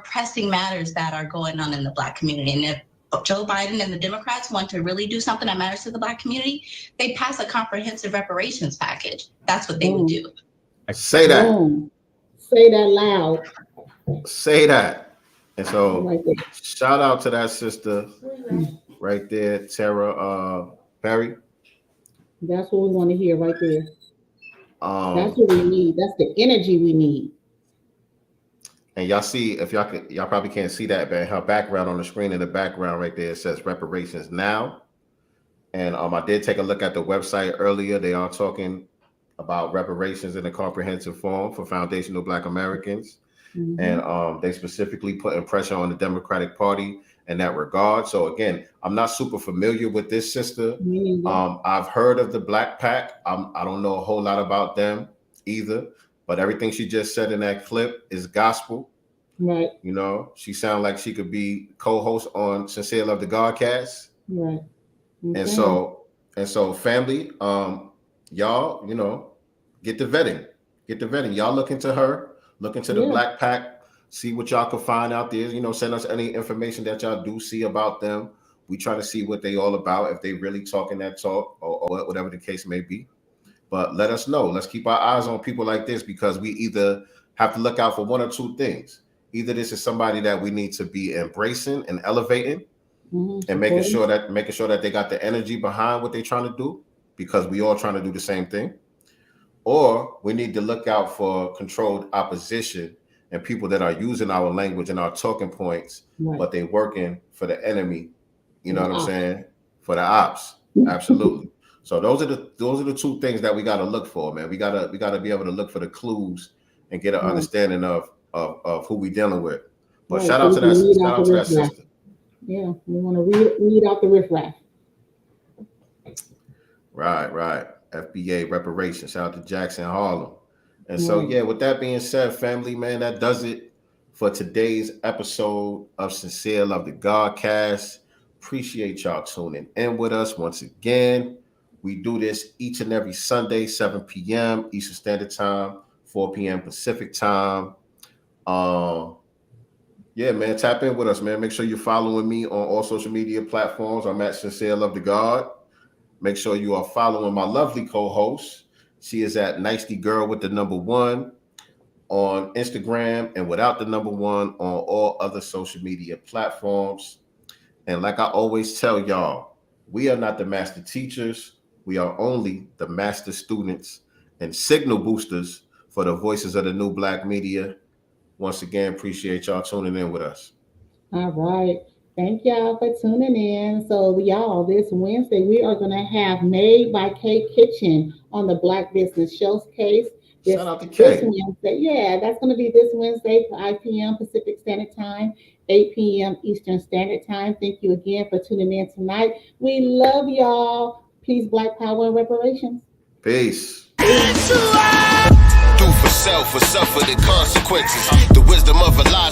pressing matters that are going on in the Black community. And if Joe Biden and the Democrats want to really do something that matters to the Black community, they pass a comprehensive reparations package. That's what they would do. Say that. Say that loud. Say that. And so shout out to that sister right there, Tara Perry. That's what we want to hear right there. That's what we need. That's the energy we need. And y'all see, if y'all probably can't see that, but her background on the screen in the background right there, it says reparations now. And I did take a look at the website earlier. They are talking about reparations in a comprehensive form for foundational Black Americans. Mm-hmm. And they specifically putting pressure on the Democratic Party in that regard. So again, I'm not super familiar with this sister. Mm-hmm. I've heard of the Black PAC. I don't know a whole lot about them either, but everything she just said in that clip is gospel. Right. You know, she sounds like she could be co-host on Sincere Love the Godcast. Right. Okay. And so family, y'all, get the vetting. Y'all look into her. Look into the Black PAC, see what y'all can find out there. Send us any information that y'all do see about them. We try to see what they all about, if they really talking that talk or whatever the case may be. But let us know. Let's keep our eyes on people like this, because we either have to look out for one or two things. Either this is somebody that we need to be embracing and elevating, and making sure that they got the energy behind what they're trying to do, because we all trying to do the same thing, or we need to look out for controlled opposition and people that are using our language and our talking points, but they working for the enemy. You know what I'm saying? For the ops. Absolutely. So those are the two things that we got to look for, man. We gotta be able to look for the clues and get an understanding of who we dealing with. But shout out to that sister. Yeah, we want to read out the riffraff. Right. FBA reparations. Shout out to Jackson Harlem. And so, with that being said, family, man, that does it for today's episode of Sincere Love the Godcast. Appreciate y'all tuning in with us once again. We do this each and every Sunday, 7 p.m. Eastern Standard Time, 4 p.m. Pacific Time. Man, tap in with us, man. Make sure you're following me on all social media platforms. I'm at Sincere Love the God. Make sure you are following my lovely co-host. She is at Nicely Girl with the #1 on Instagram and without the #1 on all other social media platforms. And like I always tell y'all, we are not the master teachers. We are only the master students and signal boosters for the voices of the new Black media. Once again, appreciate y'all tuning in with us. All right. Thank y'all for tuning in. So y'all, this Wednesday, we are going to have Made by Kay Kitchen on the Black Business Showcase. Shout out to Kay. This Wednesday. Yeah, that's going to be this Wednesday, 5 p.m. Pacific Standard Time, 8 p.m. Eastern Standard Time. Thank you again for tuning in tonight. We love y'all. Peace, Black Power, and reparations. Peace. Do for self or suffer the consequences. The wisdom of Elijah.